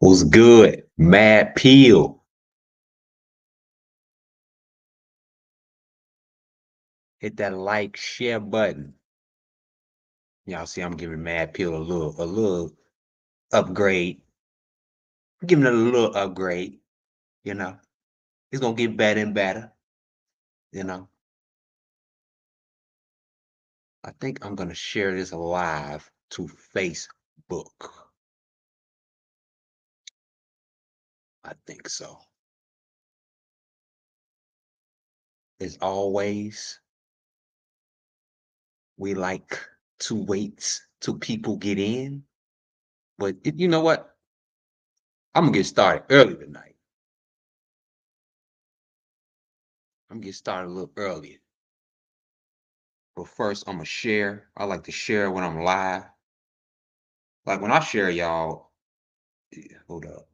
Was good? Mad Peel. Hit that like, share button. Y'all see I'm giving Mad Peel a little upgrade. Giving it a little upgrade, you know. It's gonna get better and better, you know. I think I'm gonna share this live to Facebook. I think so. As always, we like to wait till people get in. But you know what? I'm gonna get started early tonight. I'm gonna get started a little earlier. But first, I'm gonna share. I like to share when I'm live. Like when I share, y'all. Hold up.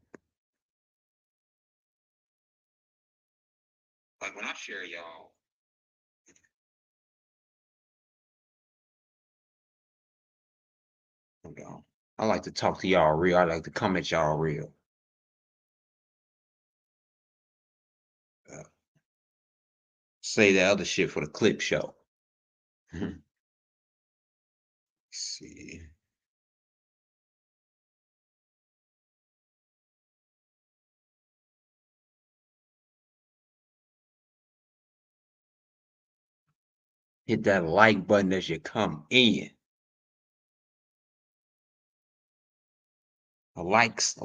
Like when I share, y'all. Hold on. I like to talk to y'all real. I like to come at y'all real. Uh, say that other shit for the clip show. Let's see. Hit that like button as you come in. Likes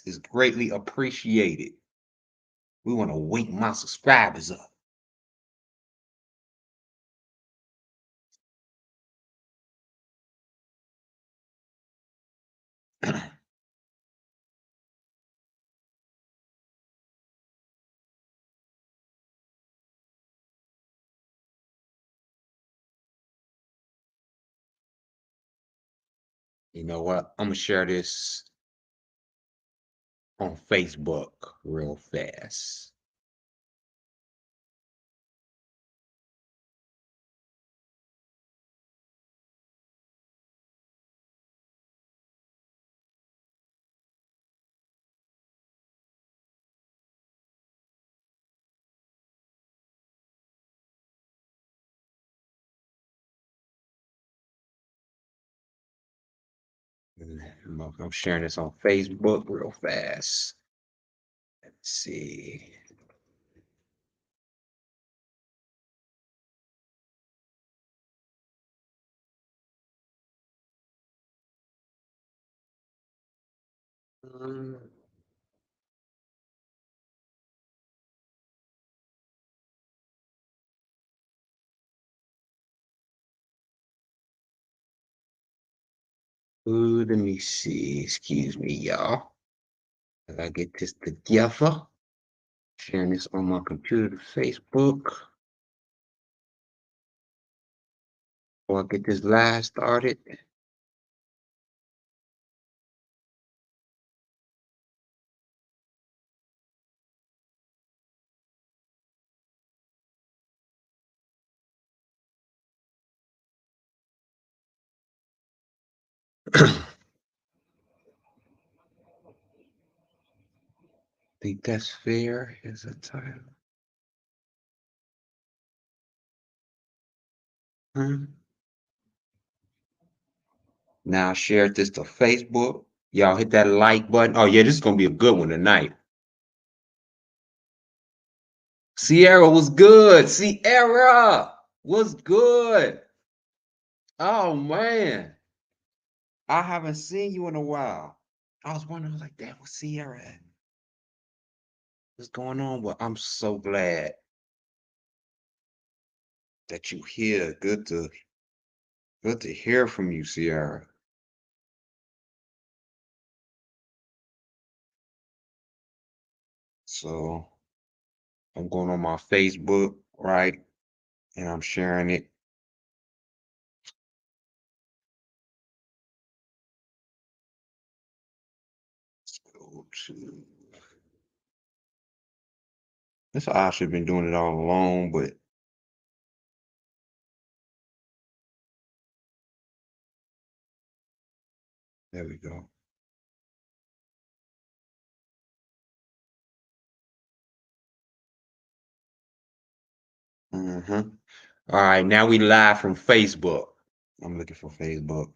is greatly appreciated. We want to wake my subscribers up. You know what? I'm gonna share this on Facebook real fast. I'm sharing this on Facebook real fast. Let's see. Um, let me see. Excuse me, y'all. I gotta get this together. Sharing this on my computer to Facebook. Before I get this live started. Think that's fair is a title. Now share this to Facebook. Y'all hit that like button. Oh yeah, this is gonna be a good one tonight. Sierra was good. Sierra was good. Oh man, I haven't seen you in a while. I was wondering, I was like, damn, what's Sierra at? What's going on? Well, I'm so glad that you here. Good to hear from you, Sierra. So I'm going on my Facebook, right? And I'm sharing it. Let's go to this. I should have been doing it all along, but there we go. All right, now we live from Facebook. I'm looking for Facebook.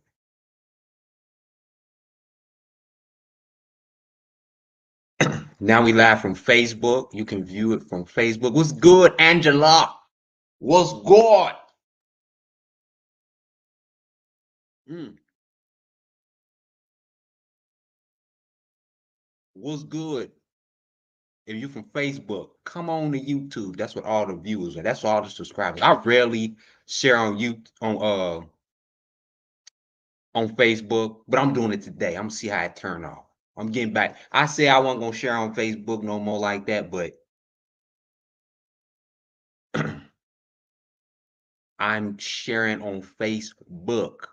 Now we live from Facebook. You can view it from Facebook. What's good, Angela? What's good? Mm, what's good? If you from Facebook, come on to YouTube. That's what all the viewers are. That's all the subscribers. I rarely share on you on Facebook, but I'm doing it today. I'm gonna see how it turn off. I'm getting back. I say I wasn't gonna share on Facebook no more like that, but I'm sharing on Facebook.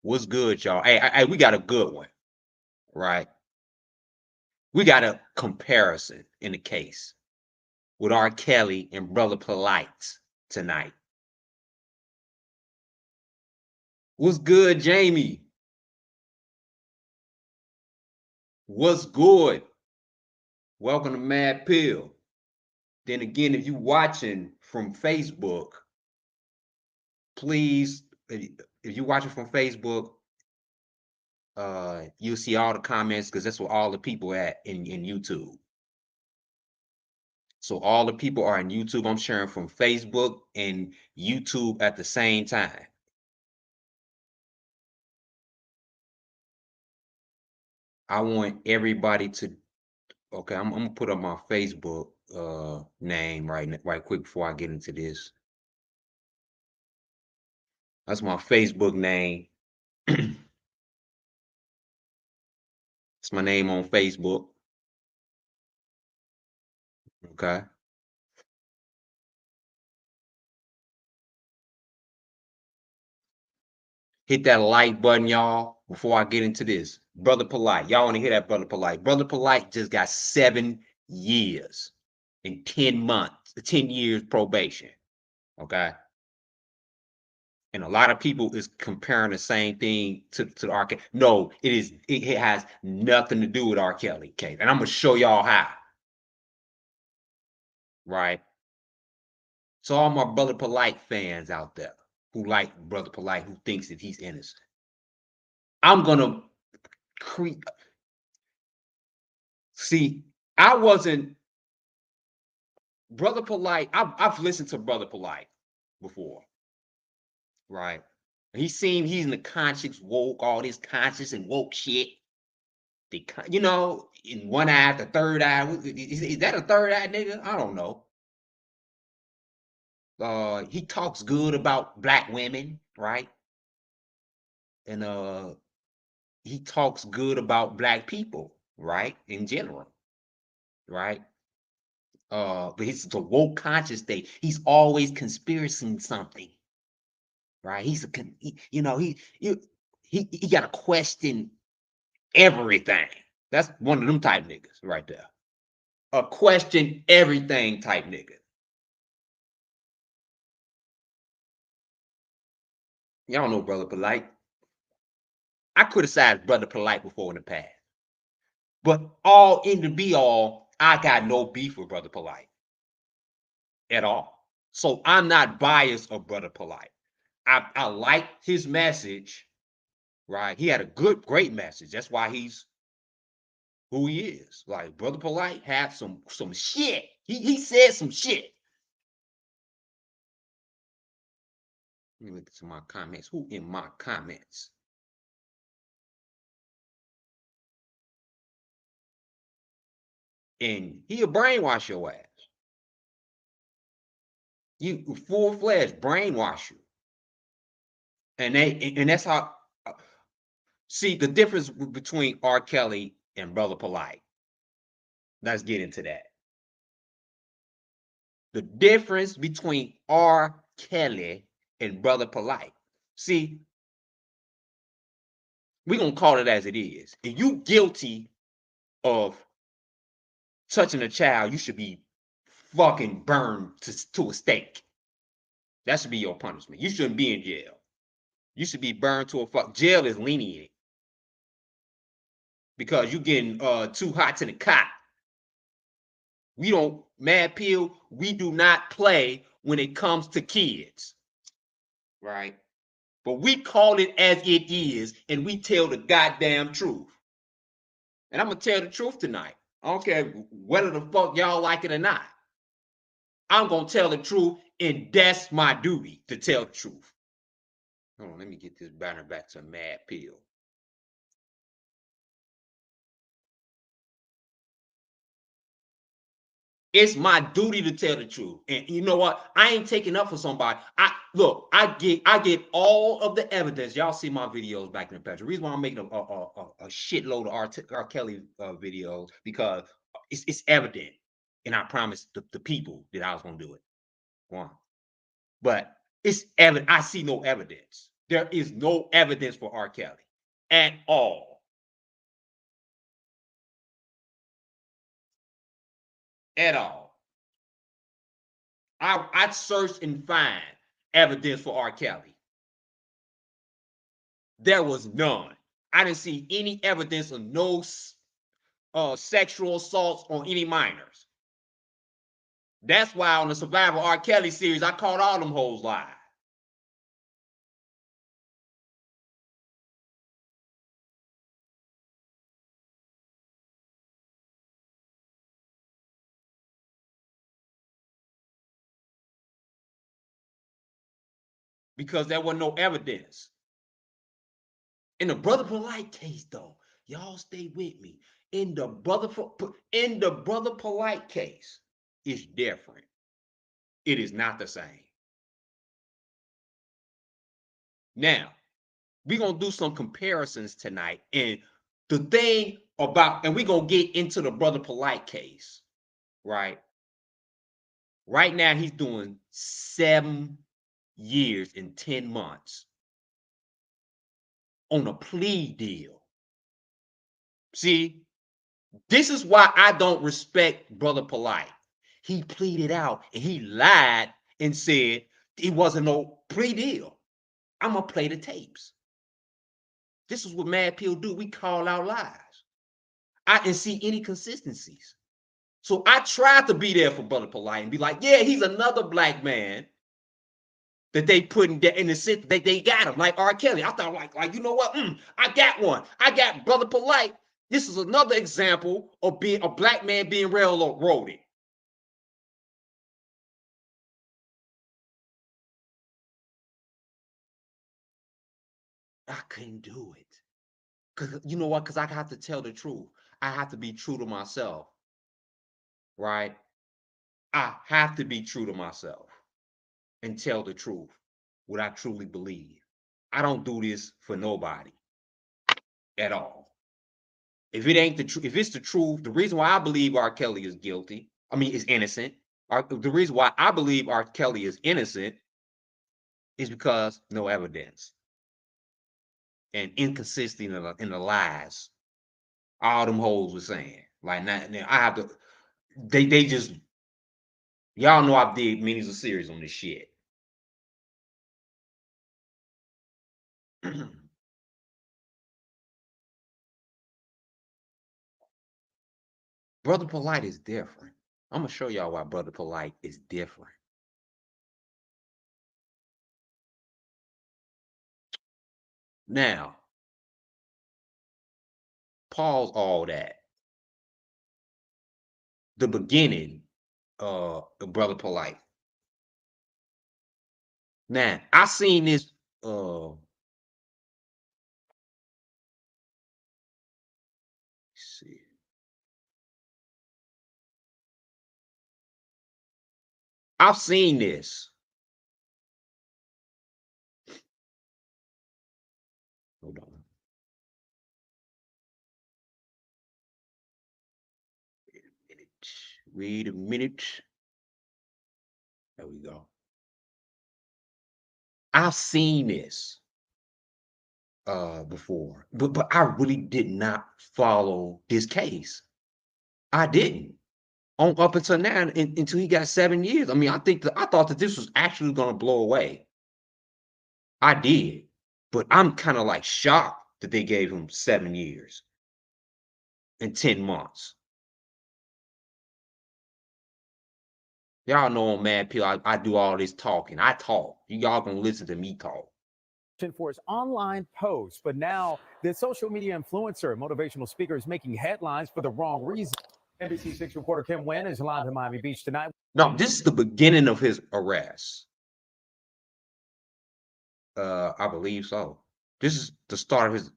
What's good, y'all? Hey, we got a good one, right? We got a comparison in the case with RKelly and Brother Polight tonight. What's good, Jamie? What's good? Welcome to Mad Pill. Then again, if you watching from Facebook, please, if you watching from Facebook, you'll see all the comments because that's where all the people at in YouTube. So all the people are in YouTube. I'm sharing from Facebook and YouTube at the same time. I want everybody to. Okay, I'm gonna put up my Facebook name right quick before I get into this. That's my Facebook name. It's my name on Facebook. Okay. Hit that like button, y'all, before I get into this. Brother Polight. Y'all want to hear that, Brother Polight? Brother Polight just got 7 years and 10 months, 10 years probation. Okay. And a lot of people is comparing the same thing to R. Kelly. No, it has nothing to do with R. Kelly case. And I'm gonna show y'all how. Right. So all my Brother Polight fans out there who like Brother Polight, who thinks that he's innocent. I'm gonna see, I wasn't Brother Polight. I've listened to Brother Polight before, right? He's in the conscious woke, all this conscious and woke shit. In one eye, the third eye. Is that a third eye, nigga? I don't know. He talks good about black women, right? And he talks good about black people, right? In general, right? But it's the woke conscious state. He's always conspiracing something, right? He got to question everything. That's one of them type niggas right there. A question everything type nigga. Y'all know Brother Polight. I criticized Brother Polight before in the past, but all in the be all, I got no beef with Brother Polight at all. So I'm not biased of Brother Polight. I like his message, right? He had a great message. That's why he's who he is. Like Brother Polight had some shit. He said some shit. Let me look at my comments. Who in my comments? And he'll brainwash your ass. You full fledged brainwash you. And that's how see the difference between R. Kelly and Brother Polight. Let's get into that. The difference between R. Kelly and Brother Polight. See, we're gonna call it as it is. If you guilty of touching a child, you should be fucking burned to a stake. That should be your punishment. You shouldn't be in jail. You should be burned to a fuck. Jail is lenient because you getting too hot to the cot. We don't Mad Pill, we do not play when it comes to kids, right? But we call it as it is, and we tell the goddamn truth. And I'm gonna tell the truth tonight. I don't care whether the fuck y'all like it or not. I'm gonna tell the truth, and that's my duty to tell the truth. Hold on, let me get this banner back to Mad Pill. It's my duty to tell the truth. And you know what? I ain't taking up for somebody. I get all of the evidence. Y'all see my videos back in the past. The reason why I'm making a shitload of R. Kelly videos, because it's evident. And I promised the people that I was gonna do it. One. But it's evident. I see no evidence. There is no evidence for R. Kelly at all. At all. I search and find evidence for R. Kelly. There was none. I didn't see any evidence of no sexual assaults on any minors. That's why on the Survivor R. Kelly series, I called all them hoes live. Because there was no evidence. In the Brother Polight case, though, y'all stay with me. In the Brother Polight case, it's different. It is not the same. Now, we're gonna do some comparisons tonight. And the thing about, and we're gonna get into the Brother Polight case, right? Right now, he's doing 7 years and 10 months on a plea deal. See, this is why I don't respect Brother Polight. He pleaded out and he lied and said it wasn't no plea deal. I'm gonna play the tapes. This is what Mad Pill do. We call out lies. I didn't see any consistencies. So I tried to be there for Brother Polight and be like, yeah, he's another black man that they put in the sense that they got him, like R. Kelly. I thought, like you know what? I got one. I got Brother Polight. This is another example of being a black man being railroaded. I couldn't do it. Because you know what? Because I have to tell the truth. I have to be true to myself. Right? I have to be true to myself and tell the truth, what I truly believe. I don't do this for nobody at all. If it ain't the truth, if it's the truth, the reason why I believe R. Kelly is guilty, I mean, is innocent. The reason why I believe R. Kelly is innocent is because no evidence and inconsistency in the lies. All them hoes were saying. Like now I have to. They just, y'all know I've did many of series on this shit. Brother Polight is different. I'm gonna show y'all why Brother Polight is different. Now, pause all that. The beginning of Brother Polight. Now, I seen this see. I've seen this. Hold on. Wait a minute. There we go. I've seen this before, but I really did not follow this case. I didn't. On up until now, until he got 7 years. I mean, I thought that this was actually gonna blow away. I did, but I'm kind of like shocked that they gave him 7 years and 10 months. Y'all know on Mad Pill, I do all this talking. I talk. Y'all gonna listen to me talk. For his online posts, but now the social media influencer, motivational speaker, is making headlines for the wrong reason. NBC6 reporter Kim Nguyen is live in Miami Beach tonight. No, this is the beginning of his arrest. I believe so. This is the start of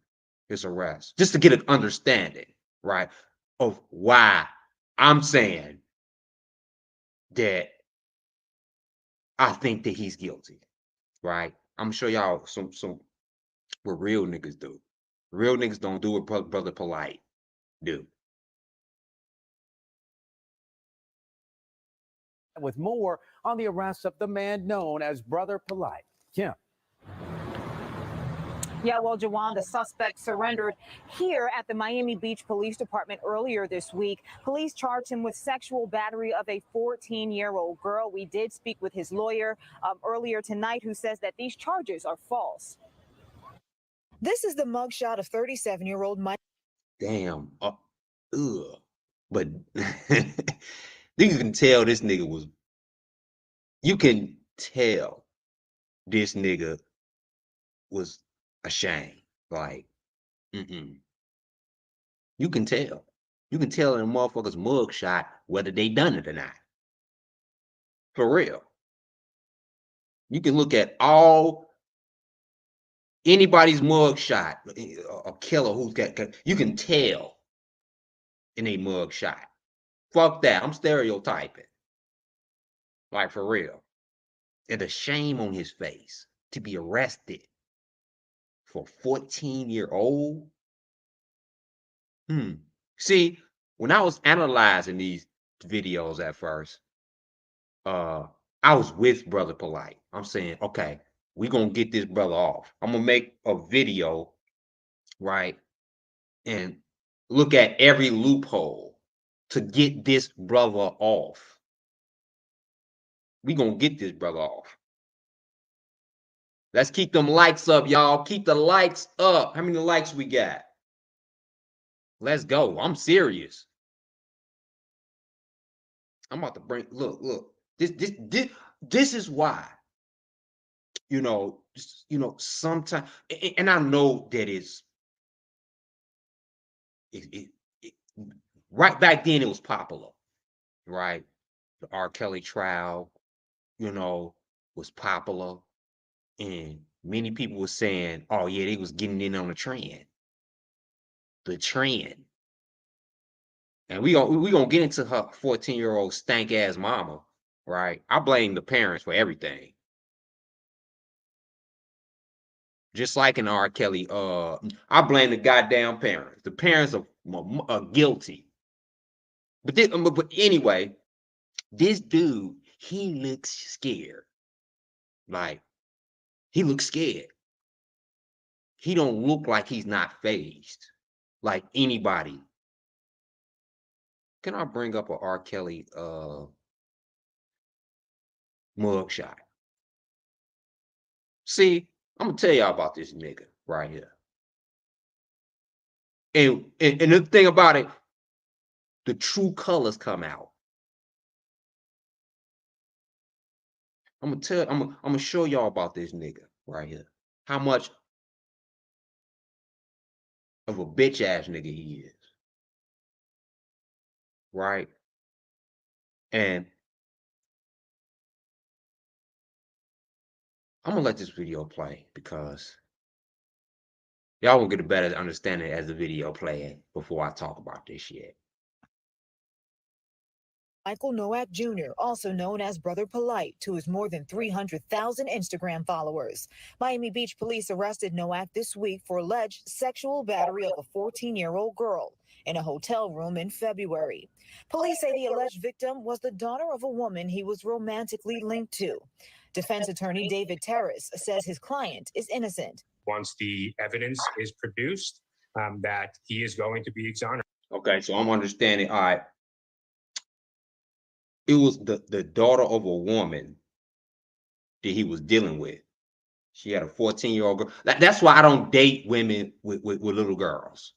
his arrest, just to get an understanding, right, of why I'm saying that I think that he's guilty, right? I'm gonna show y'all some what real niggas do. Real niggas don't do what Brother Polight do. With more on the arrest of the man known as Brother Polight. Kim. Yeah, well, Jawan, the suspect surrendered here at the Miami Beach Police Department earlier this week. Police charged him with sexual battery of a 14-year-old girl. We did speak with his lawyer earlier tonight, who says that these charges are false. This is the mugshot of 37-year-old Mike. Damn. Ugh. But you can tell this nigga was. You can tell this nigga was ashamed. Like, You can tell. You can tell in a motherfucker's mugshot whether they done it or not. For real. You can look at anybody's mugshot, a killer who's got, you can tell in a mugshot. Fuck that. I'm stereotyping. Like, for real. And the shame on his face to be arrested for 14-year-old. See, when I was analyzing these videos at first, I was with Brother Polight. I'm saying, okay, we're gonna get this brother off. I'm gonna make a video, right? And look at every loophole to get this brother off. We're gonna get this brother off. Let's keep them likes up, y'all. Keep the likes up. How many likes we got? Let's go. I'm serious. I'm about to bring look. This is why. Sometimes, and I know that it right back then it was popular, right? The RKelly trial, was popular, and many people were saying, "Oh yeah, they was getting in on the trend." And we gonna get into her 14-year-old stank ass mama, right? I blame the parents for everything. Just like in RKelly, I blame the goddamn parents. The parents are guilty. But anyway, this dude, he looks scared. Like, he looks scared. He don't look like he's not fazed, like anybody. Can I bring up a RKelly mugshot? See, I'm gonna tell y'all about this nigga right here. And the thing about it, the true colors come out. I'm gonna show y'all about this nigga right here. How much of a bitch ass nigga he is. Right? And I'm gonna let this video play because y'all will get a better understanding as the video playing before I talk about this shit. Michael Nowak Jr., also known as Brother Polight, to his more than 300,000 Instagram followers. Miami Beach police arrested Nowak this week for alleged sexual battery of a 14-year-old girl in a hotel room in February. Police say the alleged victim was the daughter of a woman he was romantically linked to. Defense attorney David Terrace says his client is innocent. Once the evidence is produced, that he is going to be exonerated. Okay, so I'm understanding. All right. It was the daughter of a woman that he was dealing with. She had a 14-year-old girl. That's why I don't date women with little girls.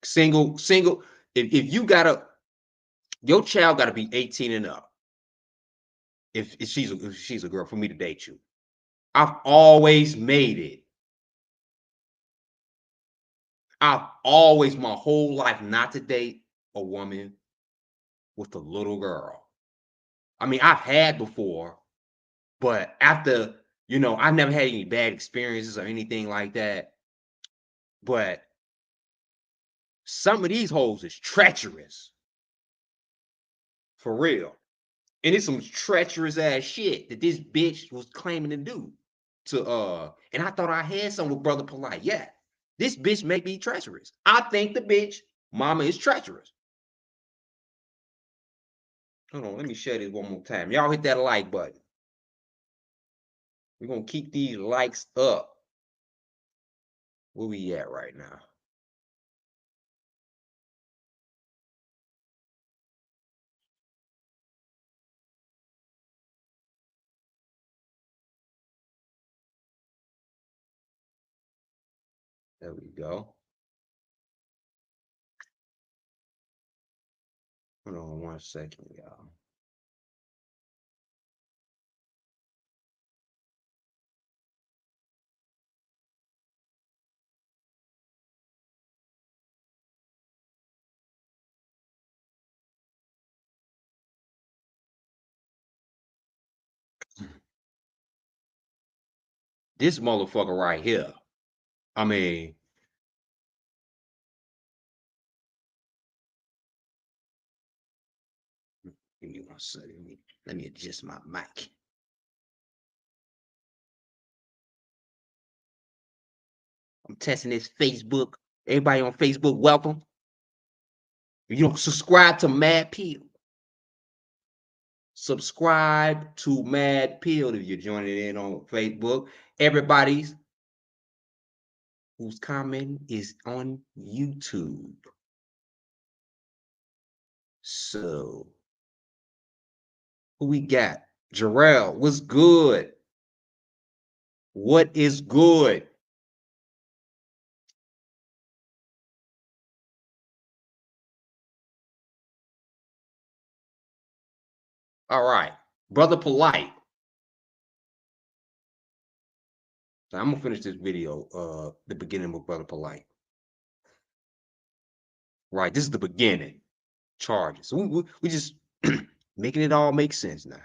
Single. If you your child got to be 18 and up. if she's a girl for me to date you. I've always made it. I've always my whole life not to date a woman with a little girl. I mean, I've had before, but after, I've never had any bad experiences or anything like that. But some of these hoes is treacherous. For real. And it's some treacherous ass shit that this bitch was claiming to do. And I thought I had something with Brother Polight. Yeah. This bitch may be treacherous. I think the bitch mama is treacherous. Hold on, let me share this one more time. Y'all hit that like button. We're gonna keep these likes up. Where we at right now? There we go. Hold on 1 second, y'all. This motherfucker right here. I mean, give me 1 second. Let me adjust my mic. I'm testing this Facebook. Everybody on Facebook, welcome. If you don't subscribe to Mad Peel, subscribe to Mad Peel if you're joining in on Facebook. Everybody's who's commenting is on YouTube. So, who we got? Jarrell, what's good? What is good? All right, Brother Polight. So I'm gonna finish this video, the beginning with Brother Polight. Right, this is the beginning charges. So we just making it all make sense now.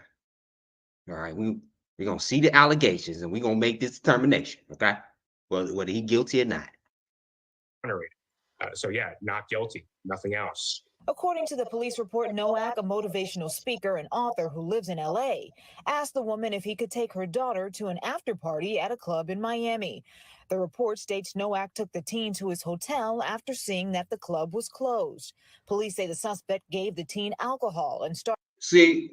All right, we're gonna see the allegations and we're gonna make this determination. Okay, whether he guilty or not. So yeah, not guilty, nothing else. According to the police report, Nowak, a motivational speaker and author who lives in L.A., asked the woman if he could take her daughter to an after party at a club in Miami. The report states Nowak took the teen to his hotel after seeing that the club was closed. Police say the suspect gave the teen alcohol and started. See,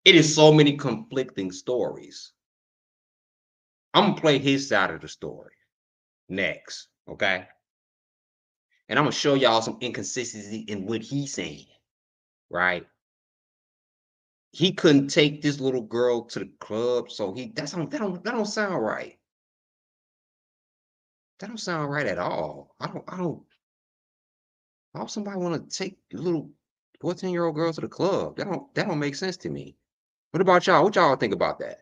it is so many conflicting stories. I'm gonna play his side of the story next, okay? And I'm gonna show y'all some inconsistency in what he's saying, right? He couldn't take this little girl to the club, so that don't sound right. That don't sound right at all. Why would somebody want to take a little 14-year-old girl to the club? That don't make sense to me. What about y'all? What y'all think about that?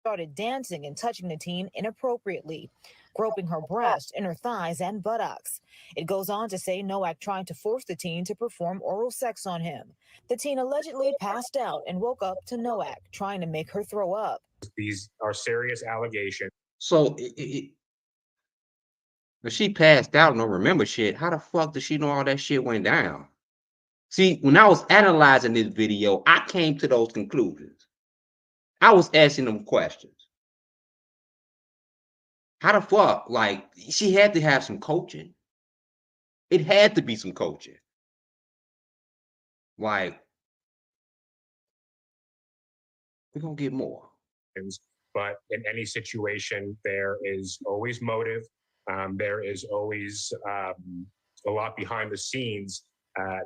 Started dancing and touching the teen inappropriately, groping her breast, inner thighs, and buttocks. It goes on to say Nowak tried to force the teen to perform oral sex on him. The teen allegedly passed out and woke up to Nowak trying to make her throw up. These are serious allegations. So if she passed out and don't remember shit, how the fuck does she know all that shit went down? See, when I was analyzing this video, I came to those conclusions. I was asking them questions. How the fuck? Like, she had to have some coaching. It had to be some coaching. Like, we're gonna get more. But in any situation, there is always motive. There is always a lot behind the scenes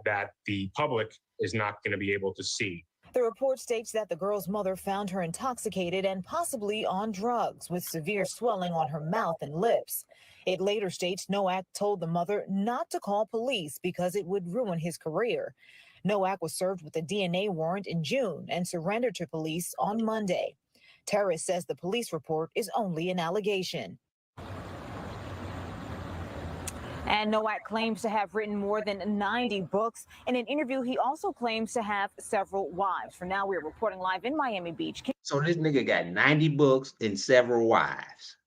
that the public is not going to be able to see. The report states that the girl's mother found her intoxicated and possibly on drugs with severe swelling on her mouth and lips. It later states Nowak told the mother not to call police because it would ruin his career. Nowak was served with a DNA warrant in June and surrendered to police on Monday. Terrace says the police report is only an allegation. And Nowak claims to have written more than 90 books. In an interview, he also claims to have several wives. For now, we're reporting live in Miami Beach. So this nigga got 90 books and several wives.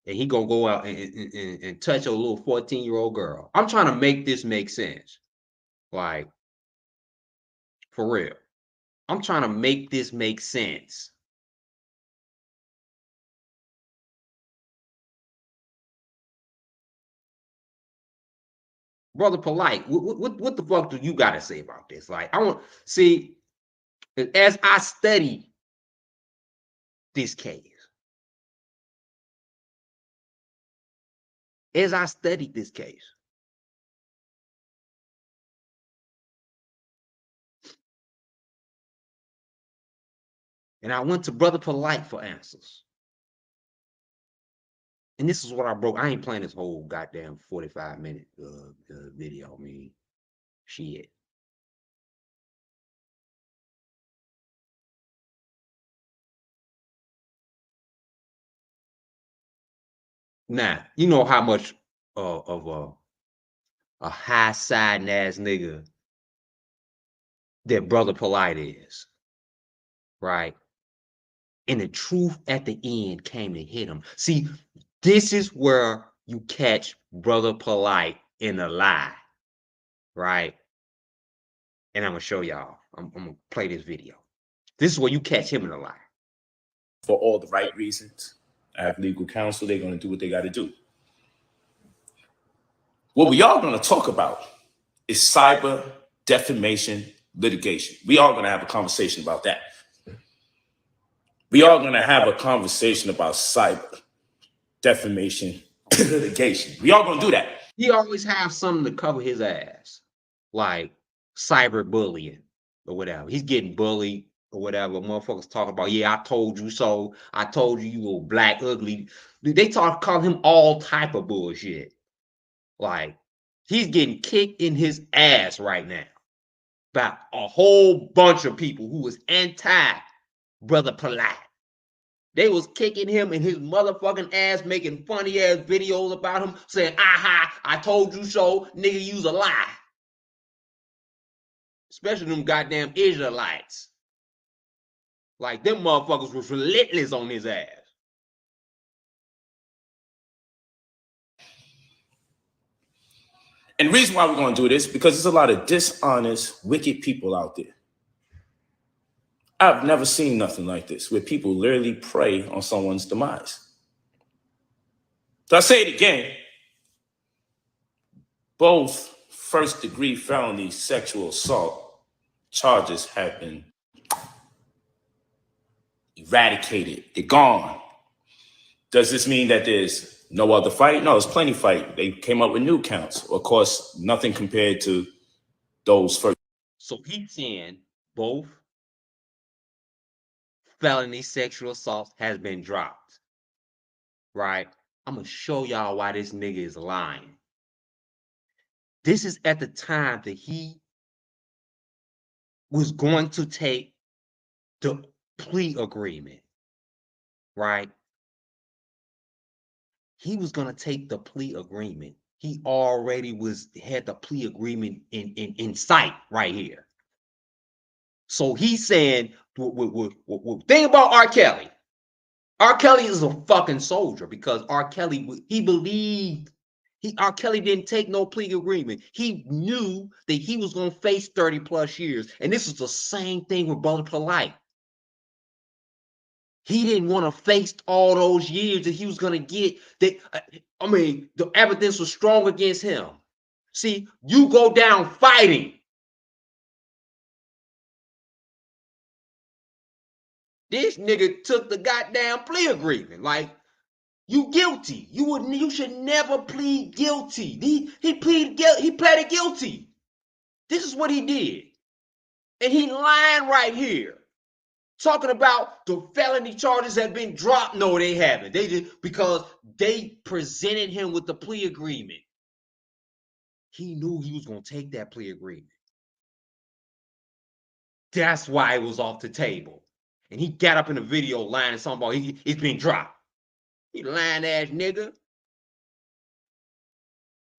And he gonna go out and touch a little 14-year-old girl. I'm trying to make this make sense. Like, for real. I'm trying to make this make sense. Brother Polight, what the fuck do you got to say about this? Like, I want see as I study this case, and I went to Brother Polight for answers. And this is what I broke. I ain't playing this whole goddamn 45-minute video. I mean, shit. Now, you know how much of a high-siding ass nigga that Brother Polight is, right? And the truth at the end came to hit him. See, this is where you catch Brother Polight in a lie, right? And I'm gonna show y'all. I'm gonna play this video. This is where you catch him in a lie. For all the right reasons. I have legal counsel. They're going to do what they got to do. What we are going to talk about is cyber defamation litigation. We are going to have a conversation about that. We are going to have a conversation about cyber defamation litigation. We are going to do that. He always have something to cover his ass, like cyberbullying or whatever. He's getting bullied or whatever. Motherfuckers talk about, yeah, I told you so. I told you you were black, ugly. They call him all type of bullshit. Like, he's getting kicked in his ass right now by a whole bunch of people who was anti-Brother Polight. They was kicking him in his motherfucking ass, making funny ass videos about him, saying, aha, I told you so, nigga, you's a lie. Especially them goddamn Israelites. Like, them motherfuckers was relentless on his ass. And the reason why we're going to do this, because there's a lot of dishonest, wicked people out there. I've never seen nothing like this, where people literally prey on someone's demise. So I say it again. Both first-degree felony sexual assault charges have been eradicated. They're gone. Does this mean that there's no other fight? No, there's plenty fight. They came up with new counts. Of course, nothing compared to those first. So he's saying both felony sexual assault has been dropped, right? I'm going to show y'all why this nigga is lying. This is at the time that he was going to take the plea agreement, right? He was going to take the plea agreement. He already had the plea agreement in sight right here. So he's saying, think about RKelly. RKelly is a fucking soldier because RKelly, he believed, RKelly didn't take no plea agreement. He knew that he was going to face 30 plus years. And this is the same thing with Brother Polight. He didn't want to face all those years that he was going to get. The evidence was strong against him. See, you go down fighting. This nigga took the goddamn plea agreement. Like, you guilty. You should never plead guilty. He pleaded guilty. This is what he did. And he lying right here. Talking about the felony charges have been dropped. No, they haven't. They just because they presented him with the plea agreement. He knew he was going to take that plea agreement. That's why it was off the table. And he got up in the video lying and something about it's been dropped. You lying ass nigga.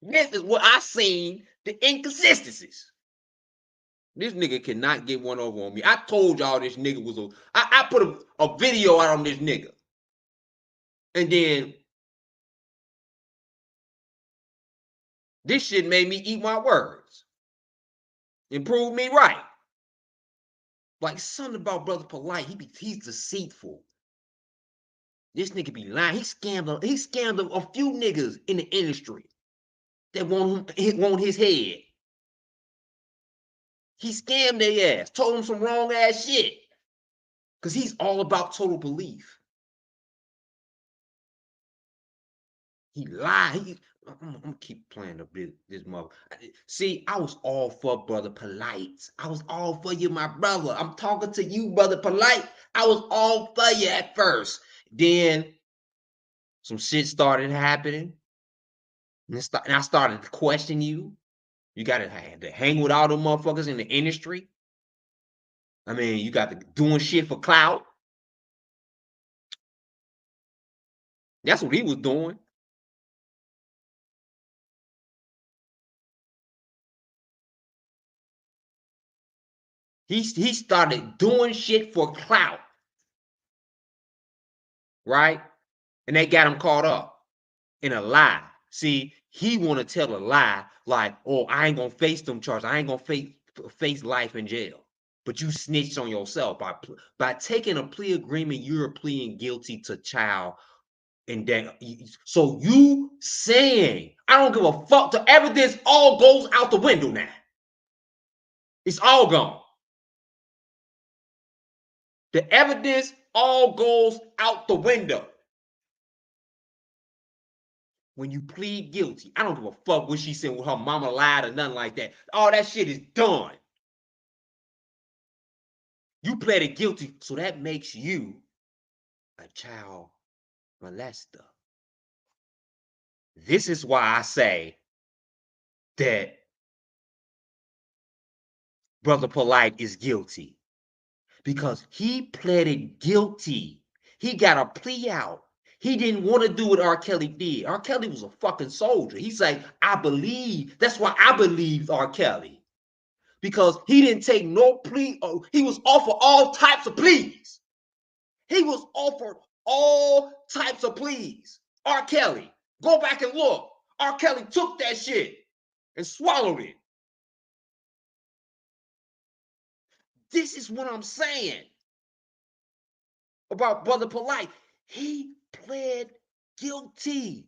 This is what I seen, the inconsistencies. This nigga cannot get one over on me. I told y'all this nigga was I put a video out on this nigga. And then this shit made me eat my words. It proved me right. Like something about Brother Polight, he's deceitful. This nigga be lying. He scammed a few niggas in the industry that want his head. He scammed their ass, told them some wrong ass shit. Because he's all about total belief. He lied. I'm gonna keep playing this mother. See, I was all for Brother Polight. I was all for you, my brother. I'm talking to you, Brother Polight. I was all for you at first. Then some shit started happening. And I started to question you. You got to hang with all them motherfuckers in the industry. I mean, you got to doing shit for clout. That's what he was doing. He started doing shit for clout. Right? And they got him caught up in a lie. See, he want to tell a lie like, oh, I ain't going to face them charges. I ain't going to face life in jail. But you snitched on yourself. By taking a plea agreement, you're pleading guilty to child. And then, so you saying, I don't give a fuck, the evidence all goes out the window now. It's all gone. The evidence all goes out the window. When you plead guilty, I don't give a fuck what she said with her mama lied or nothing like that. All that shit is done. You pleaded guilty, so that makes you a child molester. This is why I say that Brother Polight is guilty. Because he pleaded guilty. He got a plea out. He didn't want to do what RKelly did. RKelly was a fucking soldier. He's like, I believe. That's why I believed RKelly. Because he didn't take no plea. He was offered all types of pleas. He was offered all types of pleas. RKelly, go back and look. RKelly took that shit and swallowed it. This is what I'm saying about Brother Polight. He pled guilty.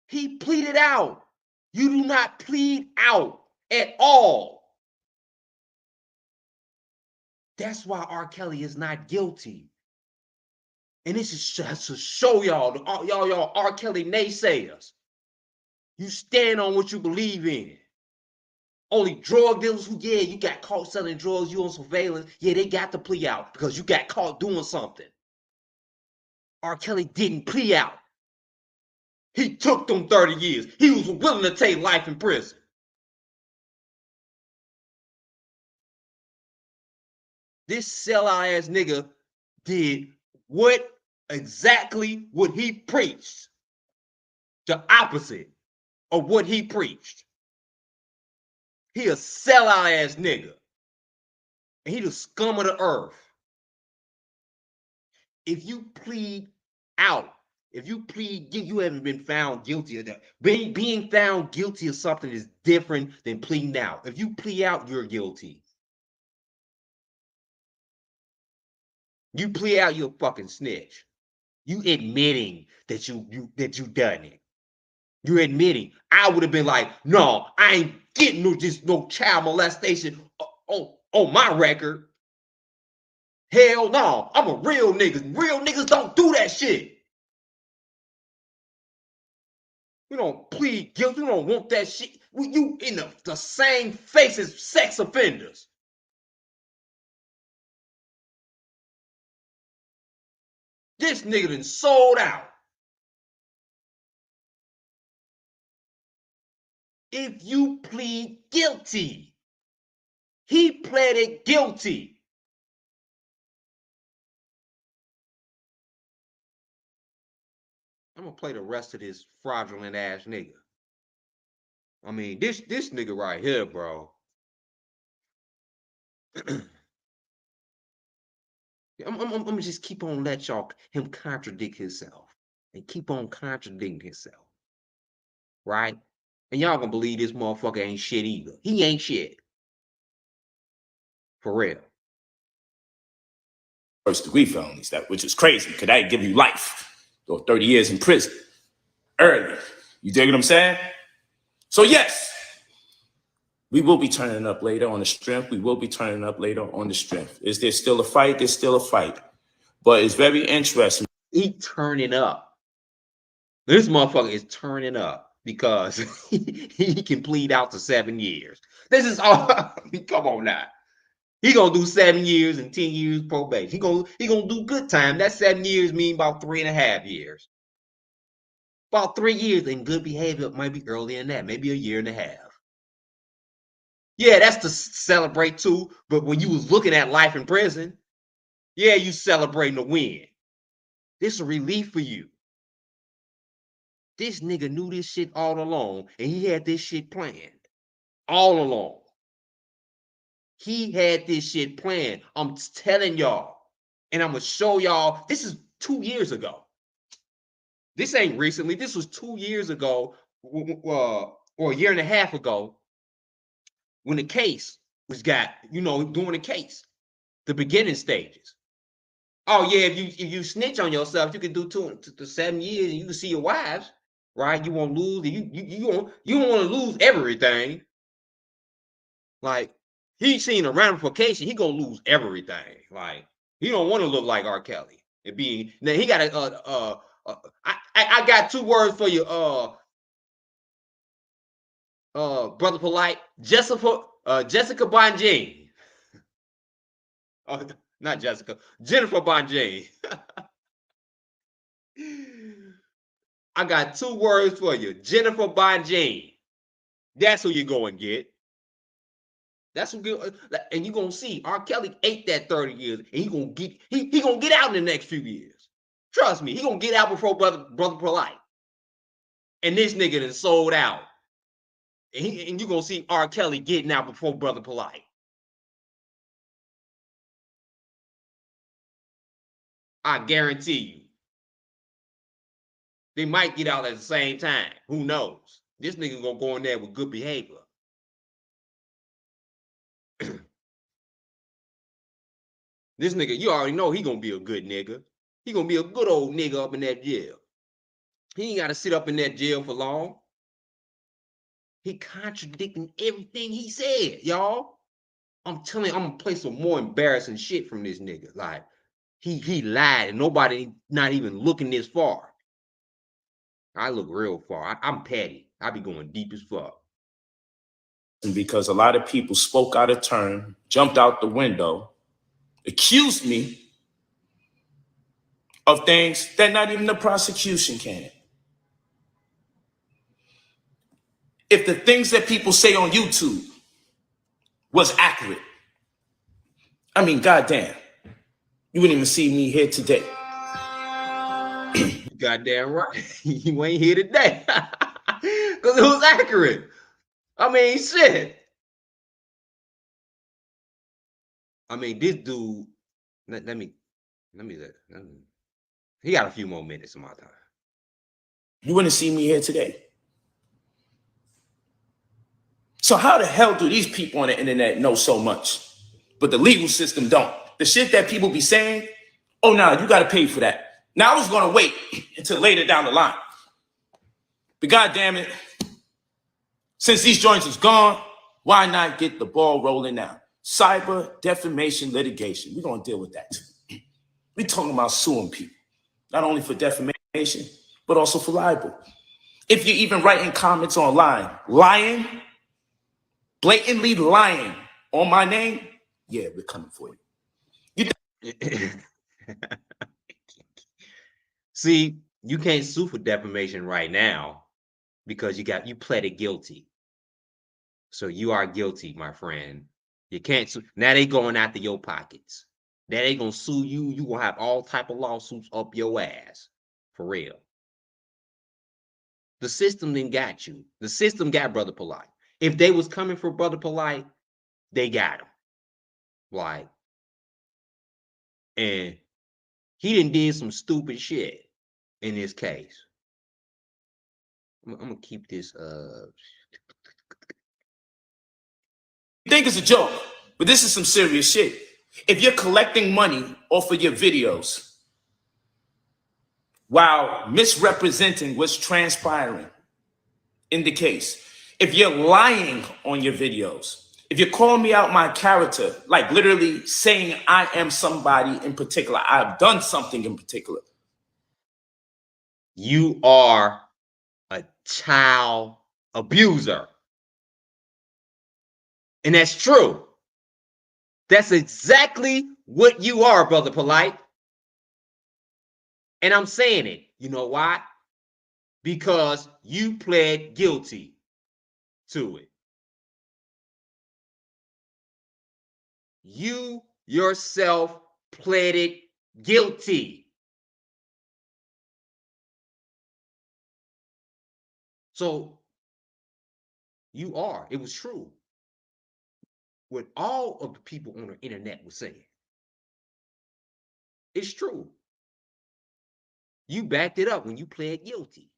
He pleaded out. You do not plead out at all. That's why RKelly is not guilty. And this is just to show y'all RKelly naysayers. You stand on what you believe in. Only drug dealers who, yeah, you got caught selling drugs, you on surveillance, yeah, they got to plea out because you got caught doing something. RKelly didn't plea out. He took them 30 years. He was willing to take life in prison. This sellout ass nigga did exactly what he preached. The opposite of what he preached. He a sellout ass nigga. And he the scum of the earth. If you plead out, if you plead, you haven't been found guilty of that. Being found guilty of something is different than pleading out. If you plead out, you're guilty. You plead out, you're a fucking snitch. You admitting that you done it. You're admitting. I would have been like, no, I ain't getting no child molestation on my record. Hell no, I'm a real nigga. Real niggas don't do that shit. We don't plead guilty. We don't want that shit. You in the same face as sex offenders. This nigga done sold out. If you plead guilty, He pleaded guilty. I'm gonna play the rest of this fraudulent ass nigga. I mean, this nigga right here, bro. I'm gonna just keep on let him contradict himself and keep on contradicting himself, right? And y'all gonna believe this motherfucker ain't shit either. He ain't shit. For real. First-degree felonies, which is crazy, because that give you life or 30 years in prison early. You dig what I'm saying? So yes, we will be turning up later on the strength. We will be turning up later on the strength. Is there still a fight? There's still a fight. But it's very interesting. He turning up. This motherfucker is turning up because he can plead out to 7 years. This is all. Come on now. He gonna do 7 years and 10 years probation. He gonna do good time. That 7 years mean about 3.5 years. About 3 years in good behavior might be earlier than that, maybe a year and a half. Yeah, that's to celebrate too. But when you was looking at life in prison, yeah, you celebrating a win. This is a relief for you. This nigga knew this shit all along, and he had this shit planned all along. He had this shit planned. I'm telling y'all, and I'm gonna show y'all. This is 2 years ago. This ain't recently. This was 2 years ago, or a year and a half ago, when the case was doing the case, the beginning stages. Oh yeah, if you snitch on yourself, you can do 2 to 7 years, and you can see your wives, right? You won't lose. You don't want to lose everything. Like, he's seen a ramification. He gonna lose everything. Like, he don't want to look like RKelly. Now he got I got 2 words for you, Brother Polight. Jessica Bonjean. Not Jessica, Jennifer Bonjean. I got 2 words for you, Jennifer Bonjean. That's who you go and get. That's what good, and you're gonna see RKelly ate that 30 years, and he gonna get out in the next few years. Trust me, he gonna get out before Brother Polight. And this nigga done sold out. And you're gonna see RKelly getting out before Brother Polight. I guarantee you. They might get out at the same time. Who knows? This nigga gonna go in there with good behavior. This nigga, you already know he gonna be a good nigga. He gonna be a good old nigga up in that jail. He ain't gotta sit up in that jail for long. He contradicting everything he said, y'all. I'm telling you, I'm gonna play some more embarrassing shit from this nigga. Like, he lied and nobody not even looking this far. I look real far. I'm petty. I be going deep as fuck. Because a lot of people spoke out of turn, jumped out the window, accused me of things that not even the prosecution can. If the things that people say on YouTube was accurate, I mean, goddamn, you wouldn't even see me here today. Goddamn right. You ain't here today. Because it was accurate. I mean, shit. I mean, this dude, let me, he got a few more minutes of my time. You wouldn't see me here today. So how the hell do these people on the internet know so much, but the legal system don't? The shit that people be saying, oh, no, you got to pay for that. Now I was going to wait until later down the line. But goddamn it, since these joints is gone, why not get the ball rolling now? Cyber defamation litigation. We're going to deal with that too. We're talking about suing people, not only for defamation, but also for libel. If you're even writing comments online, lying, blatantly lying on my name, yeah, we're coming for you. See, you can't sue for defamation right now because you pleaded guilty. So you are guilty, my friend. You can't sue. Now they going after your pockets. Now they gonna sue you. You gonna have all type of lawsuits up your ass. For real. The system then got you. The system got Brother Polight. If they was coming for Brother Polight, they got him. Like, and he done did some stupid shit in this case. I'm gonna keep this You think it's a joke, but this is some serious shit. If you're collecting money off of your videos while misrepresenting what's transpiring in the case, if you're lying on your videos, if you're calling me out my character, like literally saying I am somebody in particular, I've done something in particular. You are a child abuser. And that's true. That's exactly what you are, Brother Polight. And I'm saying it. You know why? Because you pled guilty to it. You yourself pleaded guilty. So you are. It was true. What all of the people on the internet were saying. It's true. You backed it up when you pled guilty.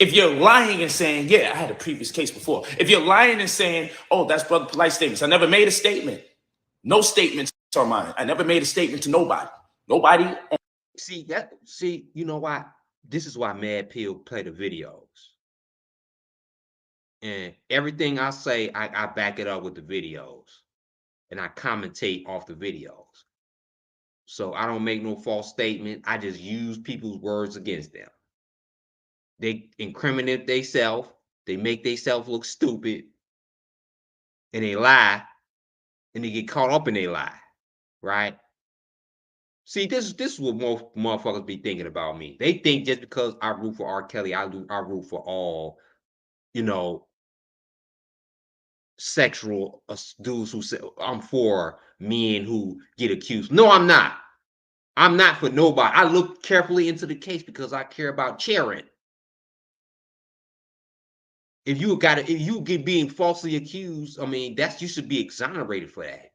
If you're lying and saying, yeah, I had a previous case before. If you're lying and saying, oh, that's Brother Polight's statements. I never made a statement. No statements are mine. I never made a statement to nobody. Nobody. See, you know why? This is why Mad Pill play the videos. And everything I say, I back it up with the videos. And I commentate off the videos. So I don't make no false statement. I just use people's words against them. They incriminate themselves. They make themselves look stupid. And they lie. And they get caught up in their lie. Right? See, this is what most motherfuckers be thinking about me. They think just because I root for RKelly, I root for all, sexual dudes who say I'm for men who get accused. No, I'm not. I'm not for nobody. I look carefully into the case because I care about Sharon. If you get being falsely accused, I mean, you should be exonerated for that.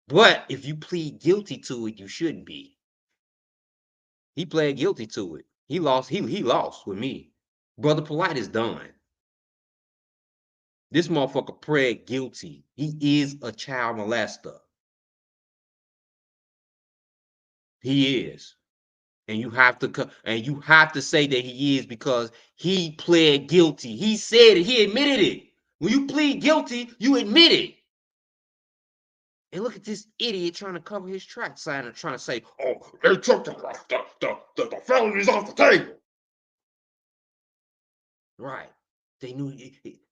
But if you plead guilty to it, you shouldn't be. He pled guilty to it. He lost. He lost with me. Brother Polight is done. This motherfucker pled guilty. He is a child molester. He is. And you have to say that he is because he pled guilty. He said it. He admitted it. When you plead guilty, you admit it. And look at this idiot trying to cover his tracks, trying to say, "Oh, they took the felonies off the table." Right? They knew.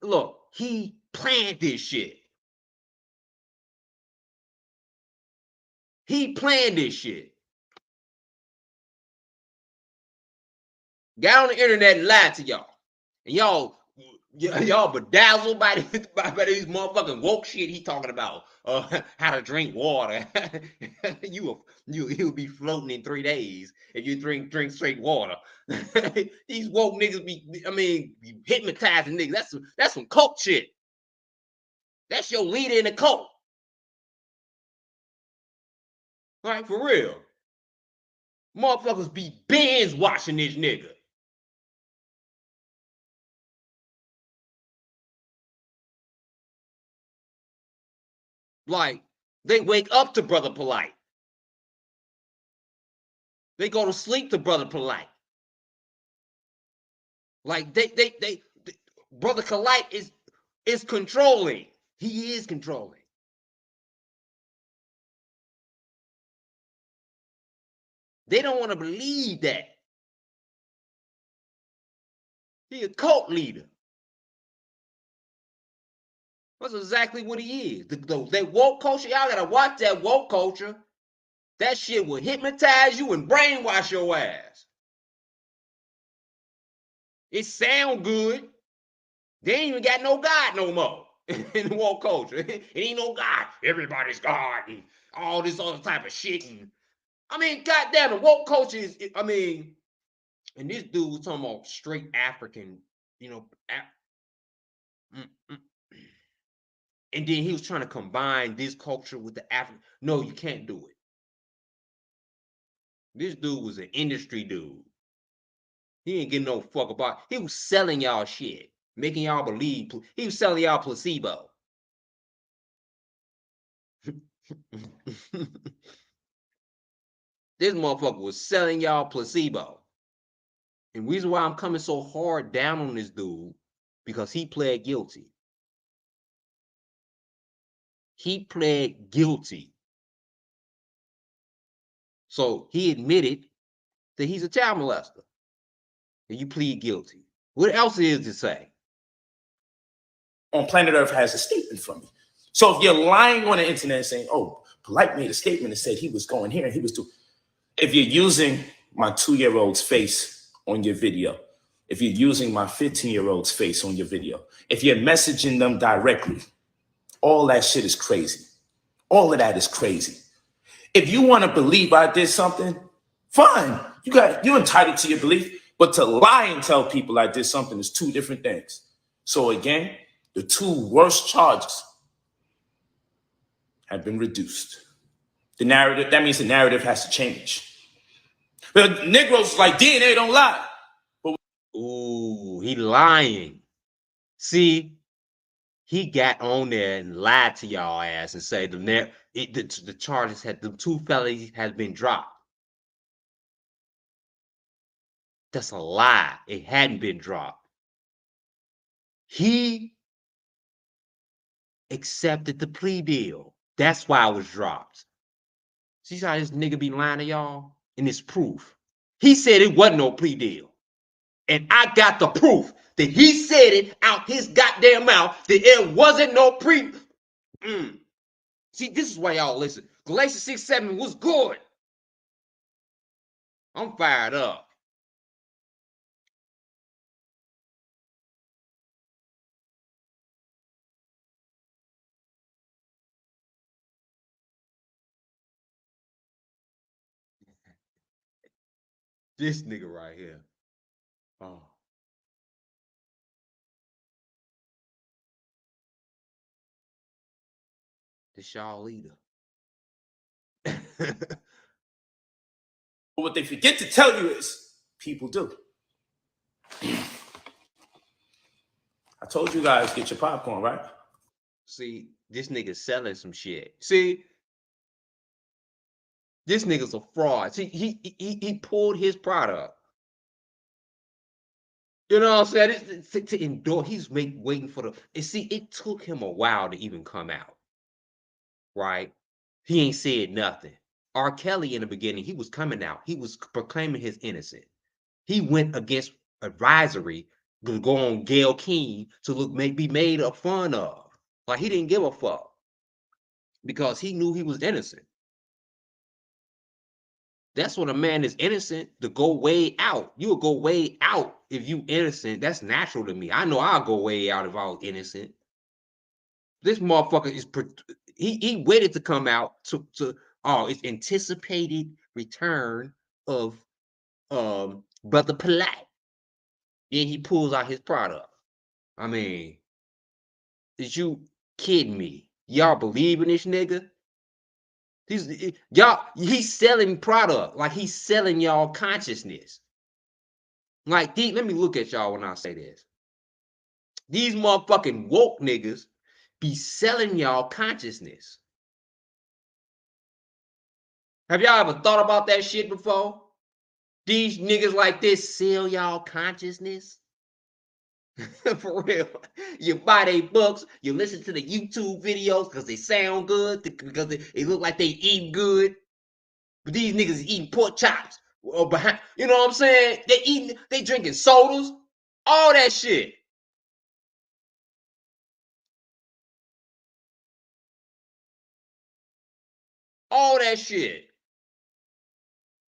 Look, he planned this shit. He planned this shit. Got on the internet and lied to y'all. And y'all bedazzled by these motherfucking woke shit he talking about. How to drink water. You'll be floating in 3 days if you drink straight water. These woke niggas be hypnotizing niggas. That's some cult shit. That's your leader in the cult. All right, for real. Motherfuckers be binge watching this nigga. Like, they wake up to Brother Polight. They go to sleep to Brother Polight. Like, they Brother Polight is controlling. He is controlling. They don't want to believe that. He a cult leader. That's exactly what he is. That woke culture, y'all gotta watch that woke culture. That shit will hypnotize you and brainwash your ass. It sound good. They ain't even got no God no more in the woke culture. It ain't no God. Everybody's God and all this other type of shit. And I mean, goddamn, the woke culture is, I mean, and this dude was talking about straight African, you know, and then he was trying to combine this culture with the African. No, you can't do it. This dude was an industry dude. He ain't getting no fuck about. He was selling y'all shit, making y'all believe. He was selling y'all placebo. This motherfucker was selling y'all placebo. And the reason why I'm coming so hard down on this dude, because he pled guilty. He pled guilty. So he admitted that he's a child molester. And you plead guilty. What else is to say? On planet Earth has a statement from me. So if you're lying on the internet saying, oh, Polight made a statement and said he was going here and he was doing, if you're using my 2-year-old's face on your video, if you're using my 15-year-old's face on your video, if you're messaging them directly, all that shit is crazy. All of that is crazy. If you want to believe I did something, fine. You're entitled to your belief, but to lie and tell people I did something is two different things. So again, the two worst charges have been reduced. The narrative, that means the narrative has to change. But Negroes like DNA don't lie. Ooh, he lying. See, he got on there and lied to y'all ass and say the charges had, the 2 felonies has been dropped. That's a lie. It hadn't been dropped. He accepted the plea deal. That's why it was dropped. See how this nigga be lying to y'all? And it's proof. He said it wasn't no plea deal. And I got the proof that he said it out his goddamn mouth that it wasn't no pre. See, this is why y'all listen. Galatians 6:7 was good. I'm fired up. This nigga right here. Oh. This y'all leader. But what they forget to tell you is people do. I told you guys, get your popcorn, right? See, this nigga's selling some shit. See, this nigga's a fraud. See, he pulled his product. You know what I'm saying? To endure, he's waiting for the. And see, it took him a while to even come out. Right? He ain't said nothing. RKelly in the beginning, he was coming out. He was proclaiming his innocence. He went against advisory to go on Gayle King to be made a fun of. Like he didn't give a fuck because he knew he was innocent. That's when a man is innocent to go way out. You'll go way out if you innocent. That's natural to me. I know I'll go way out if I was innocent. This motherfucker is he waited to come out to it's anticipated return of Brother Polight. Then he pulls out his product. I mean, is you kidding me? Y'all believe in this nigga? He's selling product like he's selling y'all consciousness. Like, let me look at y'all when I say this. These motherfucking woke niggas be selling y'all consciousness. Have y'all ever thought about that shit before? These niggas like this sell y'all consciousness? For real. You buy their books, you listen to the YouTube videos because they sound good, because they look like they eat good. But these niggas is eating pork chops or behind, you know what I'm saying? They drinking sodas, all that shit. All that shit.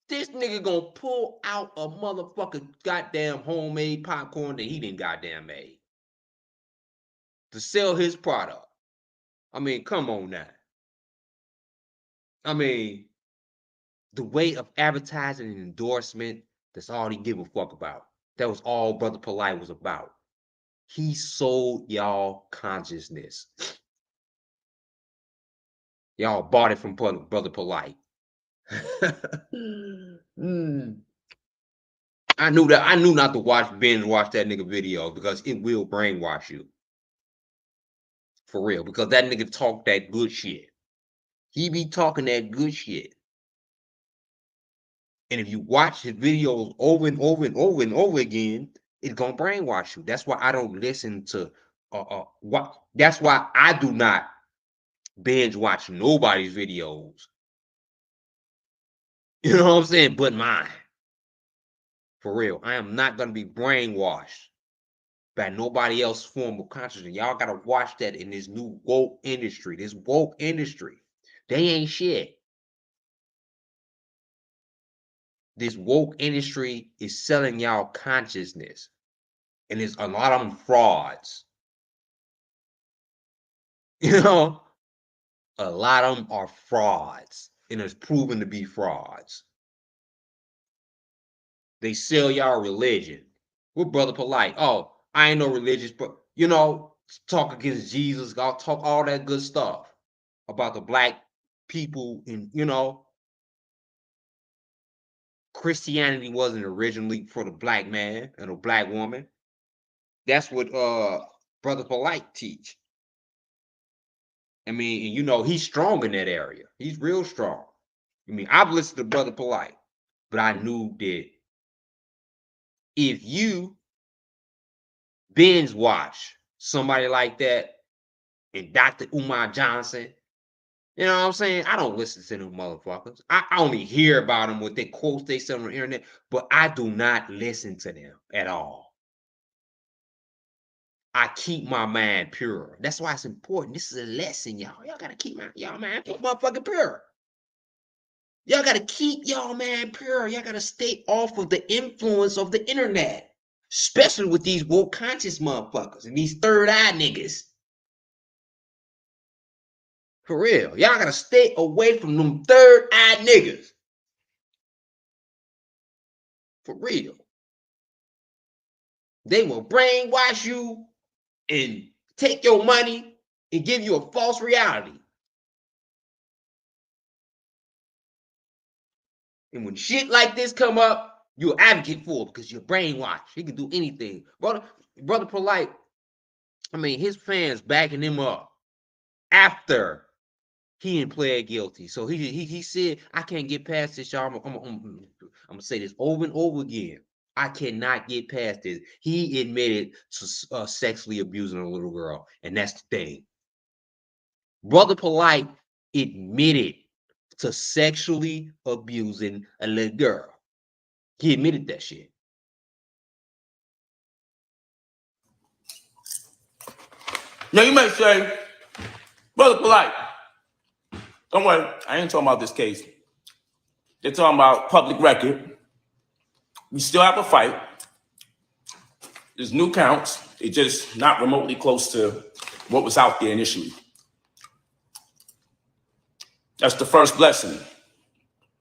This nigga gonna pull out a motherfucking goddamn homemade popcorn that he didn't goddamn made. to sell his product. I mean, come on now. I mean, the way of advertising and endorsement, that's all he give a fuck about. That was all Brother Polight was about. He sold y'all consciousness. Y'all bought it from Brother Polight. I knew not to binge watch that nigga video because it will brainwash you. For real. Because that nigga talk that good shit. He be talking that good shit. And if you watch his videos over and over and over and over again, it's gonna brainwash you. That's why I don't listen to that's why I do not binge watch nobody's videos. You know what I'm saying? But mine. For real. I am not gonna be brainwashed by nobody else's form of consciousness. Y'all gotta watch that in this new woke industry. This woke industry. They ain't shit. This woke industry is selling y'all consciousness. And there's a lot of them frauds. You know, a lot of them are frauds. And it's proven to be frauds. They sell y'all religion. What Brother Polight? Oh, I ain't no religious, but you know, talk against Jesus, I'll talk all that good stuff about the black people, and you know, Christianity wasn't originally for the black man and a black woman. That's what Brother Polight teach. I mean, and you know, he's strong in that area. He's real strong. I mean, I've listened to Brother Polight, but I knew that if you binge watch somebody like that and Dr. Umar Johnson, you know what I'm saying? I don't listen to them motherfuckers. I only hear about them with their quotes they sell on the internet, but I do not listen to them at all. I keep my mind pure. That's why it's important. This is a lesson, y'all. Y'all gotta keep y'all mind motherfucking pure. Y'all gotta keep y'all mind pure. Y'all gotta stay off of the influence of the internet, especially with these woke conscious motherfuckers and these third eye niggas. For real. Y'all gotta stay away from them third eye niggas. For real. They will brainwash you and take your money and give you a false reality. And when shit like this come up, you're an advocate for it because you're brainwashed. He can do anything. Brother Polight, I mean, his fans backing him up after he didn't play guilty. So he said, I can't get past this, y'all. I'm gonna say this over and over again. I cannot get past this. He admitted to sexually abusing a little girl, and that's the thing. Brother Polight admitted to sexually abusing a little girl. He admitted that shit. Now you may say, Brother Polight, don't worry, I ain't talking about this case. They're talking about public record. We still have a fight. There's new counts. It's just not remotely close to what was out there initially. That's the first blessing.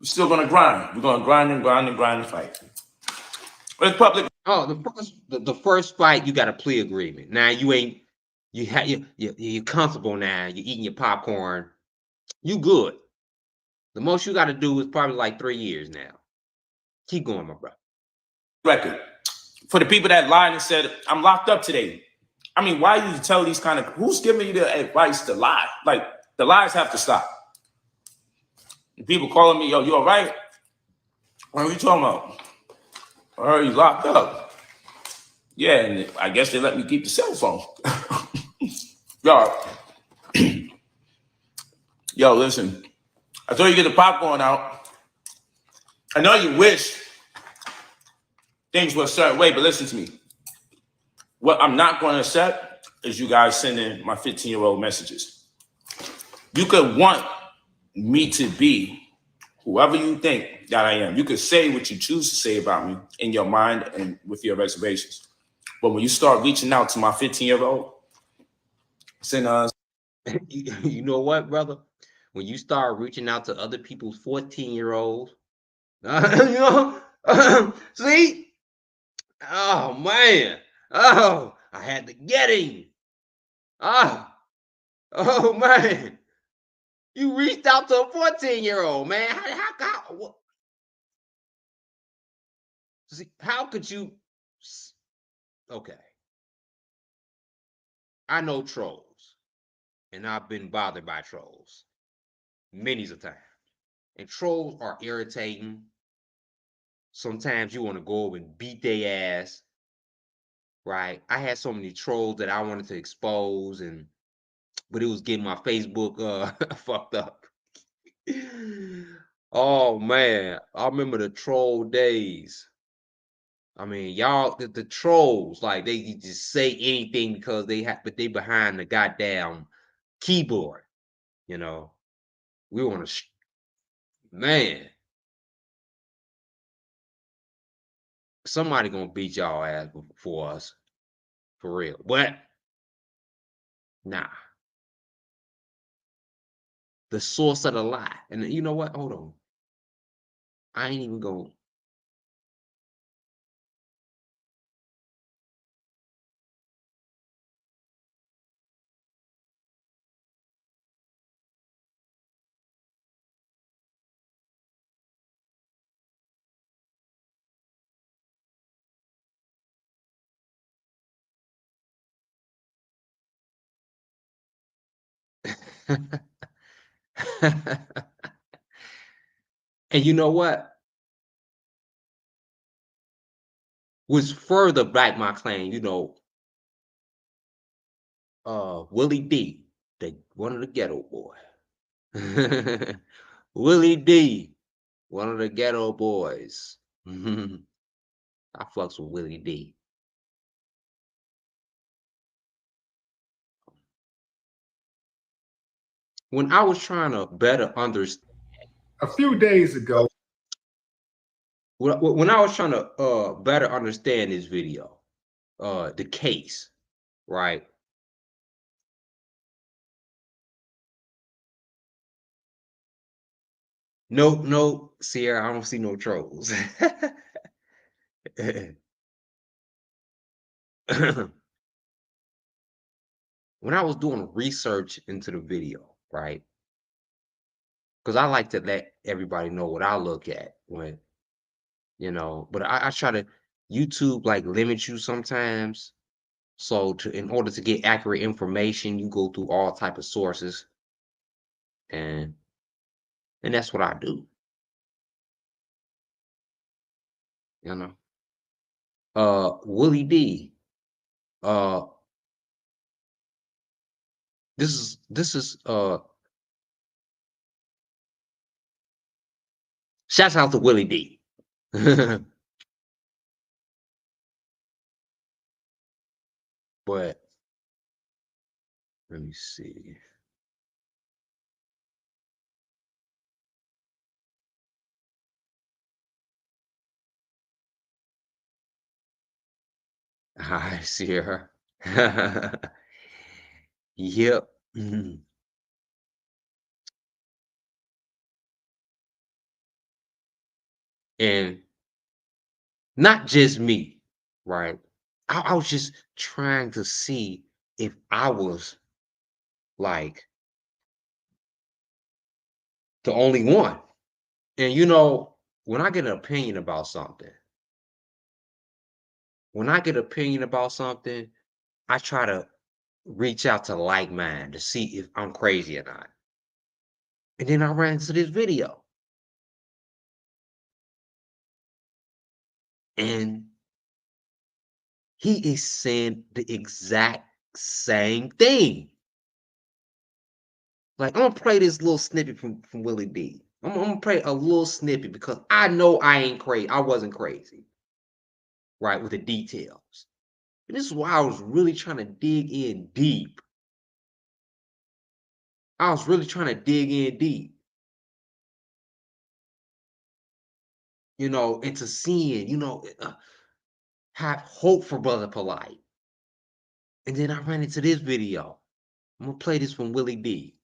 We're still gonna grind. We're gonna grind and fight. But it's public. Oh, the first fight, you got a plea agreement. Now you're comfortable now. You're eating your popcorn. You good. The most you got to do is probably like 3 years now. Keep going, my brother. Record. For the people that lied and said, I'm locked up today. I mean, why do you tell these kind of, who's giving you the advice to lie? Like, the lies have to stop. And people calling me, yo, you all right? What are you talking about? I heard you locked up. Yeah, and I guess they let me keep the cell phone. Yo, listen. I told you to get the popcorn out. I know you wish things were a certain way, but listen to me. What I'm not going to accept is you guys sending my 15-year-old messages. You could want me to be whoever you think that I am. You could say what you choose to say about me in your mind and with your reservations. But when you start reaching out to my 15-year-old, Send You know what, brother? When you start reaching out to other people's 14-year-olds, see? Oh man. Oh, I had to get him. Ah, oh man. You reached out to a 14-year-old, man. See, how could you? Okay. I know trolls, and I've been bothered by trolls many's a time. And trolls are irritating. Sometimes you want to go over and beat their ass, right? I had so many trolls that I wanted to expose, but it was getting my Facebook fucked up. Oh man, I remember the troll days. I mean, y'all, the trolls, like they could just say anything because but they behind the goddamn keyboard. You know, we want to, man. Somebody gonna beat y'all ass for us, for real. But nah, the source of the lie. And you know what? Hold on, I ain't even going. And you know what? Was further back my claim, Willie D, one of the ghetto boy. Willie D, one of the ghetto boys. I fucks with Willie D. When I was trying to better understand, a few days ago, when I was trying to better understand this video, the case, right? No, no, Sierra, I don't see no trolls. When I was doing research into the video, right? Because I like to let everybody know what I look at when, but I try to YouTube like limit you sometimes. So in order to get accurate information, you go through all type of sources, and that's what I do. You know, Willie D. Uh, this is shouts out to Willie D. But let me see. I see her. Yep. Mhm. And not just me, right? I was just trying to see if I was like the only one. And when I get an opinion about something, I try to reach out to like mind to see if I'm crazy or not. And then I ran into this video. And he is saying the exact same thing. Like, I'm gonna play this little snippet from Willie D. I'm gonna play a little snippet because I know I ain't crazy. I wasn't crazy, right? With the details. And this is why I was really trying to dig in deep. I was really trying to dig in deep, into seeing, have hope for Brother Polight. And then I ran into this video. I'm gonna play this from Willie D.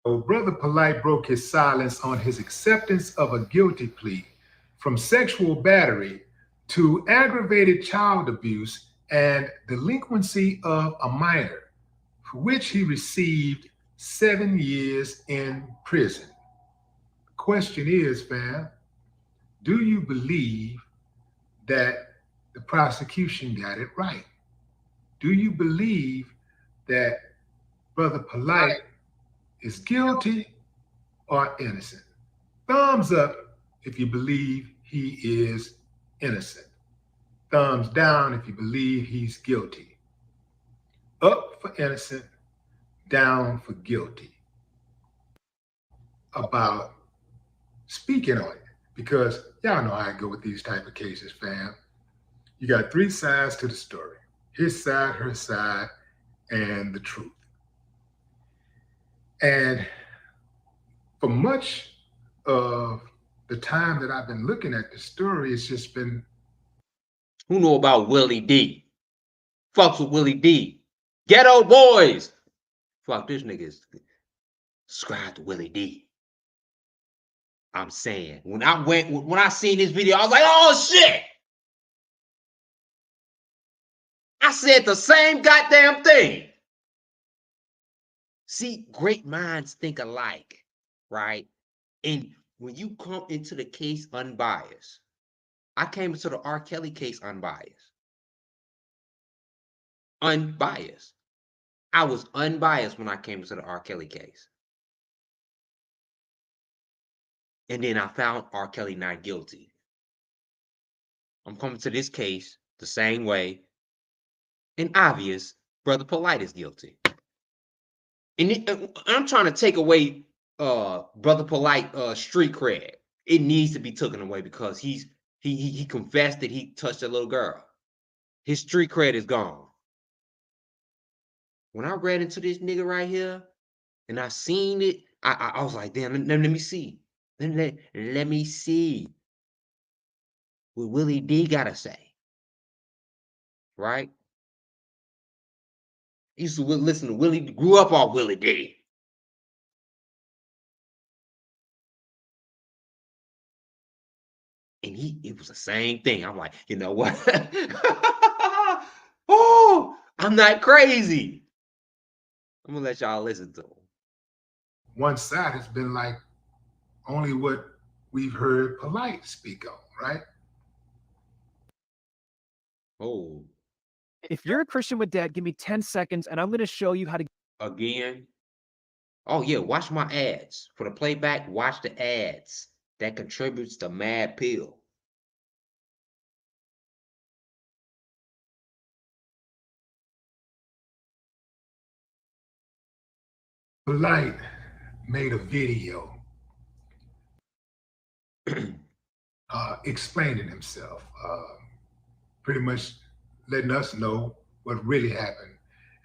Brother Polight broke his silence on his acceptance of a guilty plea from sexual battery to aggravated child abuse and delinquency of a minor, for which he received 7 years in prison. The question is, fam, do you believe that the prosecution got it right? Do you believe that Brother Polight is guilty or innocent? Thumbs up if you believe he is innocent. Thumbs down if you believe he's guilty. Up for innocent, down for guilty. About speaking on it, because y'all know how I go with these type of cases, fam. You got 3 sides to the story: his side, her side, and the truth. And for much of the time that I've been looking at the story, it's just been, who know about Willie D? Fucks with Willie D. Ghetto boys. Fuck this niggas. Subscribe to Willie D. I'm saying, when I seen this video, I was like, oh shit. I said the same goddamn thing. See, great minds think alike, right? And when you come into the case unbiased, I came into the RKelly case unbiased. Unbiased. I was unbiased when I came into the RKelly case. And then I found RKelly not guilty. I'm coming to this case the same way. And obvious, Brother Polight is guilty. And I'm trying to take away Brother Polight street cred. It needs to be taken away because he confessed that he touched a little girl. His street cred is gone. When I read into this nigga right here and I seen it, I was like, damn, let me see. Let me see what Willie D gotta say. Right? I used to listen to Willie, grew up on Willie D. And it was the same thing. I'm like, you know what? Oh, I'm not crazy. I'm gonna let y'all listen to him. one side has been like only what we've heard Polight speak on, right? Oh, If you're a Christian with debt, give me 10 seconds and I'm going to show you how to. again. Oh yeah, watch my ads. For the playback, watch the ads. That contributes to Mad Pill. Polight made a video explaining himself, pretty much letting us know what really happened.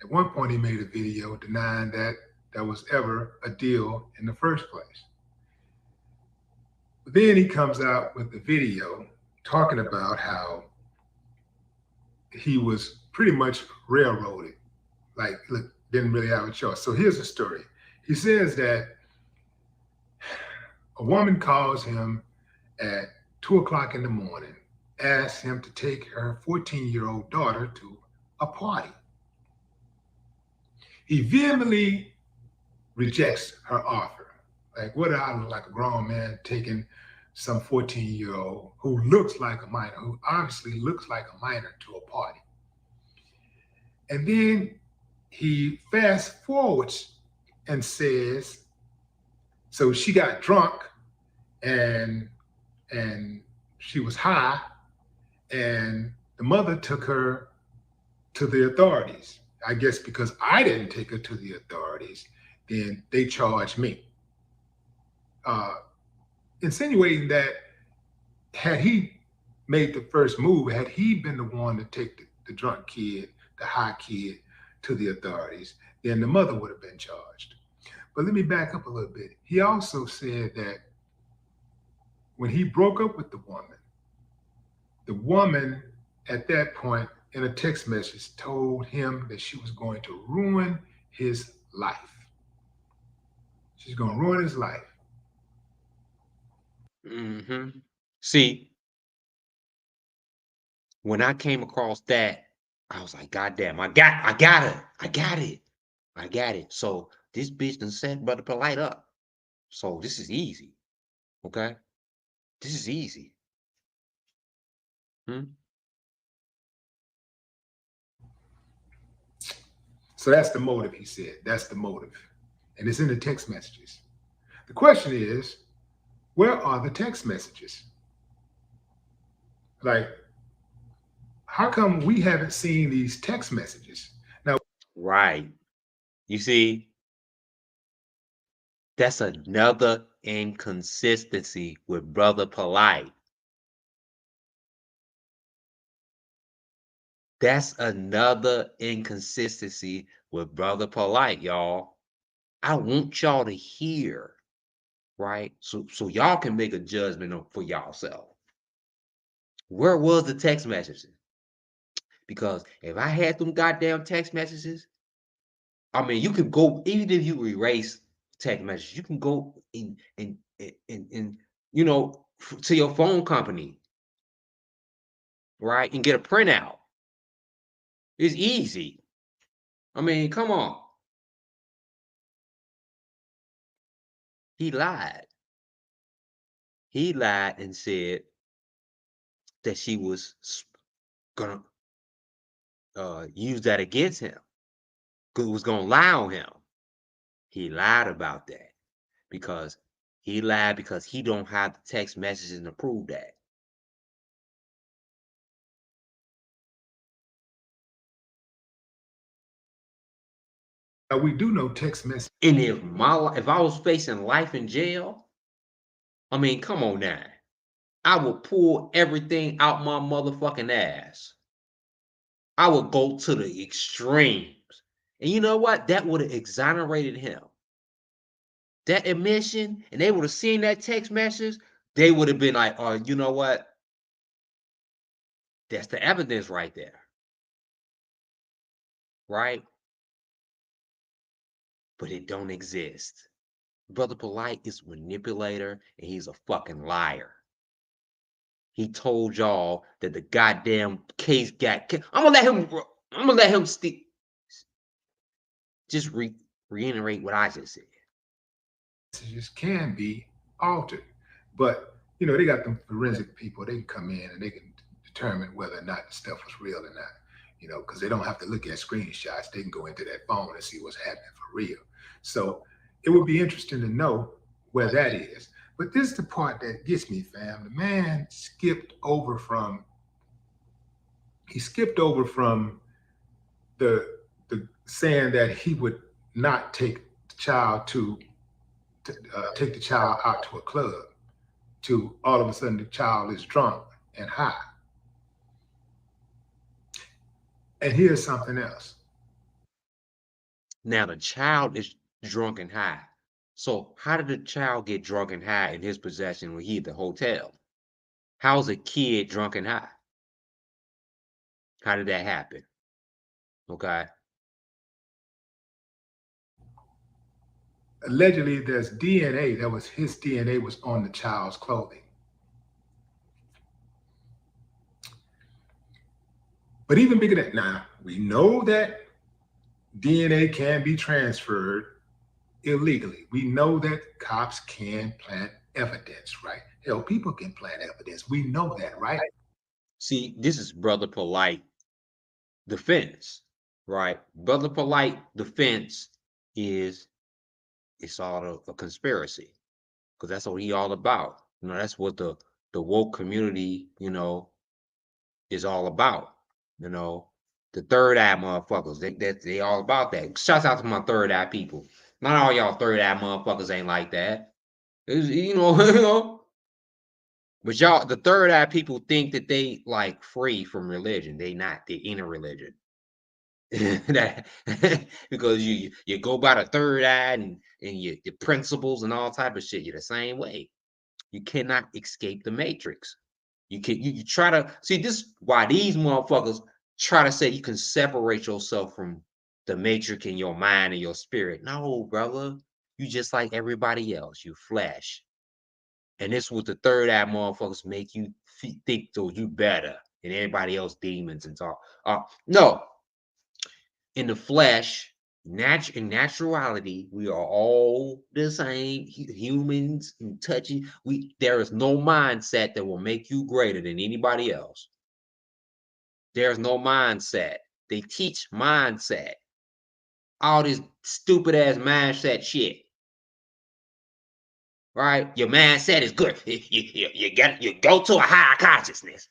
At one point, he made a video denying that there was ever a deal in the first place. But then he comes out with the video talking about how he was pretty much railroaded, like, look, didn't really have a choice. So here's the story. He says that a woman calls him at 2 o'clock in the morning, asks him to take her 14-year-old daughter to a party. He vehemently rejects her offer. Like, what do I look like, a grown man taking some 14-year-old who looks like a minor, who obviously looks like a minor, to a party? And then he fast forwards and says, so she got drunk and she was high, and the mother took her to the authorities. I guess because I didn't take her to the authorities, then they charged me. Insinuating that had he made the first move, had he been the one to take the drunk kid, the high kid, to the authorities, then the mother would have been charged. But let me back up a little bit. He also said that when he broke up with the woman at that point in a text message told him that she was going to ruin his life. She's going to ruin his life. Mm-hmm. See, when I came across that, I was like, God damn, I got it. So this bitch done set Brother Polight up. So this is easy. Okay? This is easy. So that's the motive, he said. That's the motive. And it's in the text messages. The question is, where are the text messages? Like, how come we haven't seen these text messages? Now, Right. You see, that's another inconsistency with Brother Polight. That's another inconsistency with Brother Polight, y'all. I want y'all to hear, right? So y'all can make a judgment for yourself. Where was the text messages? Because if I had them goddamn text messages, I mean, you could go, even if you erase text messages, you can go in you know, to your phone company, right? And get a printout. It's easy. I mean, come on. He lied. He lied and said that she was gonna use that against him. Was gonna lie on him. He lied about that because he lied because he don't have the text messages to prove that. now we do know text messages. And if I was facing life in jail, I mean, come on now. I would pull everything out my motherfucking ass. I would go to the extremes. And you know what? That would have exonerated him. That admission, and they would have seen that text message, they would have been like, oh, you know what? That's the evidence right there. Right? But it don't exist. Brother Polight is a manipulator and he's a fucking liar. He told y'all that the goddamn case got. I'm gonna let him just reiterate what I just said. Messages can be altered, but you know they got them forensic people. They can come in and they can determine whether or not the stuff was real or not. You know, because they don't have to look at screenshots. They can go into that phone and see what's happening for real. So it would be interesting to know where that is. But this is the part that gets me, fam. The man skipped over from the saying that he would not take the child take the child out to a club, to all of a sudden the child is drunk and high. And here's something else. Now the child is drunk and high. So how did the child get drunk and high in his possession when he at the hotel? How's a kid drunk and high? How did that happen? Okay. Allegedly, there's DNA. His DNA was on the child's clothing. But even bigger than that, now we know that DNA can be transferred illegally. We know that cops can plant evidence, right? Hell, people can plant evidence. We know that, right? See, this is Brother Polight defense, right? Brother Polight defense is it's all a conspiracy because that's what he all about. You know, that's what the woke community, you know, is all about. You know, the third eye motherfuckers, they all about that. Shouts out to my third eye people. Not all y'all third eye motherfuckers ain't like that. You know, you know. But y'all, the third eye people think that they like free from religion. They not. They in a religion. That because you go by the third eye and your principles and all type of shit. You're the same way. You cannot escape the matrix. You try to see this why these motherfuckers try to say you can separate yourself from the matrix in your mind and your spirit. No, brother. You just like everybody else. You flesh. And this was the third eye motherfuckers make you think though you better than everybody else, demons and talk. No. In the flesh, in naturality, we are all the same humans and touchy. There is no mindset that will make you greater than anybody else. There's no mindset. They teach mindset. All this stupid ass mindset shit. Right? Your mindset is good. You go to a higher consciousness.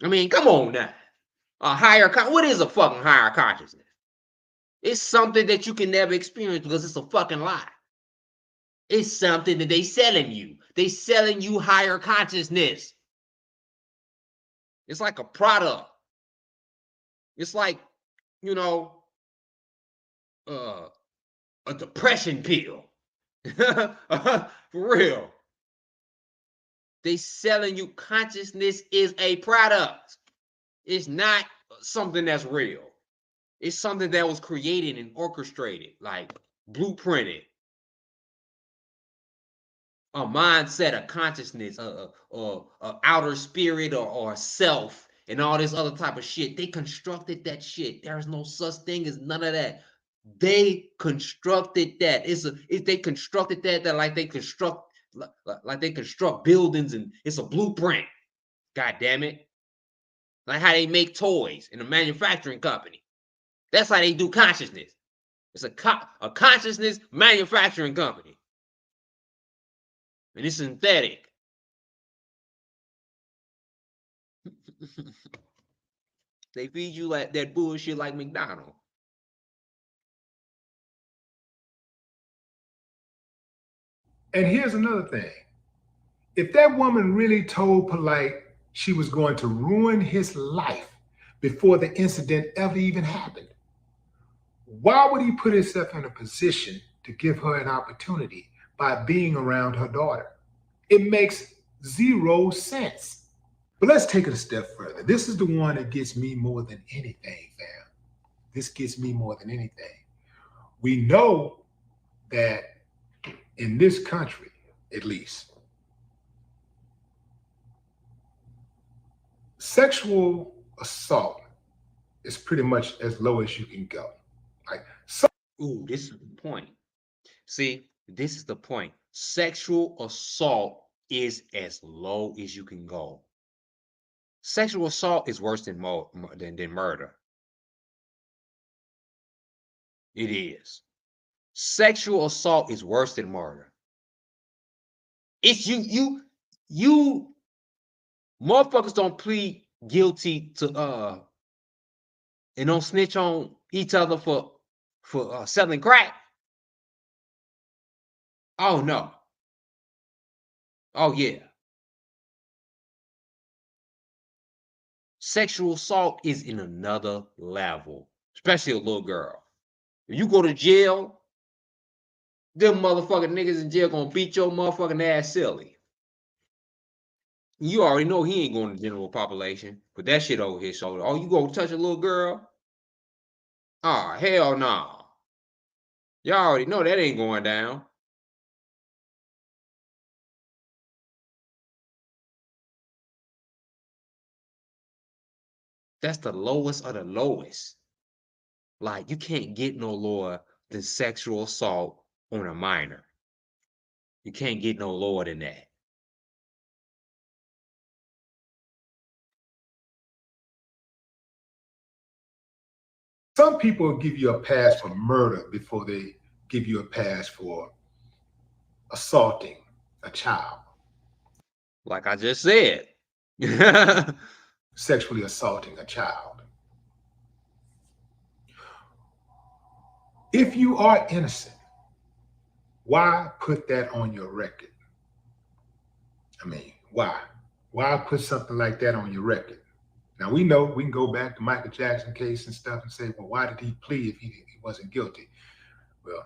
I mean, come on now. What is a fucking higher consciousness? It's something that you can never experience because it's a fucking lie. It's something that they selling you. They selling you higher consciousness. It's like a product. It's like, you know, a depression pill. For real. They selling you consciousness is a product. It's not something that's real. It's something that was created and orchestrated, like blueprinted. A mindset, a consciousness, a outer spirit or self, and all this other type of shit. They constructed that shit. There's no such thing as none of that. They constructed that. They constructed that like they construct buildings, and it's a blueprint. God damn it. Like how they make toys in a manufacturing company. That's how they do consciousness. It's a consciousness manufacturing company. And it's synthetic. They feed you like that bullshit like McDonald's. And here's another thing. If that woman really told Polight she was going to ruin his life before the incident ever even happened, why would he put himself in a position to give her an opportunity by being around her daughter? It makes zero sense. But let's take it a step further. This is the one that gets me more than anything, fam. This gets me more than anything. We know that in this country, at least, sexual assault is pretty much as low as you can go. Ooh, this is the point. See, this is the point. Sexual assault is as low as you can go. Sexual assault is worse than murder. It is. Sexual assault is worse than murder. It's you motherfuckers don't plead guilty to and don't snitch on each other for selling crack. Oh no. Oh yeah. Sexual assault is in another level, especially a little girl. If you go to jail, them motherfucking niggas in jail gonna beat your motherfucking ass silly. You already know he ain't going to the general population. Put that shit over his shoulder. Oh, you go touch a little girl? Oh, hell no. Y'all already know that ain't going down. That's the lowest of the lowest. Like, you can't get no lower than sexual assault on a minor. You can't get no lower than that. Some people give you a pass for murder before they give you a pass for assaulting a child. Like I just said. Sexually assaulting a child. If you are innocent, why put that on your record? I mean, why? Why put something like that on your record? Now, we know we can go back to Michael Jackson case and stuff and say, well, why did he plead if he wasn't guilty? Well,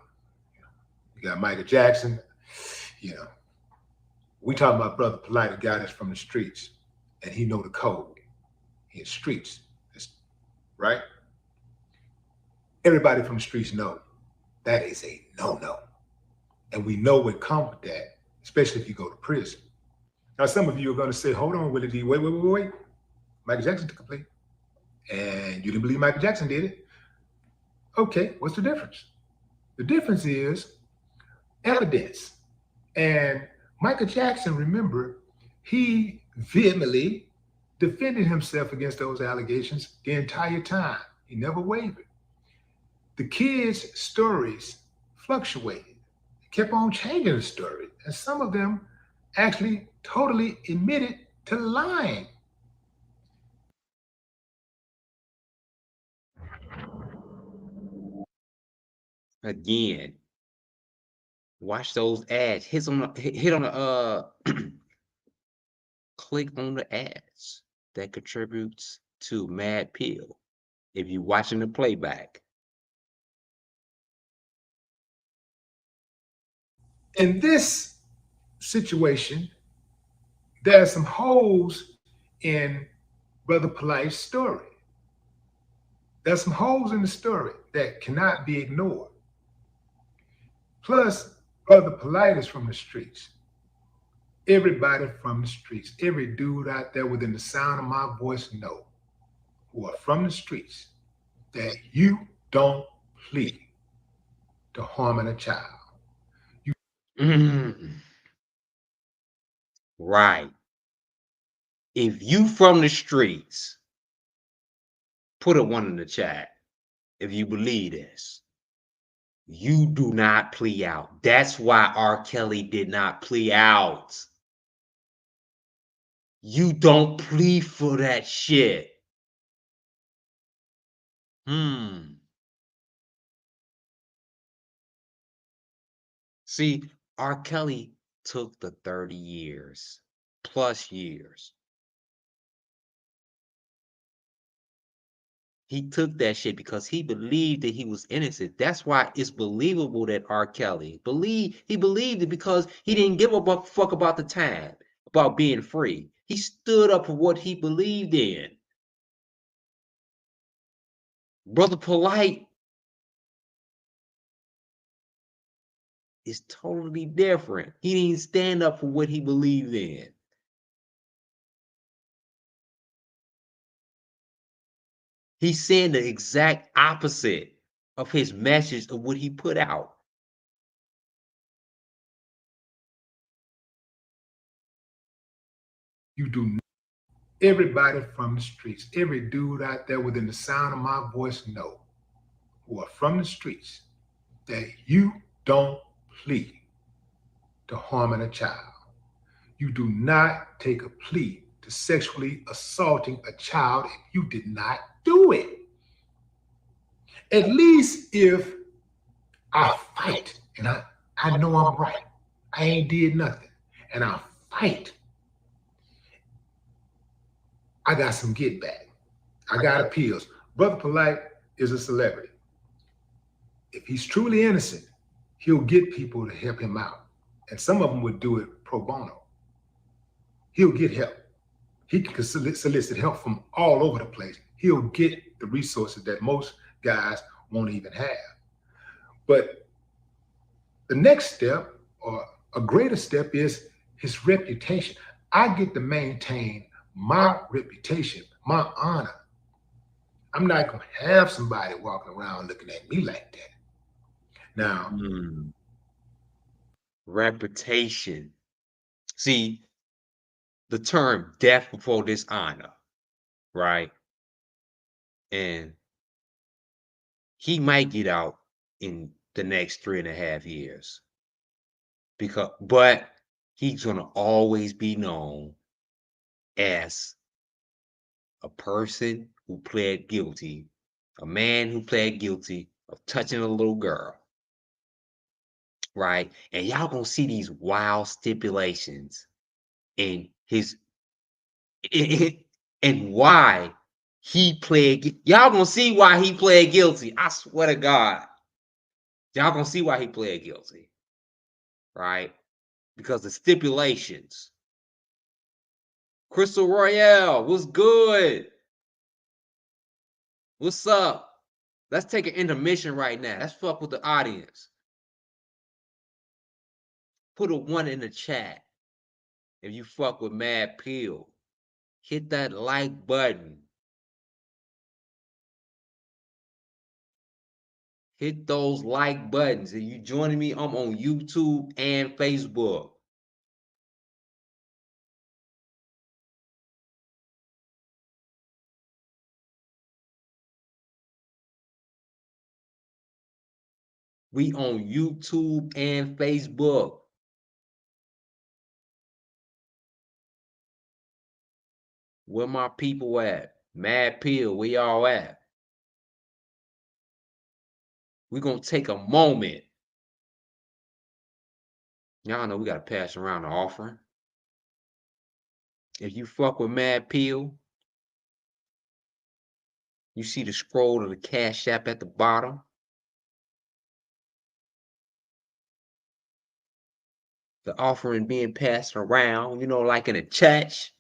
you got Michael Jackson, we talking about Brother Polight, a guy that's from the streets, and he know the code. in streets, right? Everybody from the streets know that is a no-no. And we know what comes with that, especially if you go to prison. Now, some of you are going to say, hold on, Willie D, wait. Michael Jackson took a plea. And you didn't believe Michael Jackson did it. Okay, what's the difference? The difference is evidence. And Michael Jackson, remember, he vehemently defended himself against those allegations the entire time. He never wavered. The kids' stories fluctuated. They kept on changing the story. And some of them actually totally admitted to lying. Again, watch those ads. Hit on the click on the ads that contributes to Mad Pill if you're watching the playback. In this situation, there are some holes in Brother Polight's story. There's some holes in the story that cannot be ignored. Plus, Brother Polight is from the streets. Everybody from the streets, every dude out there within the sound of my voice know, who are from the streets, that you don't plead to harming a child. Right. If you from the streets, put a 1 in the chat if you believe this. You do not plea out. That's why R. Kelly did not plea out. You don't plead for that shit. See, R. Kelly took the 30 years, plus years. He took that shit because he believed that he was innocent. That's why it's believable that R. Kelly he believed it because he didn't give a fuck about the time, about being free. He stood up for what he believed in. Brother Polight is totally different. He didn't stand up for what he believed in. He's saying the exact opposite of his message of what he put out. You do. Everybody from the streets, every dude out there within the sound of my voice know, who are from the streets, that you don't plead to harming a child. You do not take a plea to sexually assaulting a child if you did not do it. At least if I fight and I know I'm right, I ain't did nothing, and I fight, I got some get back. I got appeals. Brother Polight is a celebrity. If he's truly innocent, he'll get people to help him out. And some of them would do it pro bono. He'll get help. He can solicit help from all over the place. He'll get the resources that most guys won't even have. But the next step, or a greater step, is his reputation. I get to maintain my reputation, my honor. I'm not going to have somebody walking around looking at me like that. Now, reputation. See, the term death before dishonor, right? And he might get out in the next 3.5 years. But he's gonna always be known as a person who pled guilty, a man who pled guilty of touching a little girl. Right? And y'all gonna see these wild stipulations in his and why he pled. Y'all gonna see why he pled guilty. I swear to God. Y'all gonna see why he pled guilty. Right? Because the stipulations. Crystal Royale was good. What's up? Let's take an intermission right now. Let's fuck with the audience. Put a 1 in the chat if you fuck with Mad Pill. Hit that like button. Hit those like buttons. If you joining me, I'm on YouTube and Facebook. We on YouTube and Facebook. Where my people at? Mad Pill, where y'all at? We're gonna take a moment. Y'all know we gotta pass around the offering. If you fuck with Mad Pill, you see the scroll of the Cash App at the bottom. The offering being passed around, you know, like in a church.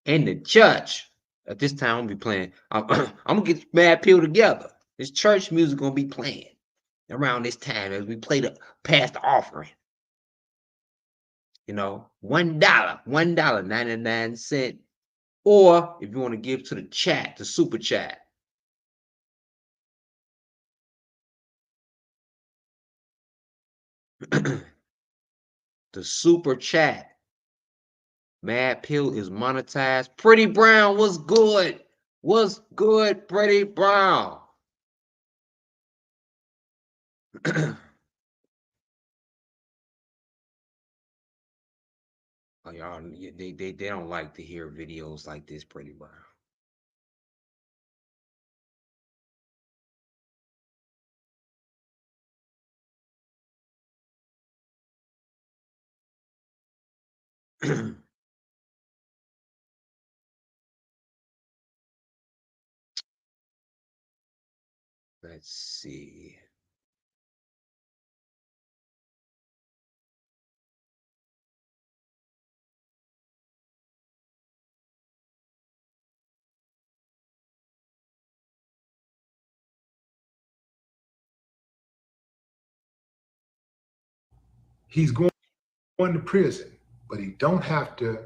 In the church. At this time, I'm gonna be playing. I'm gonna get Mad Pill together. This church music gonna be playing around this time as we play the pass the offering. You know, $1, $1.99. Or if you want to give to the chat, the super chat. The super chat. Mad Pill is monetized. Pretty Brown, what's good? What's good, Pretty Brown? Oh, y'all, they don't like to hear videos like this, Pretty Brown. Let's see. He's going to prison, but he don't have to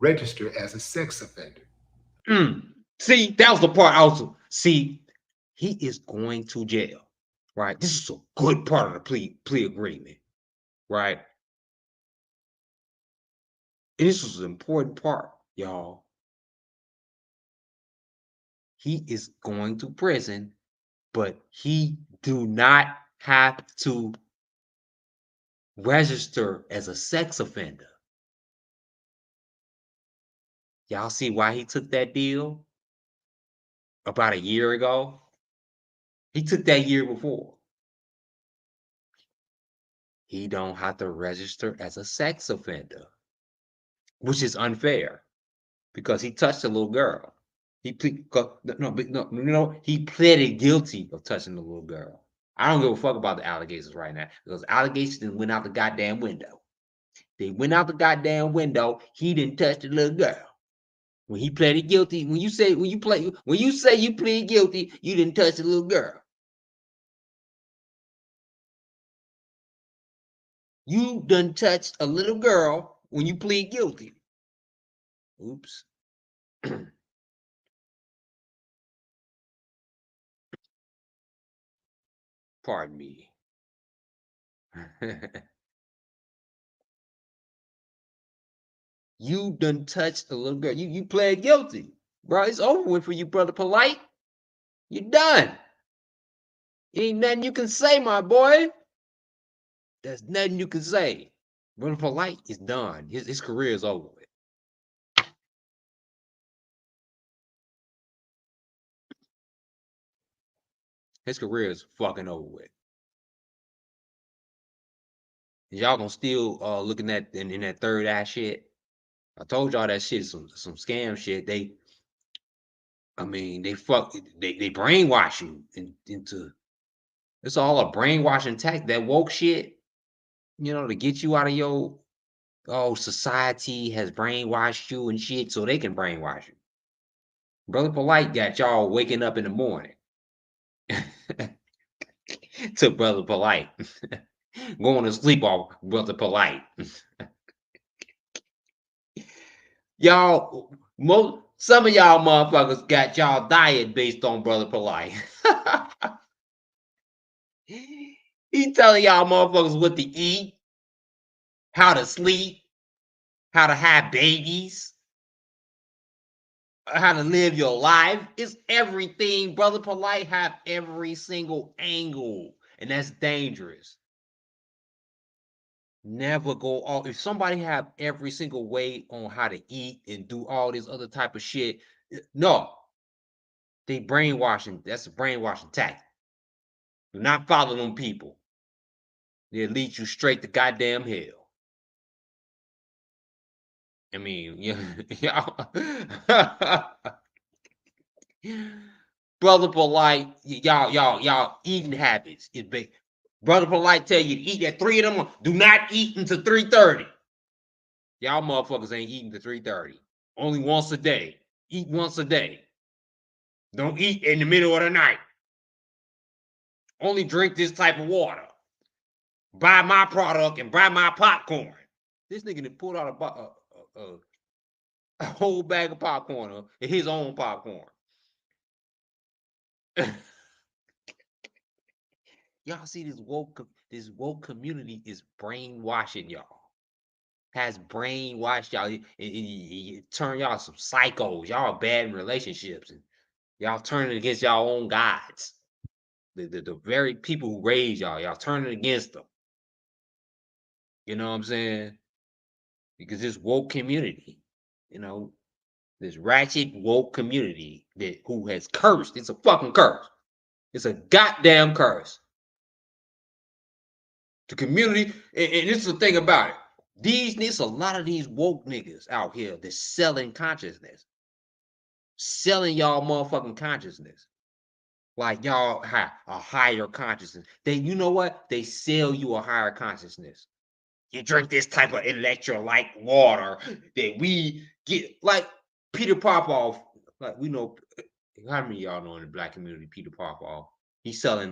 register as a sex offender. See, that was the part also. See, he is going to jail, right? This is a good part of the plea agreement, right? And this was an important part, y'all. He is going to prison, but he do not have to register as a sex offender. Y'all see why he took that deal about a year ago? He took that year before. He don't have to register as a sex offender, which is unfair because he touched a little girl. He he pleaded guilty of touching the little girl. I don't give a fuck about the allegations right now because allegations went out the goddamn window. They went out the goddamn window. He didn't touch the little girl. When he pleaded guilty, when you say you plead guilty, you didn't touch the little girl. You done touched a little girl when you plead guilty. Oops. Pardon me. You done touched a little girl. You pled guilty, bro. It's over with for you, Brother Polight. You done. Ain't nothing you can say, my boy. There's nothing you can say. Brother Polight is done. His career is over with. His career is fucking over with. Y'all gonna still looking at in that third eye shit. I told y'all that shit is some scam shit. They brainwash you into it's all a brainwashing tactic. That woke shit, you know, to get you out of your society has brainwashed you and shit, so they can brainwash you. Brother Polight got y'all waking up in the morning. To Brother Polight. Going to sleep off Brother Polight. Y'all, some of y'all motherfuckers got y'all diet based on Brother Polight. He telling y'all motherfuckers what to eat, how to sleep, how to have babies, how to live your life. It's everything. Brother Polight have every single angle, and that's dangerous. Never go off. If somebody have every single way on how to eat and do all this other type of shit, no, they brainwashing. That's a brainwashing tactic. Do not follow them people. They'll lead you straight to goddamn hell. I mean, y'all. Brother Polight, y'all eating habits is big. Brother Polight tell you to eat at 3 in the morning. Do not eat until 3:30. Y'all motherfuckers ain't eating to 3:30. Only once a day. Eat once a day. Don't eat in the middle of the night. Only drink this type of water. Buy my product and buy my popcorn. This nigga done pulled out a whole bag of popcorn, his own popcorn. Y'all see this woke community is brainwashing y'all. Has brainwashed y'all. It turn y'all some psychos. Y'all bad in relationships, and y'all turning against y'all own gods. The very people who raised y'all turning against them. You know what I'm saying? Because this woke community, this ratchet woke community who has cursed. It's a fucking curse. It's a goddamn curse. The community, and this is the thing about it. There's a lot of these woke niggas out here that's selling consciousness. Selling y'all motherfucking consciousness. Like y'all have a higher consciousness. You know what? They sell you a higher consciousness. You drink this type of electrolyte water that we get, like Peter Popoff. Like we know, how many of y'all know in the black community, Peter Popoff? He's selling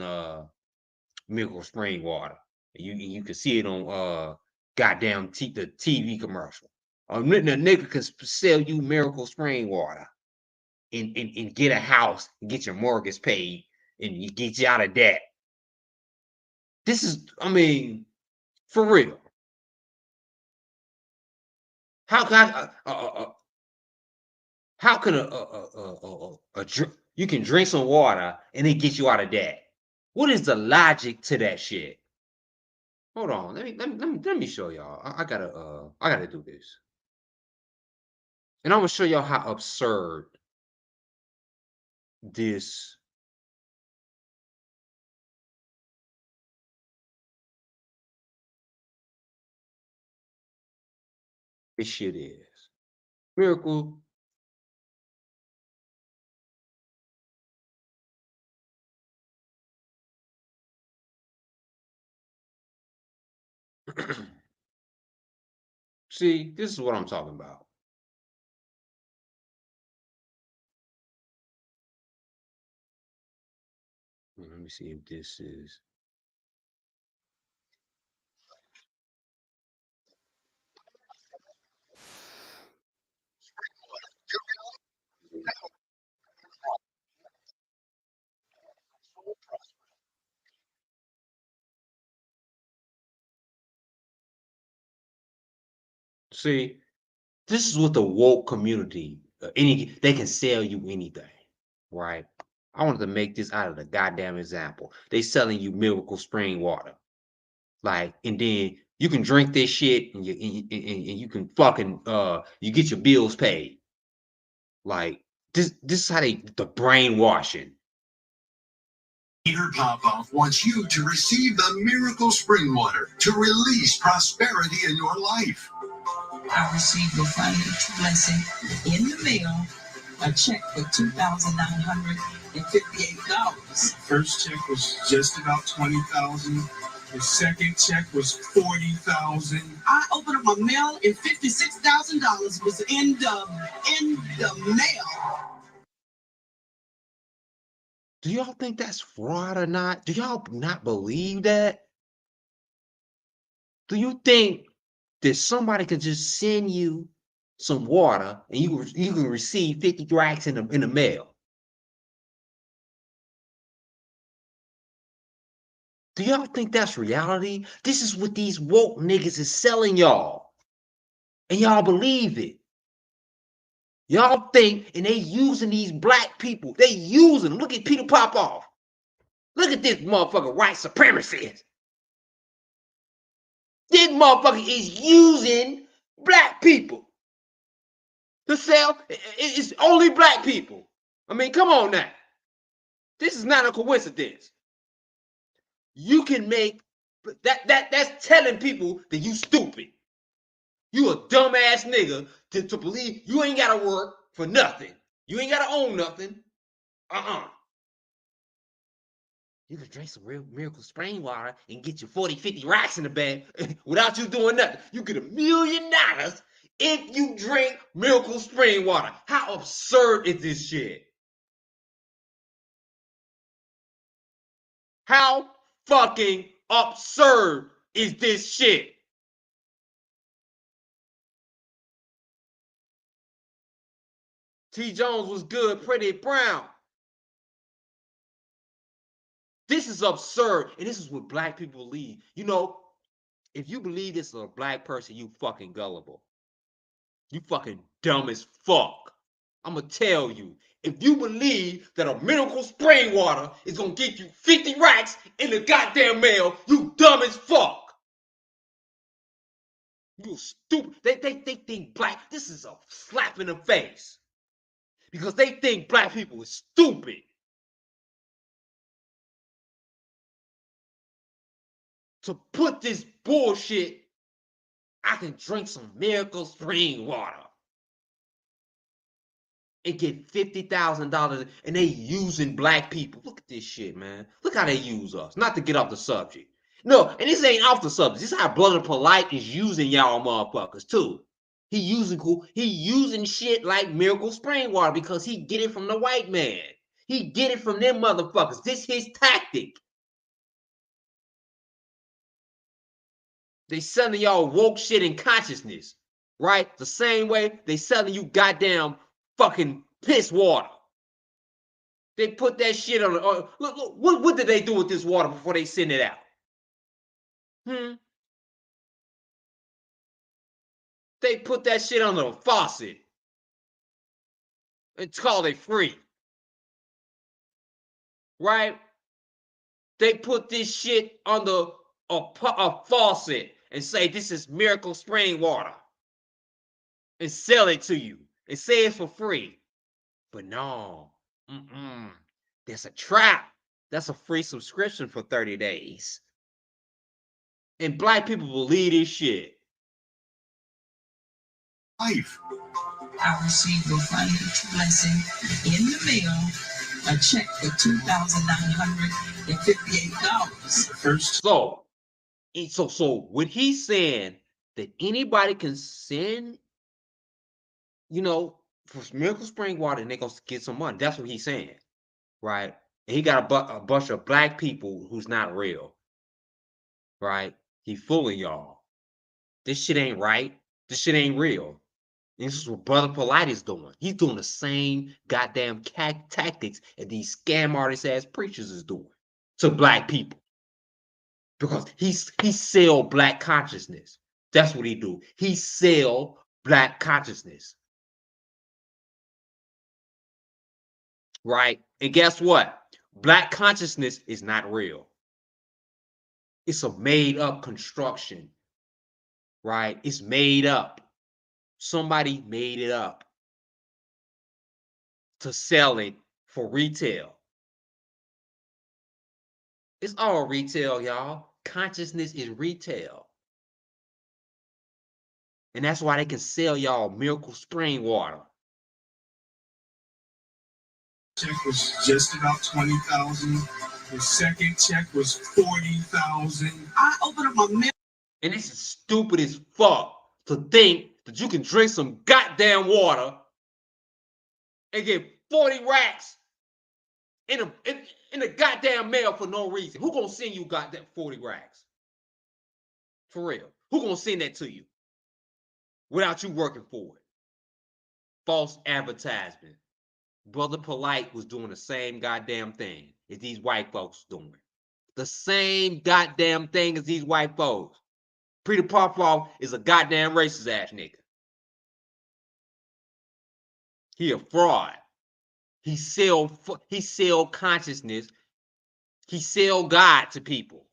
Miracle Spring water. You can see it on goddamn the TV commercial. The nigga can sell you Miracle Spring water and get a house and get your mortgage paid and you get you out of debt. This is, I mean, for real. How can you can drink some water and it gets you out of debt? What is the logic to that shit? Hold on, let me show y'all. I gotta do this, and I'm gonna show y'all how absurd this shit is. Miracle. See, this is what I'm talking about. Let me see if this is. See, this is what the woke community, they can sell you anything, right? I wanted to make this out of the goddamn example. They selling you Miracle Spring water, like, and then you can drink this shit and you can fucking you get your bills paid. Like this is how the brainwashing. Peter Popoff wants you to receive the Miracle Spring Water to release prosperity in your life. I received a financial blessing in the mail, a check for $2,958. First check was just about $20,000. The second check was $40,000. I opened up my mail and $56,000 was in the mail. Do y'all think that's fraud or not? Do y'all not believe that? Do you think that somebody can just send you some water and you can receive 50 racks in the mail? Do y'all think that's reality? This is what these woke niggas is selling y'all. And y'all believe it. Y'all think, and they using these black people. They using them. Look at Peter Popoff. Look at this motherfucker, white supremacist. This motherfucker is using black people to sell. It's only black people. I mean, come on now. This is not a coincidence. You can make that's telling people that you stupid. You a dumbass nigga to believe you ain't gotta work for nothing. You ain't gotta own nothing. You can drink some real miracle spring water and get your 40, 50 racks in the bag without you doing nothing. You get $1 million if you drink miracle spring water. How absurd is this shit? How fucking absurd is this shit? T. Jones was good, pretty brown. This is absurd, and this is what black people believe. You know, if you believe this is a black person, you fucking gullible. You fucking dumb as fuck. I'm gonna tell you, if you believe that a miracle spring water is gonna get you 50 racks in the goddamn mail, you dumb as fuck. You stupid. They think black, this is a slap in the face. Because they think black people is stupid. To put this bullshit, I can drink some miracle spring water and get $50,000, and they using black people. Look at this shit, man. Look how they use us. Not to get off the subject. No, and this ain't off the subject. This is how Brother Polight is using y'all motherfuckers too. He using shit like miracle spring water because he get it from the white man. He get it from them motherfuckers. This his tactic. They selling y'all woke shit in consciousness, right? The same way they selling you goddamn fucking piss water. They put that shit on. Look, what did they do with this water before they send it out? They put that shit on the faucet. It's called it free, right? They put this shit on a faucet and say this is miracle spring water and sell it to you and say it's for free. But no, there's a trap. That's a free subscription for 30 days. And black people believe this shit. Life. I received a financial blessing in the mail, a check for $2,958. So what he's saying that anybody can send, for miracle spring water and they're gonna get some money. That's what he's saying, right? And he got a bunch of black people who's not real, right? He fooling y'all. This shit ain't right. This shit ain't real. And this is what Brother Polight is doing. He's doing the same goddamn tactics that these scam artist ass preachers is doing to black people. Because he sell black consciousness. That's what he do. He sell black consciousness. Right? And guess what? Black consciousness is not real. It's a made up construction. Right? It's made up. Somebody made it up to sell it for retail. It's all retail, y'all. Consciousness is retail. And that's why they can sell y'all miracle spring water. Check was just about 20,000. The second check was 40,000. I opened up my mail. And this is stupid as fuck to think that you can drink some goddamn water and get 40 racks in the goddamn mail for no reason. Who gonna send you goddamn 40 racks? For real. Who gonna send that to you without you working for it? False advertisement. Brother Polight was doing the same goddamn thing as these white folks doing. The same goddamn thing as these white folks. Peter Popoff is a goddamn racist ass nigga. He a fraud. He sell consciousness. He sell God to people.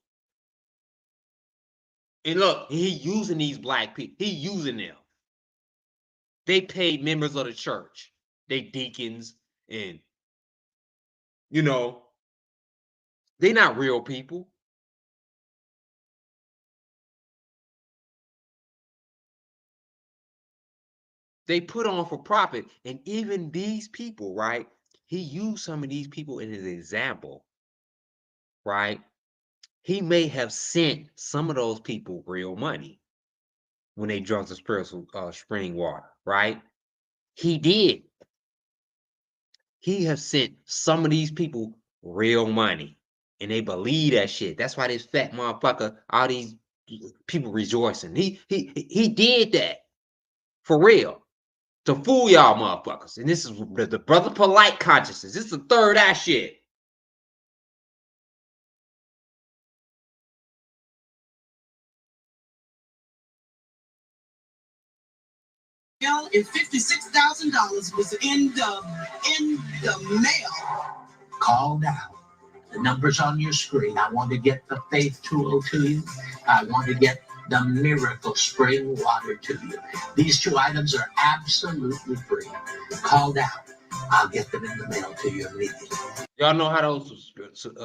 And look, he using these black people. He using them. They paid members of the church. They deacons and, you know, they not real people. They put on for profit. And even these people, right? He used some of these people in his example, right? He may have sent some of those people real money when they drunk the spiritual spring water, right? He did. He has sent some of these people real money, and they believe that shit. That's why this fat motherfucker, all these people rejoicing. He did that for real to fool y'all motherfuckers. And this is the Brother Polight consciousness. This is the third eye shit. And $56,000 was in the mail. Call now. The number's on your screen. I want to get the faith tool to you. I want to get the miracle spring water to you. These two items are absolutely free. Call now. I'll get them in the mail to you immediately. Y'all know how those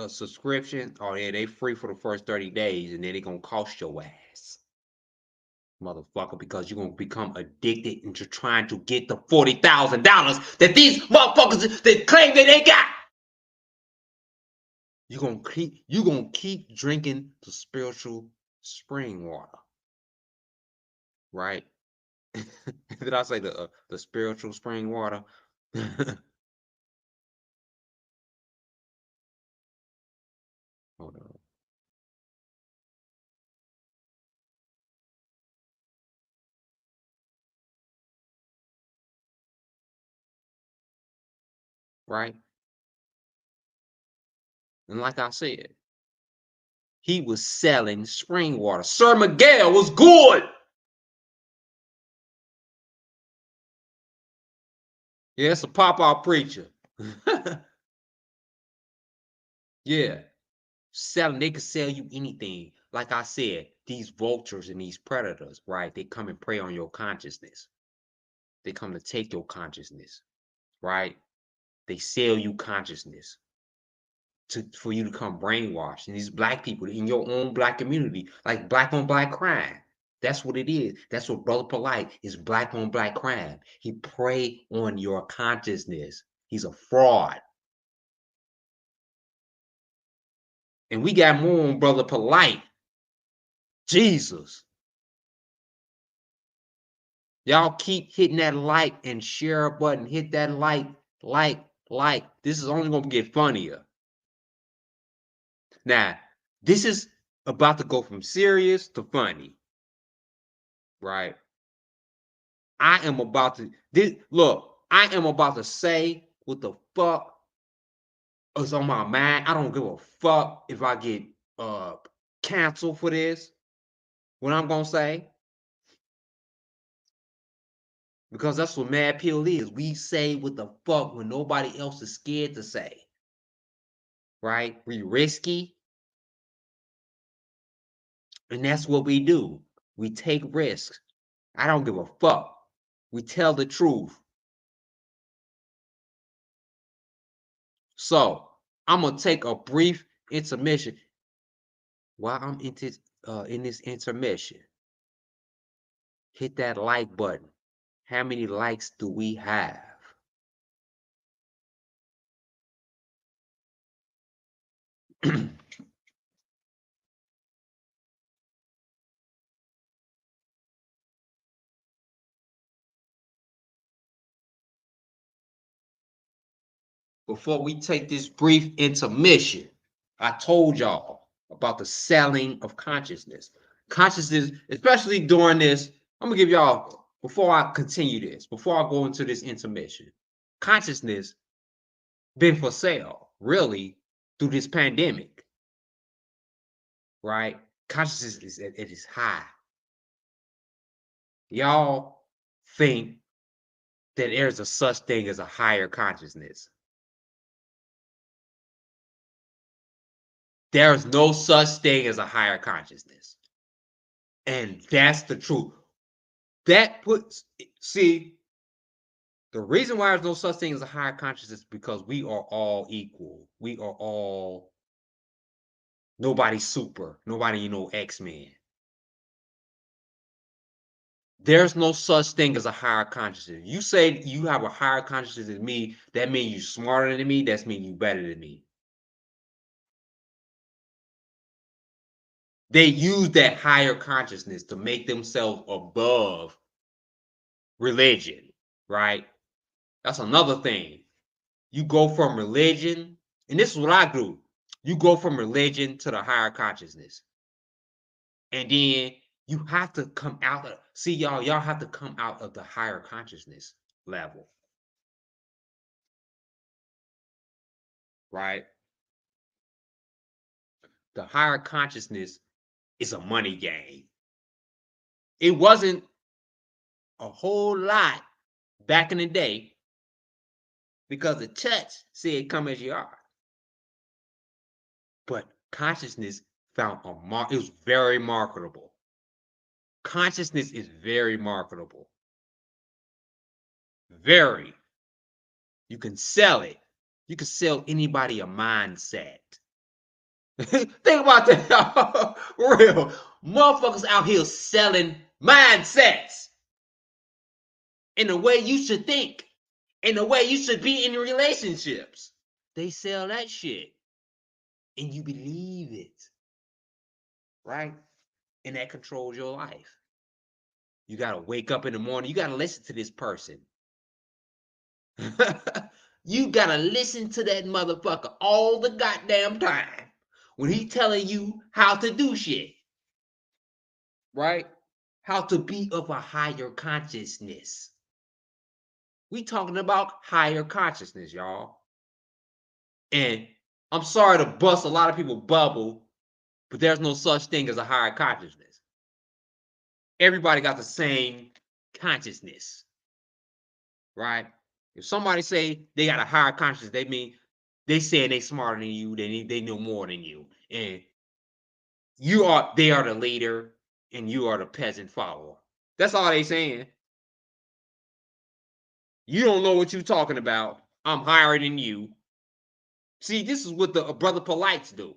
subscriptions, oh yeah, they free for the first 30 days, and then they gonna cost your ass, motherfucker, because you're gonna become addicted into trying to get the $40,000 that these motherfuckers that claim that they got. You're gonna keep drinking the spiritual spring water, right? Did I say the spiritual spring water? Hold on. Right? And like I said, he was selling spring water. Sir Miguel was good. Yeah, it's a pop-out preacher. Yeah. Selling, they could sell you anything. Like I said, these vultures and these predators, right? They come and prey on your consciousness. They come to take your consciousness, right? They sell you consciousness for you to come brainwashed. And these black people in your own black community, like black on black crime. That's what it is. That's what Brother Polight is, black on black crime. He prey on your consciousness. He's a fraud. And we got more on Brother Polight. Jesus. Y'all keep hitting that like and share button. Hit that like. This is only going to get funnier. Now, this is about to go from serious to funny. Right? I am about to say what the fuck is on my mind. I don't give a fuck if I get canceled for this. What I'm gonna say. Because that's what Mad Pill is. We say what the fuck when nobody else is scared to say. Right? We risky. And that's what we do. We take risks. I don't give a fuck. We tell the truth. So I'm gonna take a brief intermission. While I'm in this intermission, hit that like button. How many likes do we have? before we take this brief intermission, I told y'all about the selling of consciousness. Consciousness, especially during this, I'm gonna give y'all, before I continue this, before I go into this intermission, consciousness been for sale, really, through this pandemic, right? Consciousness is it is high. Y'all think that there's a such thing as a higher consciousness. There's no such thing as a higher consciousness. And that's the truth. That puts, see, the reason why there's no such thing as a higher consciousness is because we are all equal. We are all, nobody's super. Nobody, X-Men. There's no such thing as a higher consciousness. You say you have a higher consciousness than me, that means you're smarter than me, that means you're better than me. They use that higher consciousness to make themselves above religion, right? That's another thing. You go from religion, and this is what I do. You go from religion to the higher consciousness. And then you have to come out of, see, y'all have to come out of the higher consciousness level. Right? The higher consciousness is a money game. It wasn't a whole lot back in the day because the church said, come as you are. But consciousness found it was very marketable. Consciousness is very marketable. Very. You can sell it. You can sell anybody a mindset. Think about that. Real. Motherfuckers out here selling mindsets. In the way you should think. In the way you should be in relationships. They sell that shit. And you believe it. Right? And that controls your life. You got to wake up in the morning. You got to listen to this person. You got to listen to that motherfucker all the goddamn time when he telling you how to do shit. Right? How to be of a higher consciousness. We talking about higher consciousness, y'all. And I'm sorry to bust a lot of people's bubble, but there's no such thing as a higher consciousness. Everybody got the same consciousness. Right? If somebody say they got a higher consciousness, they mean they saying they smarter than you, they know more than you. And they are the leader and you are the peasant follower. That's all they saying. You don't know what you're talking about. I'm higher than you. See, this is what the Brother Polights do.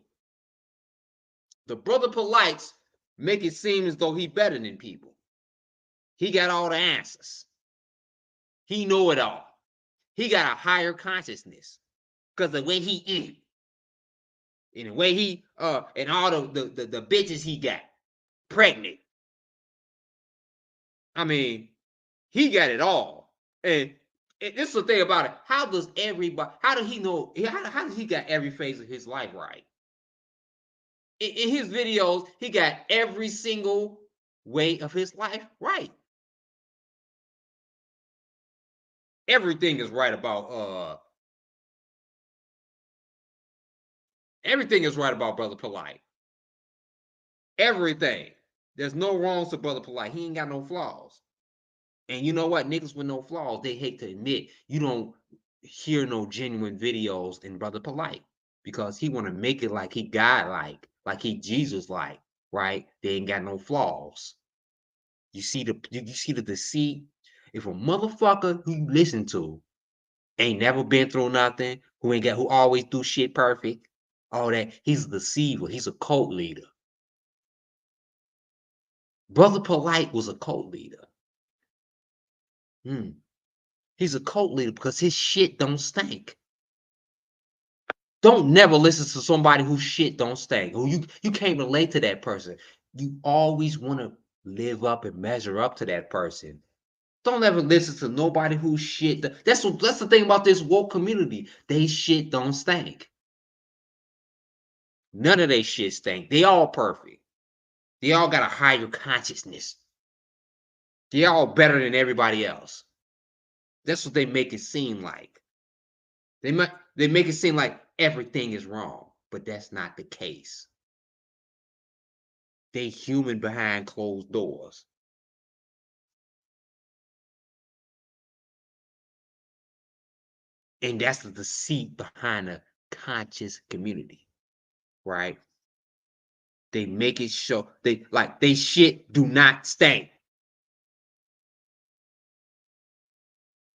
The Brother Polights make it seem as though he better than people. He got all the answers. He know it all. He got a higher consciousness because the way he eat, and the way he and all the bitches he got pregnant. I mean, he got it all. And this is the thing about it. How does he know? How does he got every phase of his life right? In his videos, he got every single way of his life right. Everything is right about Brother Polight. Everything. There's no wrongs to Brother Polight. He ain't got no flaws. And you know what? Niggas with no flaws, they hate to admit you don't hear no genuine videos in Brother Polight because he want to make it like he God-like, like he Jesus-like, right? They ain't got no flaws. You see the deceit. If a motherfucker who you listen to ain't never been through nothing, who always do shit perfect, all that, he's a deceiver. He's a cult leader. Brother Polight was a cult leader. He's a cult leader because his shit don't stink. Don't never listen to somebody whose shit don't stink. Who you can't relate to that person. You always want to live up and measure up to that person. Don't ever listen to nobody who shit. That's the thing about this woke community. They shit don't stink. None of they shit stink. They all perfect. They all got a higher consciousness. They all better than everybody else. That's what they make it seem like. They make it seem like everything is wrong, but that's not the case. They human behind closed doors. And that's the deceit behind a conscious community, right? They make it show they shit do not stink.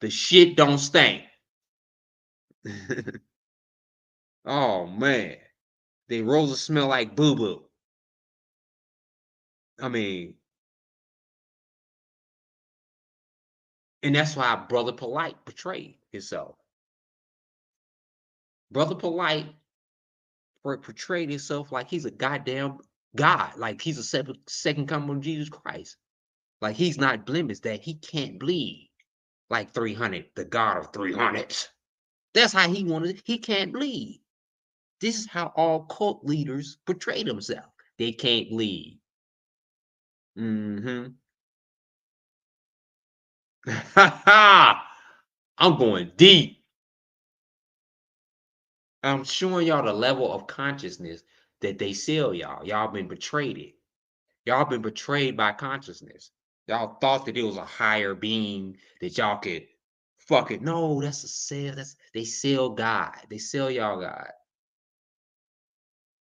The shit don't stink. Oh man, they roses smell like boo boo. I mean, and that's why Brother Polight betrayed himself. Brother Polight portrayed himself like he's a goddamn God, like he's a second coming of Jesus Christ. Like he's not blemished, that he can't bleed like 300, the God of 300s. That's how he wanted it. He can't bleed. This is how all cult leaders portray themselves. They can't bleed. Mm-hmm. I'm going deep. I'm showing y'all the level of consciousness that they sell y'all. Y'all been betrayed. Y'all been betrayed by consciousness. Y'all thought that it was a higher being that y'all could fuck it. No, that's a sale. They sell God. They sell y'all God.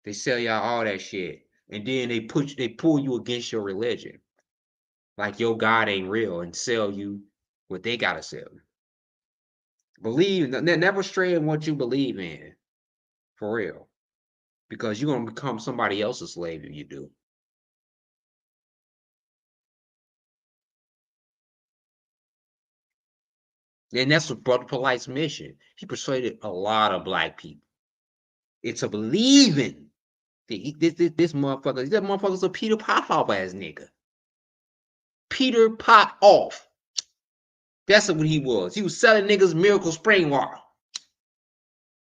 They sell y'all all that shit. And then they pull you against your religion. Like your God ain't real and sell you what they gotta sell. Believe, never stray in what you believe in. For real. Because you're gonna become somebody else's slave if you do. And that's what Brother Polight's mission. He persuaded a lot of black people. It's a believing. This motherfucker, that motherfucker's a Peter Popoff ass nigga. Peter Popoff. That's what he was. He was selling niggas miracle spring water.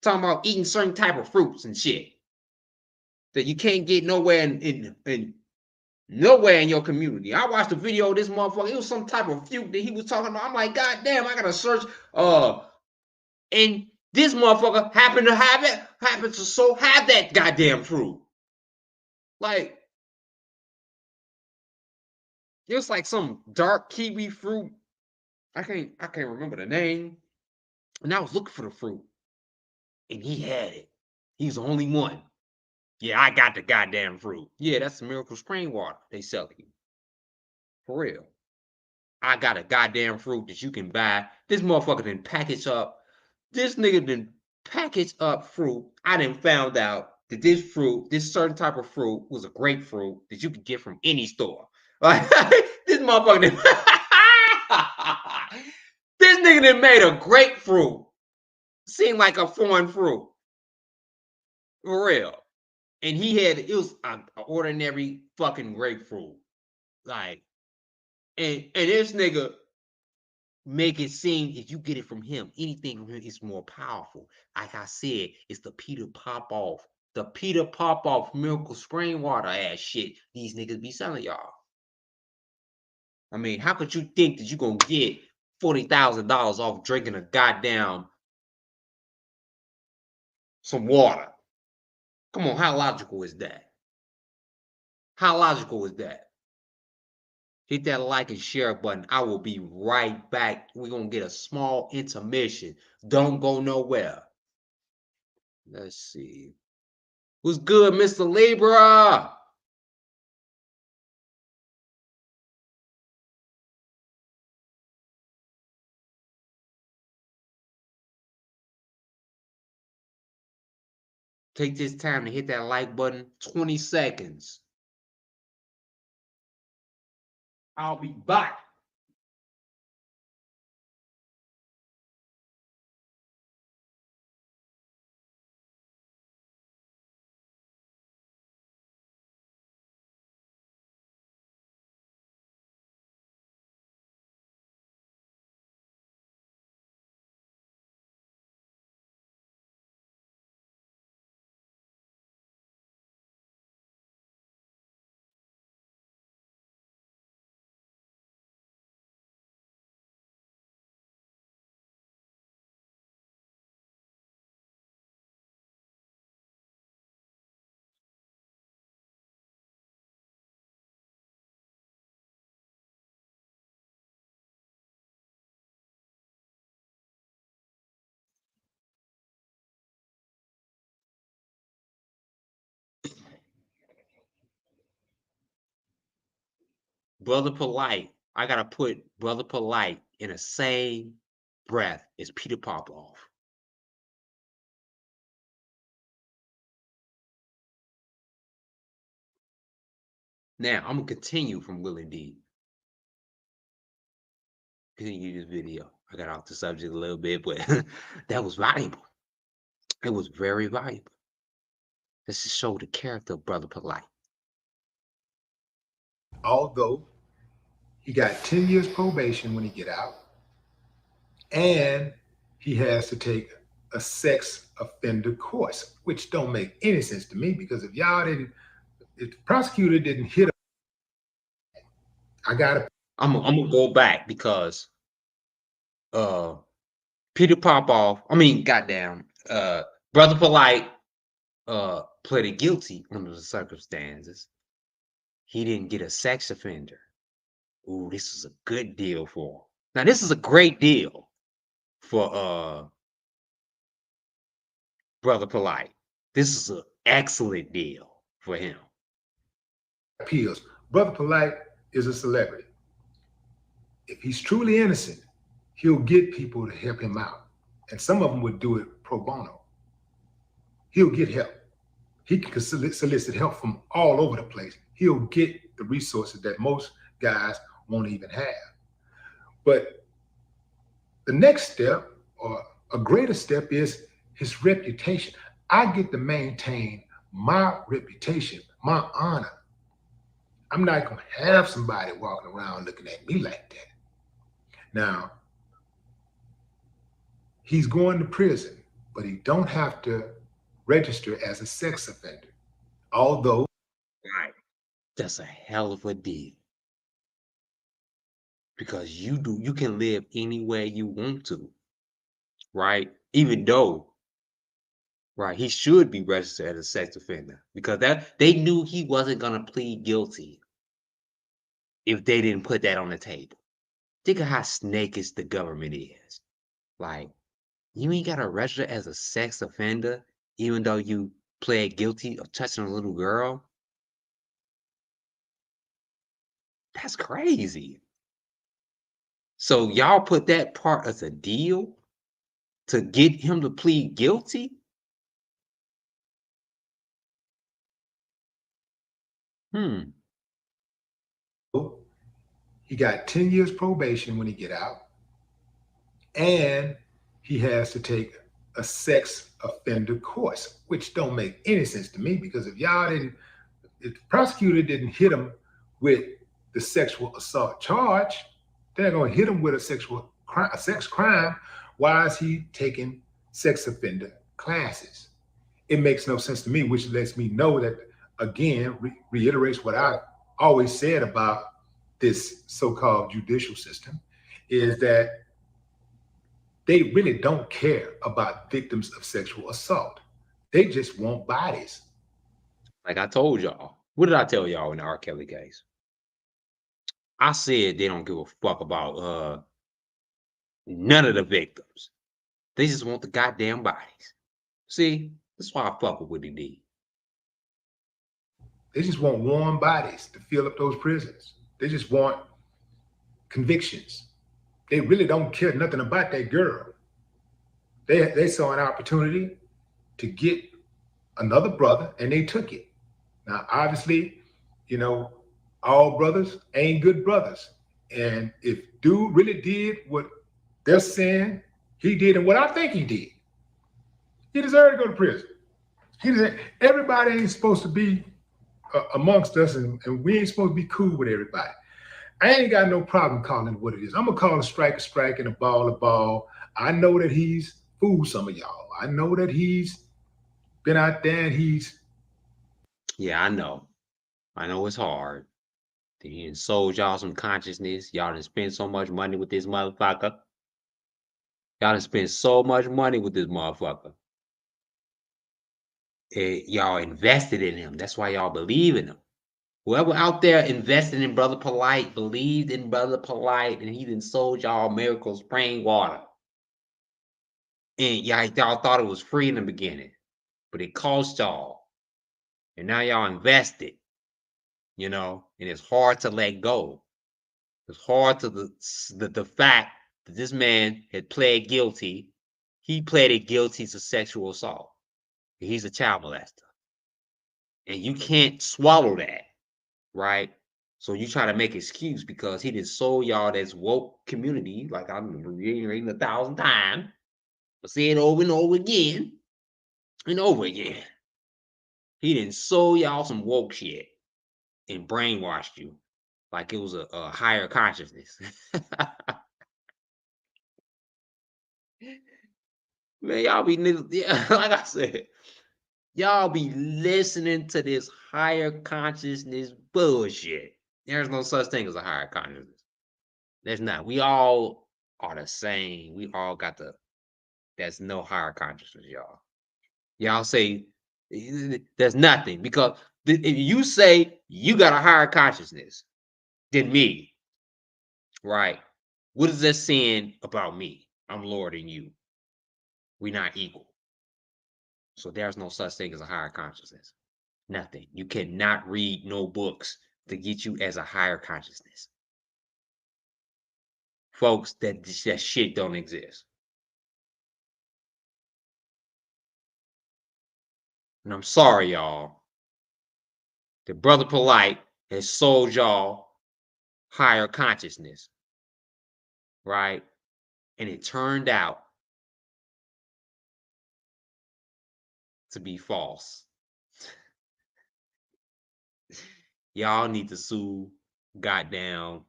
Talking about eating certain type of fruits and shit that you can't get nowhere in nowhere in your community. I watched a video of this motherfucker. It was some type of fruit that he was talking about. I'm like, God damn, I gotta search. And this motherfucker happened to have that goddamn fruit. Like, it was like some dark kiwi fruit. I can't remember the name. And I was looking for the fruit. And he had it. He was the only one. Yeah, I got the goddamn fruit. Yeah, that's the miracle spring water they sell you. For real. I got a goddamn fruit that you can buy. This motherfucker didn't package up. This nigga didn't package up fruit. I didn't found out that this fruit, this certain type of fruit, was a grapefruit that you could get from any store. Like, this motherfucker didn't. This nigga done made a grapefruit seem like a foreign fruit. For real. And it was an ordinary fucking grapefruit. Like, and this nigga make it seem if you get it from him, anything from him is more powerful. Like I said, it's the Peter Popoff miracle spring water ass shit these niggas be selling y'all. I mean, how could you think that you gonna get $40,000 off drinking a goddamn some water? Come on, how logical is that? How logical is that? Hit that like and share button. I will be right back. We're going to get a small intermission. Don't go nowhere. Let's see. What's good, Mr. Libra? Take this time to hit that like button. 20 seconds. I'll be back. Brother Polight, I gotta put Brother Polight in the same breath as Peter Popoff. Now I'm gonna continue from Willie D. Continue this video. I got off the subject a little bit, but that was valuable. It was very valuable. This to show the character of Brother Polight. Although he got 10 years probation when he get out, and he has to take a sex offender course, which don't make any sense to me, because if the prosecutor didn't hit him, I'm gonna go back because Peter Popoff, Brother Polight pleaded guilty under the circumstances. He didn't get a sex offender. Ooh, this is a good deal for him. Now, this is a great deal for Brother Polight. This is an excellent deal for him. Appeals. Brother Polight is a celebrity. If he's truly innocent, he'll get people to help him out. And some of them would do it pro bono. He'll get help. He can solicit help from all over the place. He'll get the resources that most guys won't even have. But the next step, or a greater step, is his reputation. I get to maintain my reputation, my honor. I'm not going to have somebody walking around looking at me like that. Now, he's going to prison, but he don't have to register as a sex offender. Although, right, that's a hell of a deal. Because you can live anywhere you want to, right? Even though, right, he should be registered as a sex offender, because they knew he wasn't gonna plead guilty if they didn't put that on the table. Think of how snakish the government is. Like, you ain't gotta register as a sex offender, even though you pled guilty of touching a little girl. That's crazy. So y'all put that part as a deal to get him to plead guilty? He got 10 years probation when he get out, and he has to take a sex offender course, which don't make any sense to me, because if the prosecutor didn't hit him with the sexual assault charge, they're going to hit him with a sex crime. Why is he taking sex offender classes? It makes no sense to me, which lets me know that, again, reiterates what I always said about this so-called judicial system, is that they really don't care about victims of sexual assault. They just want bodies. Like I told y'all. What did I tell y'all in the RKelly case? I said they don't give a fuck about none of the victims. They just want the goddamn bodies. See, that's why I fuck with Willie D. They just want warm bodies to fill up those prisons. They just want convictions. They really don't care nothing about that girl. They saw an opportunity to get another brother, and they took it. Now, obviously, all brothers ain't good brothers. And if dude really did what they're saying he did, and what I think he did, he deserved to go to prison. Everybody ain't supposed to be amongst us, and we ain't supposed to be cool with everybody. I ain't got no problem calling it what it is. I'm gonna call a strike and a ball. I know that he's fooled some of y'all. I know that he's been out there and Yeah, I know it's hard. He done sold y'all some consciousness. Y'all done spent so much money with this motherfucker. Y'all invested in him. That's why y'all believe in him. Whoever out there invested in Brother Polight believed in Brother Polight, and he done sold y'all Miracle Spring water. And y'all thought it was free in the beginning, but it cost y'all. And now y'all invested, and it's hard to let go. It's hard to the fact that this man had pled guilty. He pleaded guilty to sexual assault. He's a child molester. And you can't swallow that, right? So you try to make excuse because he didn't sold y'all this woke community, like I'm reiterating 1,000 times, but say it over and over again and over again. He didn't sold y'all some woke shit and brainwashed you like it was a higher consciousness. Man, y'all be like I said, y'all be listening to this higher consciousness bullshit. There's no such thing as a higher consciousness. There's not. We all are the same. We all got there's no higher consciousness, y'all. Y'all say there's nothing because if you say you got a higher consciousness than me, right? What is that saying about me? I'm lower than you. We're not equal. So there's no such thing as a higher consciousness. Nothing. You cannot read no books to get you as a higher consciousness. Folks, that shit don't exist. And I'm sorry, y'all. The Brother Polight has sold y'all higher consciousness, right? And it turned out to be false. Y'all need to sue goddamn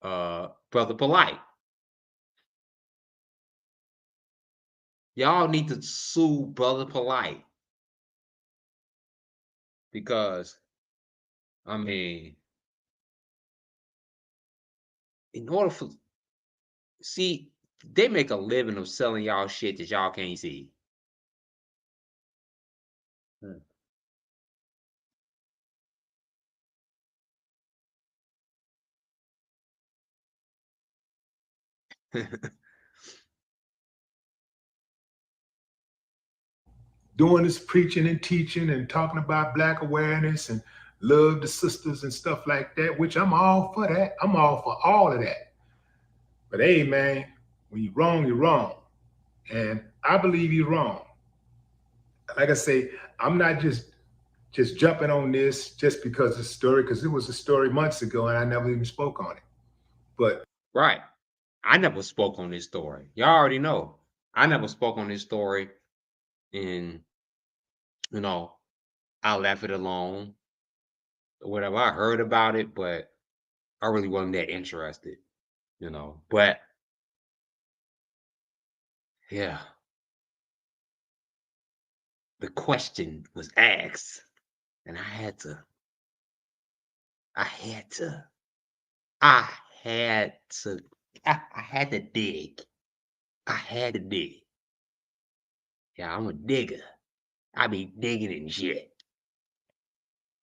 Brother Polight. Y'all need to sue Brother Polight. Because, I mean, in order for, see, they make a living of selling y'all shit that y'all can't see. Doing this preaching and teaching and talking about Black awareness and love the sisters and stuff like that, which I'm all for that. I'm all for all of that. But hey, man, when you're wrong, you're wrong. And I believe you're wrong. Like I say, I'm not just jumping on this just because it's a story, because it was a story months ago and I never even spoke on it. But right. I never spoke on this story. Y'all already know. I never spoke on this story. And, you know, I left it alone. Whatever. I heard about it, but I really wasn't that interested, you know. But yeah, the question was asked, and I had to I had to dig. I had to dig. Yeah, I'm a digger. I be digging and shit.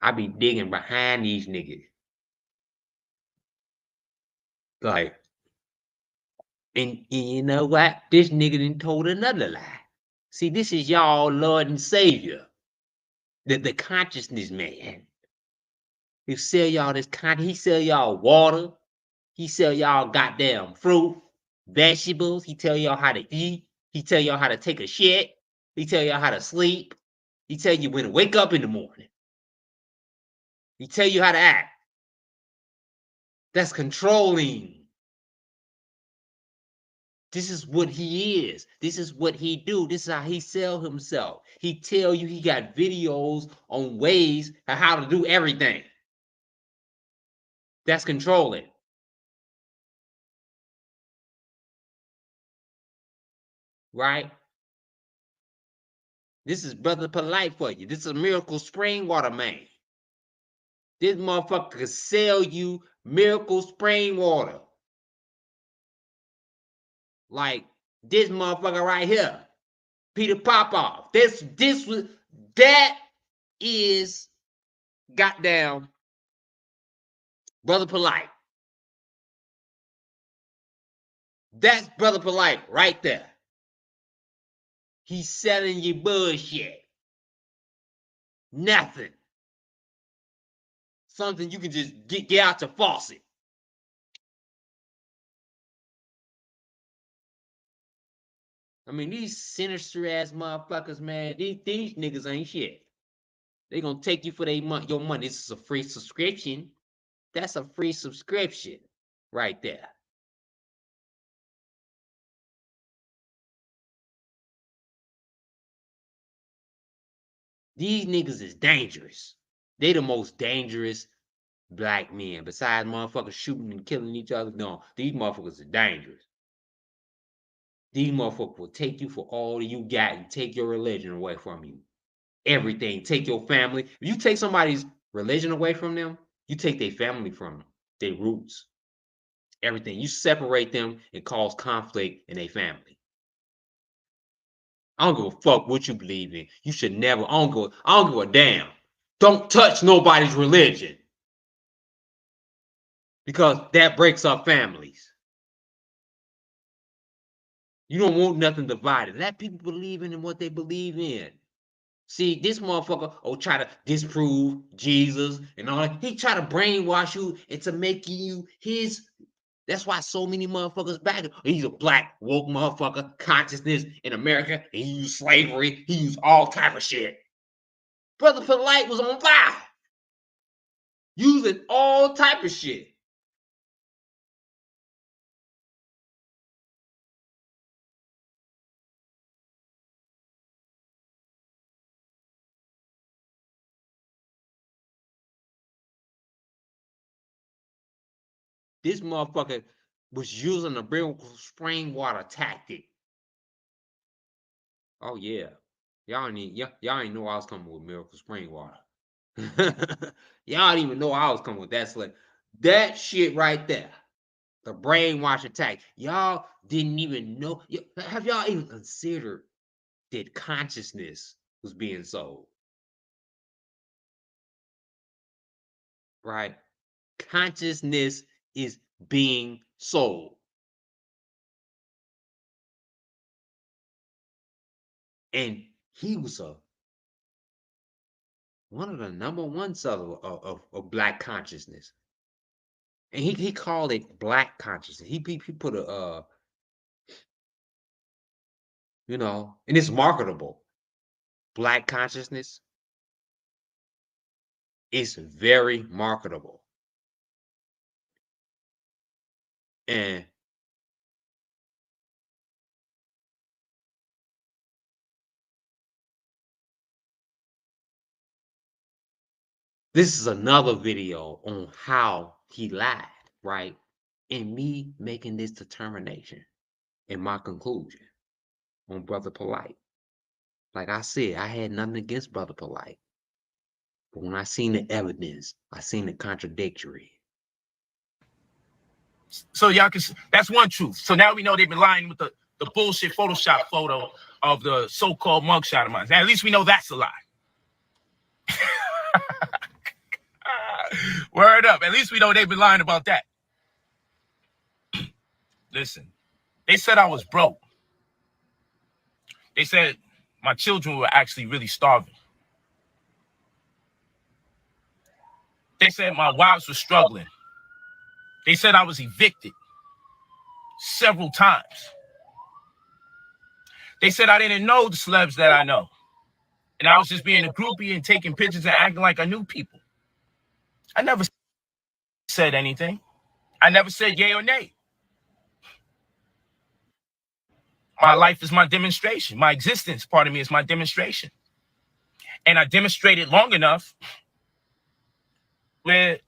I be digging behind these niggas. Like, and you know what? This nigga done told another lie. See, this is y'all Lord and Savior. The consciousness man. He sell y'all this he sell y'all water. He sell y'all goddamn fruit, vegetables. He tell y'all how to eat. He tell y'all how to take a shit. He tell y'all how to sleep. He tell you when to wake up in the morning. He tell you how to act. That's controlling. This is what he is. This is what he do. This is how he sell himself. He tell you he got videos on ways of how to do everything. That's controlling. Right? This is Brother Polight for you. This is a Miracle Spring Water man. This motherfucker can sell you Miracle Spring Water. Like this motherfucker right here. Peter Popoff. That is goddamn Brother Polight. That's Brother Polight right there. He's selling you bullshit. Nothing. Something you can just get out your faucet. I mean, these sinister ass motherfuckers, man, these niggas ain't shit. They gonna take you for your money. This is a free subscription. That's a free subscription right there. These niggas is dangerous. They the most dangerous black men. Besides motherfuckers shooting and killing each other, no, these motherfuckers are dangerous. These motherfuckers will take you for all you got and take your religion away from you. Everything. Take your family. If you take somebody's religion away from them, you take their family from them, their roots, everything. You separate them and cause conflict in their family. I don't give a fuck what you believe in. You should never. I don't give a damn. Don't touch nobody's religion, because that breaks up families. You don't want nothing divided. Let people believe in what they believe in. See, this motherfucker try to disprove Jesus and all that. He try to brainwash you into making you his. That's why so many motherfuckers back. He's a black woke motherfucker, consciousness in America. He used slavery. He used all type of shit. Brother Polight was on fire, using all type of shit. This motherfucker was using the miracle spring water tactic. Oh yeah, y'all ain't know I was coming with miracle spring water. Y'all didn't even know I was coming with that slick. That shit right there, the brainwash attack. Y'all didn't even know. Have y'all even considered that consciousness was being sold? Right? Consciousness is being sold. And he was one of the number one sellers of black consciousness. And he called it black consciousness. He put a and it's marketable. Black consciousness is very marketable. And this is another video on how he lied, right? And me making this determination in my conclusion on Brother Polight. Like I said, I had nothing against Brother Polight. But when I seen the evidence, I seen the contradictory. So y'all can, that's one truth. So now we know they've been lying with the bullshit Photoshop photo of the so-called mugshot of mine. Now, at least we know that's a lie. Word up. At least we know they've been lying about that. Listen, they said I was broke. They said my children were actually really starving. They said my wives were struggling. They said I was evicted several times. They said I didn't know the celebs that I know. And I was just being a groupie and taking pictures and acting like I knew people. I never said anything. I never said yay or nay. My life is my demonstration. My existence, part of me, is my demonstration. And I demonstrated long enough where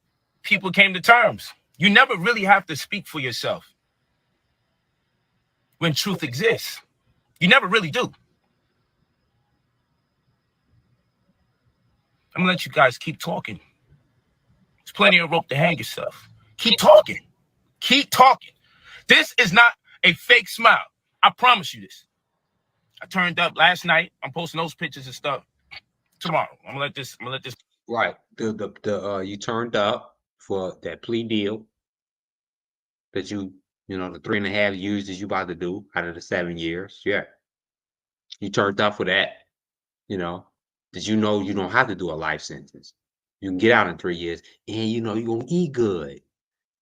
people came to terms. You never really have to speak for yourself when truth exists. You never really do. I'm gonna let you guys keep talking. There's plenty of rope to hang yourself. Keep talking. Keep talking. This is not a fake smile. I promise you this. I turned up last night. I'm posting those pictures and stuff tomorrow. I'm gonna let this. Right. You turned up for that plea deal that the 3.5 years that you about to do out of the 7 years. Yeah. You turned up for that, that you don't have to do a life sentence. You can get out in 3 years and you're gonna eat good.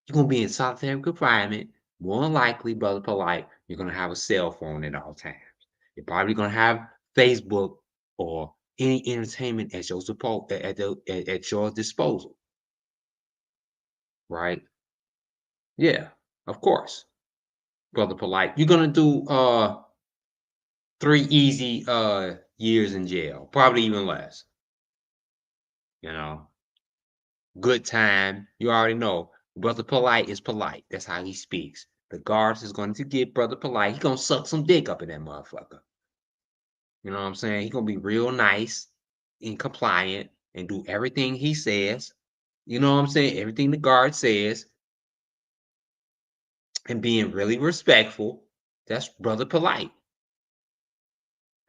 You're gonna be in solitary confinement. More than likely, Brother Polight, you're gonna have a cell phone at all times. You're probably gonna have Facebook or any entertainment at your support at your disposal, right? Yeah, of course, Brother Polight. You're gonna do 3 easy years in jail, probably even less. You know, good time. You already know. Brother Polight is polite. That's how he speaks. The guards is going to get Brother Polight. He gonna suck some dick up in that motherfucker. You know what I'm saying? He gonna be real nice and compliant and do everything he says. You know what I'm saying? Everything the guard says and being really respectful. That's Brother Polight,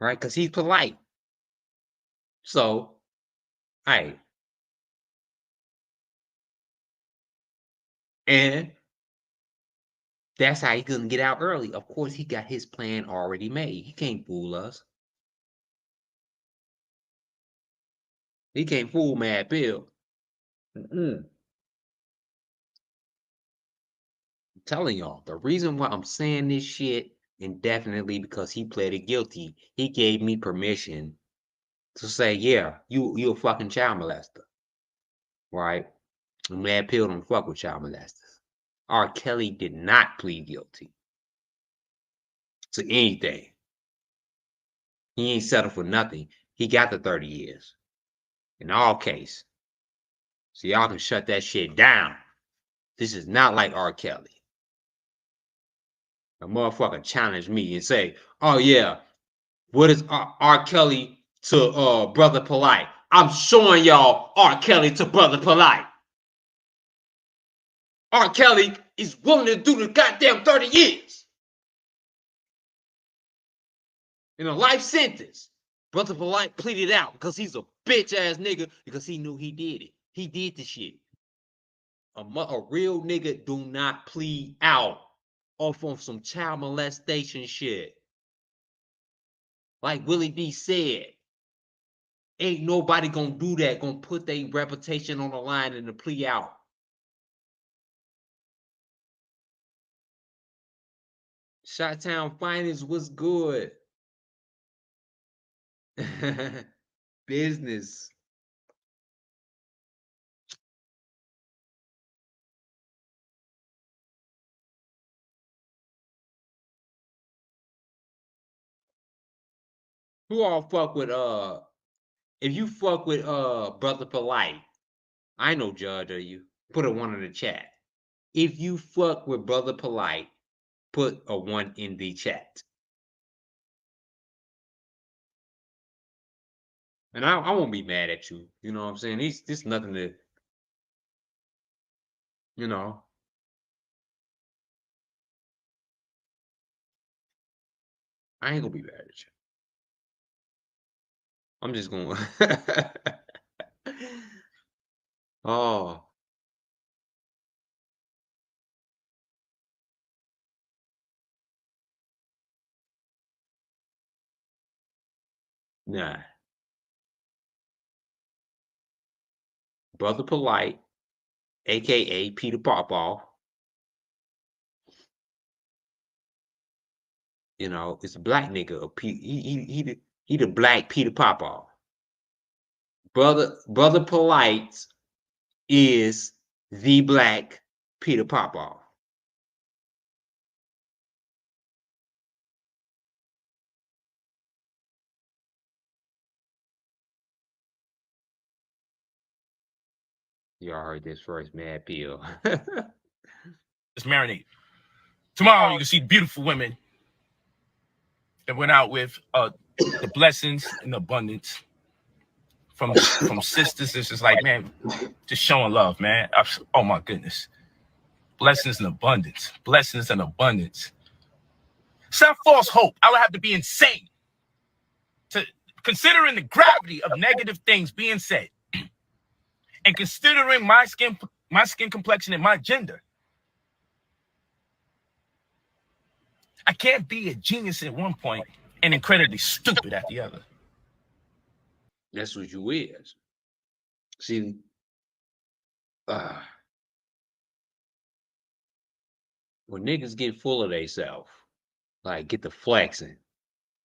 right? Because he's polite. So, hey. And that's how he couldn't get out early. Of course, he got his plan already made. He can't fool us. He can't fool Mad Bill. I'm telling y'all, the reason why I'm saying this shit indefinitely because he pleaded guilty. He gave me permission to say, yeah, you a fucking child molester, right? And Mad Pill don't fuck with child molesters. RKelly did not plead guilty to anything. He ain't settled for nothing. He got the 30 years in all case. So y'all can shut that shit down. This is not like RKelly. A motherfucker challenge me and say, oh yeah, what is RKelly to Brother Polight? I'm showing y'all RKelly to Brother Polight. RKelly is willing to do the goddamn 30 years in a life sentence. Brother Polight pleaded out because he's a bitch ass nigga because he knew he did it. He did the shit. A real nigga do not plead out off on some child molestation shit. Like Willie B said, ain't nobody gonna do that, gonna put their reputation on the line and the plea out. Chi-Town Finance was good. Business. Who all fuck with if you fuck with Brother Polight, I know judge of you. Put a 1 in the chat. If you fuck with Brother Polight, put a 1 in the chat. And I won't be mad at you. You know what I'm saying? This nothing to, you know. I ain't gonna be mad at you. I'm just going. Oh, nah. Brother Polight, aka Peter Popoff. You know, it's a black nigga. He the black Peter Popoff. Brother Polight is the black Peter Popoff. Y'all heard this first, Mad Pill. Let's marinate. Tomorrow you can see beautiful women that went out with the blessings and abundance from sisters. It's just like, man, just showing love, man. Oh my goodness. Blessings and abundance. Blessings and abundance. It's not false hope. I would have to be insane to considering the gravity of negative things being said and considering my skin complexion and my gender. I can't be a genius at one point and incredibly stupid at the other. That's what you is. See, when niggas get full of themselves, like get the flexing,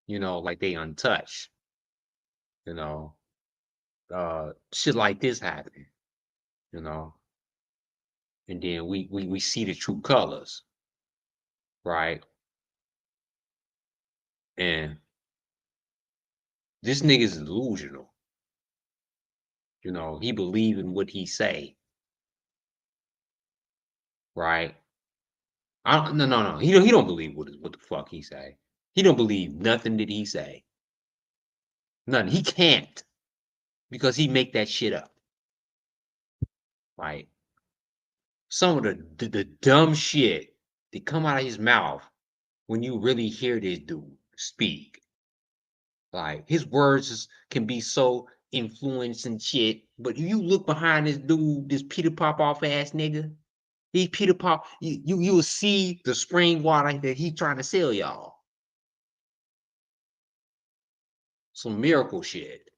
you know, like they untouched, you know, shit like this happen, you know, and then we see the true colors, right? And this nigga's delusional, you know, he believe in what he say, right? No. He don't believe what the fuck he say. He don't believe nothing that he say. Nothing. He can't because he make that shit up, right? Some of the dumb shit that come out of his mouth when you really hear this dude speak. Like his words can be so influenced and shit, but if you look behind this dude, this Peter Pop off ass nigga, he Peter Pop, you will see the spring water that he trying to sell y'all. Some miracle shit.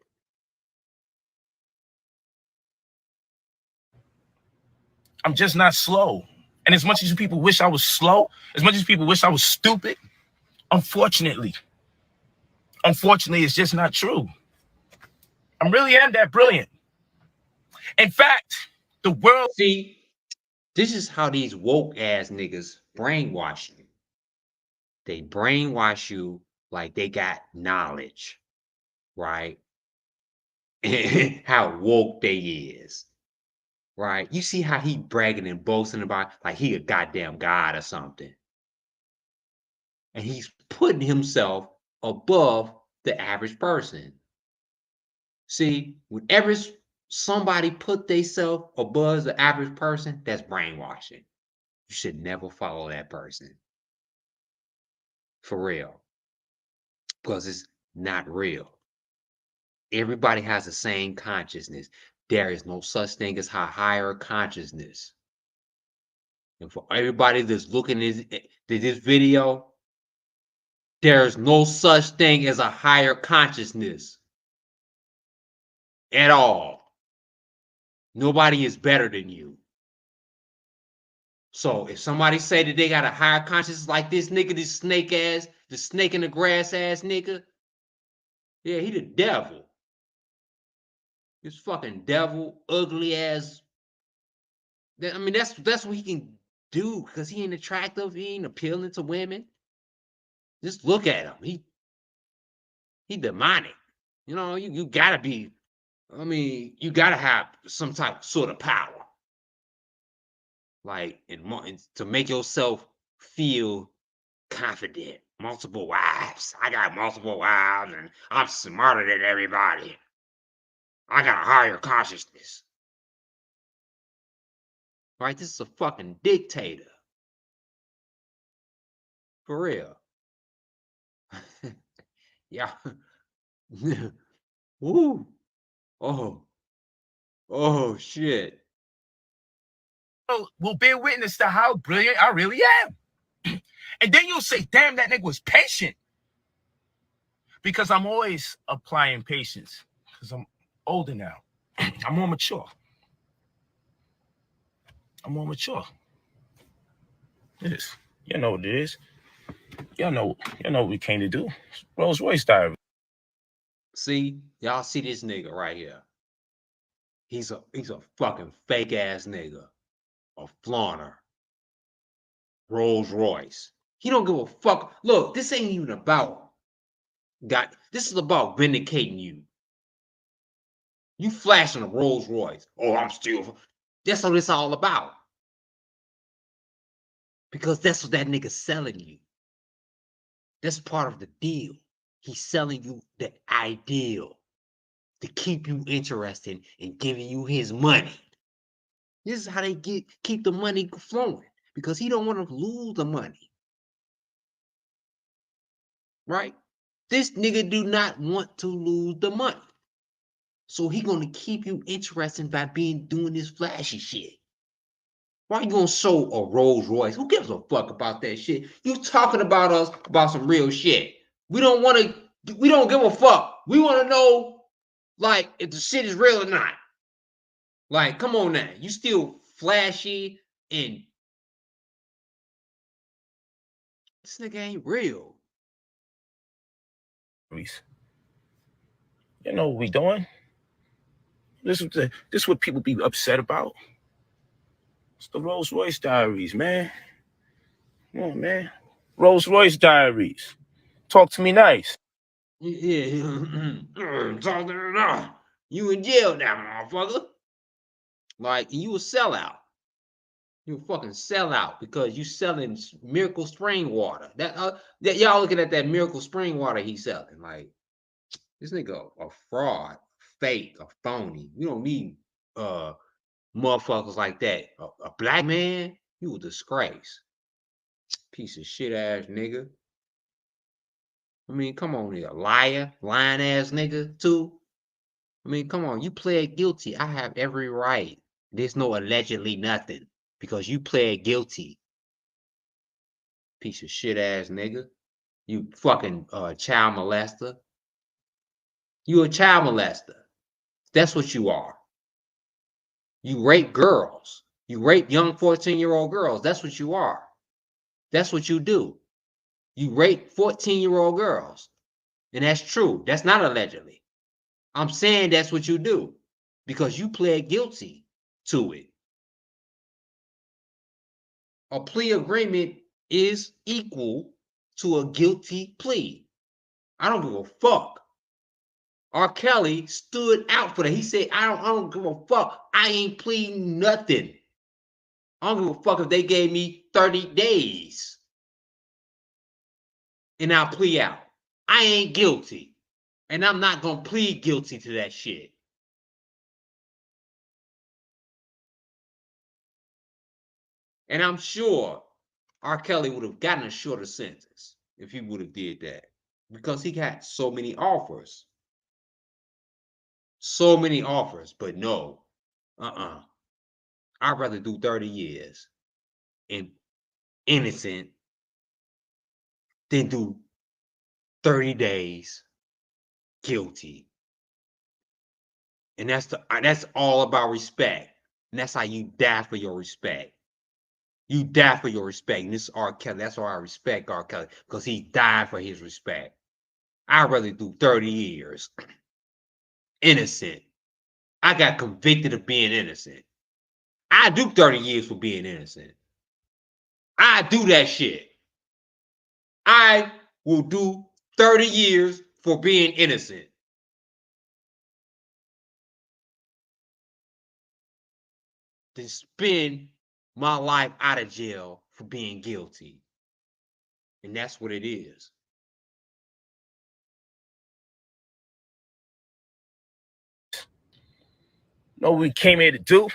I'm just not slow. And as much as people wish I was slow, as much as people wish I was stupid, unfortunately, it's just not true. I really am that brilliant. In fact, the world. See, this is how these woke ass niggas brainwash you. They brainwash you like they got knowledge, right? How woke they is, right? You see how he bragging and boasting about like he a goddamn god or something. And he's putting himself above the average person. See, whenever somebody put themselves above the average person, that's brainwashing. You should never follow that person. For real. Because it's not real. Everybody has the same consciousness. There is no such thing as a higher consciousness. And for everybody that's looking at this video, there's no such thing as a higher consciousness at all. Nobody is better than you. So if somebody say that they got a higher consciousness like this nigga, this snake ass, the snake in the grass ass nigga, yeah, he the devil. This fucking devil, ugly ass. I mean, that's what he can do because he ain't attractive, he ain't appealing to women. Just look at him. He demonic. You know, you gotta be. I mean, you gotta have some type sort of power, like and to make yourself feel confident. Multiple wives. I got multiple wives, and I'm smarter than everybody. I got a higher consciousness. Right? This is a fucking dictator. For real. Yeah. Woo. Oh shit. Will bear witness to how brilliant I really am. And then you'll say, damn, that nigga was patient. Because I'm always applying patience. Because I'm older now. I'm more mature. It is. You know what it is. Y'all know what we came to do. Rolls Royce diary. See, y'all see this nigga right here. He's a fucking fake ass nigga. A flaunter. Rolls Royce. He don't give a fuck. Look, this ain't even about this is about vindicating you. You flashing a Rolls Royce. Oh, I'm still. That's what it's all about. Because that's what that nigga's selling you. That's part of the deal. He's selling you the ideal to keep you interested in giving you his money. This is how they keep the money flowing because he don't want to lose the money. Right? This nigga do not want to lose the money. So he gonna keep you interested by doing this flashy shit. Why you gonna show a Rolls Royce? Who gives a fuck about that shit? You talking about us about some real shit. We don't give a fuck. We want to know like if the shit is real or not. Like, come on now. You still flashy and this nigga ain't real. You know what we doing? This is what people be upset about. It's the Rolls Royce Diaries, man. Come on, man. Rolls Royce Diaries. Talk to me nice. Yeah. Talk to me. You in jail now, motherfucker. Like, you a sellout. You a fucking sellout because you selling Miracle Spring water. That y'all looking at that Miracle Spring water he's selling. Like, this nigga a fraud, fake, a phony. We don't need motherfuckers like that. A black man, you a disgrace. Piece of shit ass nigga. I mean, come on here. Liar, lying ass nigga, too. I mean, come on. You pled guilty. I have every right. There's no allegedly nothing because you pled guilty. Piece of shit ass nigga. You fucking child molester. You a child molester. That's what you are. You rape girls. You rape young 14-year-old girls. That's what you are. That's what you do. You rape 14-year-old girls. And that's true. That's not allegedly. I'm saying that's what you do because you pled guilty to it. A plea agreement is equal to a guilty plea. I don't give a fuck. RKelly stood out for that. He said, I don't give a fuck. I ain't pleading nothing. I don't give a fuck if they gave me 30 days. And I'll plea out. I ain't guilty. And I'm not going to plead guilty to that shit. And I'm sure RKelly would have gotten a shorter sentence if he would have did that. Because he got so many offers. So many offers. But no. I'd rather do 30 years and innocent than do 30 days guilty. And that's all about respect. And that's how you die for your respect. You die for your respect. And this is RKelly. That's why I respect RKelly. Because he died for his respect. I'd rather do 30 years. Innocent. I got convicted of being innocent. I do 30 years for being innocent. I do that shit. I will do 30 years for being innocent. Than spend my life out of jail for being guilty. And that's what it is. Know what we came here to do?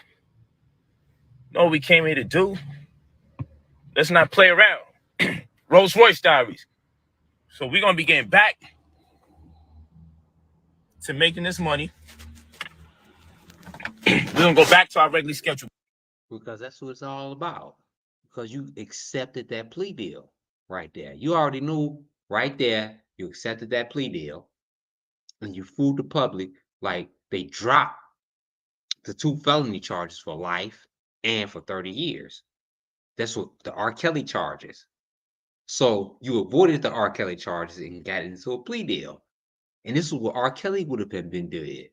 Know what we came here to do? Let's not play around. Rolls Royce Diaries. So we're going to be getting back to making this money. We're going to go back to our regularly scheduled. Because that's what it's all about. Because you accepted that plea deal right there. You already knew right there you accepted that plea deal. And you fooled the public like they dropped the 2 felony charges for life and for 30 years. That's what the RKelly charges. So you avoided the RKelly charges and got into a plea deal. And this is what RKelly would have been doing.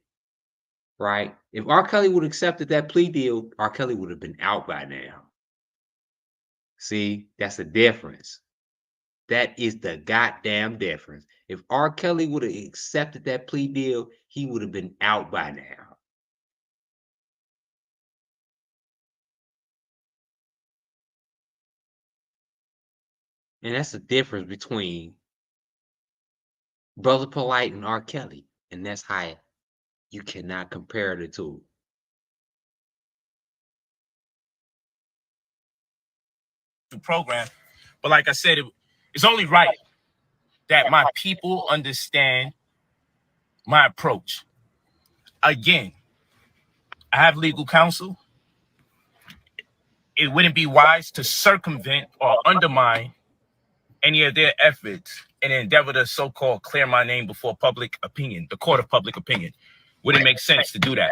Right? If RKelly would have accepted that plea deal, RKelly would have been out by now. See, that's the difference. That is the goddamn difference. If RKelly would have accepted that plea deal, he would have been out by now. And that's the difference between Brother Polight and RKelly. And that's how you cannot compare the two. Program. But like I said, it's only right that my people understand my approach. Again, I have legal counsel. It wouldn't be wise to circumvent or undermine any of their efforts in an endeavor to so-called clear my name before public opinion, the court of public opinion. Wouldn't make sense to do that.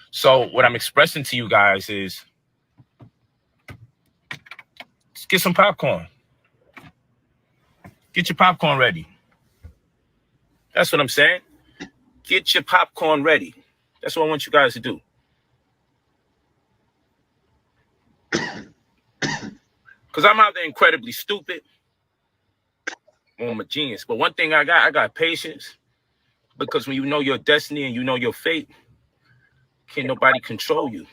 So what I'm expressing to you guys is, let's get some popcorn. Get your popcorn ready. That's what I'm saying. Get your popcorn ready. That's what I want you guys to do. Because I'm out there incredibly stupid. I'm a genius. But one thing I got patience. Because when you know your destiny and you know your fate, can't nobody control you.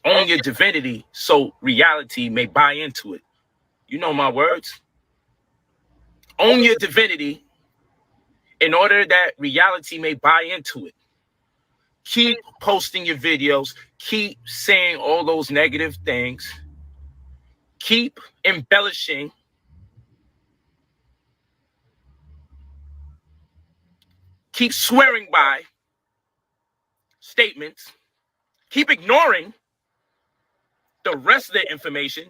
Own your divinity so reality may buy into it. You know my words. Own your divinity in order that reality may buy into it. Keep posting your videos. Keep saying all those negative things. Keep embellishing. Keep swearing by statements. Keep ignoring the rest of the information.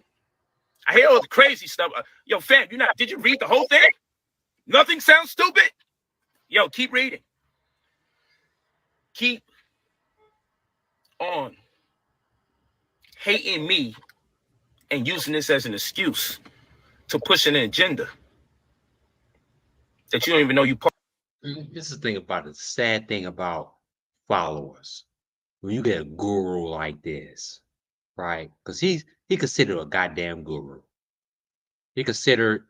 I hear all the crazy stuff. Yo, fam, did you read the whole thing? Nothing sounds stupid? Yo, keep reading. Keep on hating me and using this as an excuse to push an agenda that you don't even know you part. This is the thing about it. The sad thing about followers. When you get a guru like this, right? Because he considered a goddamn guru. He considered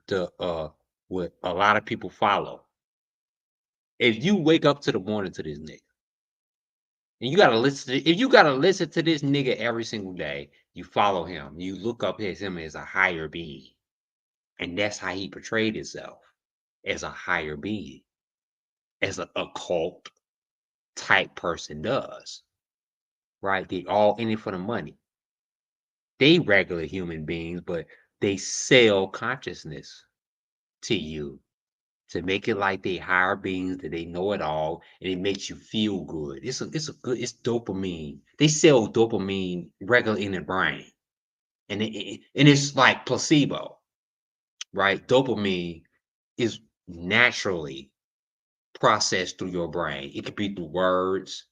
what a lot of people follow. If you wake up to the morning to this nigga, and you gotta listen if you gotta listen to this nigga every single day, you follow him, you look up at him as a higher being. And that's how he portrayed himself, as a higher being, as an occult type person does. Right? They all in it for the money. They regular human beings, but they sell consciousness to you to make it like they higher beings, that they know it all, and it makes you feel good. It's dopamine. They sell dopamine regular in the brain, and it's like placebo, right? Dopamine is naturally processed through your brain. It could be through words,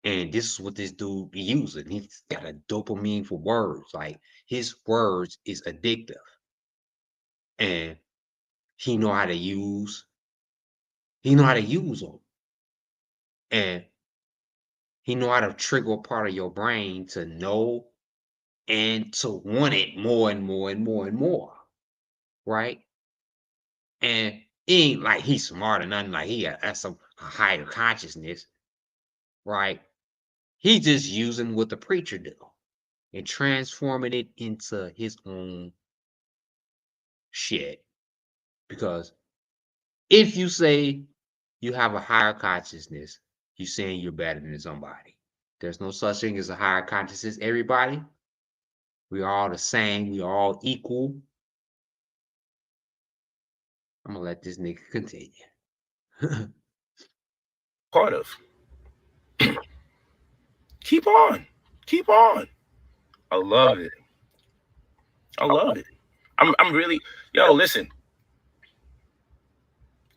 and this is what this dude be using. He's got a dopamine for words. Like his words is addictive, and he know how to use. He know how to use them, and he know how to trigger a part of your brain to know and to want it more and more and more and more, right? And it ain't like he's smart or nothing. Like he has some higher consciousness, right? He just using what the preacher do and transforming it into his own shit. Because if you say you have a higher consciousness, you're saying you're better than somebody. There's no such thing as a higher consciousness, everybody. We are all the same. We are all equal. I'm gonna let this nigga continue. Part of. Keep on. Keep on. I love it. I love it. I'm really, yo, listen.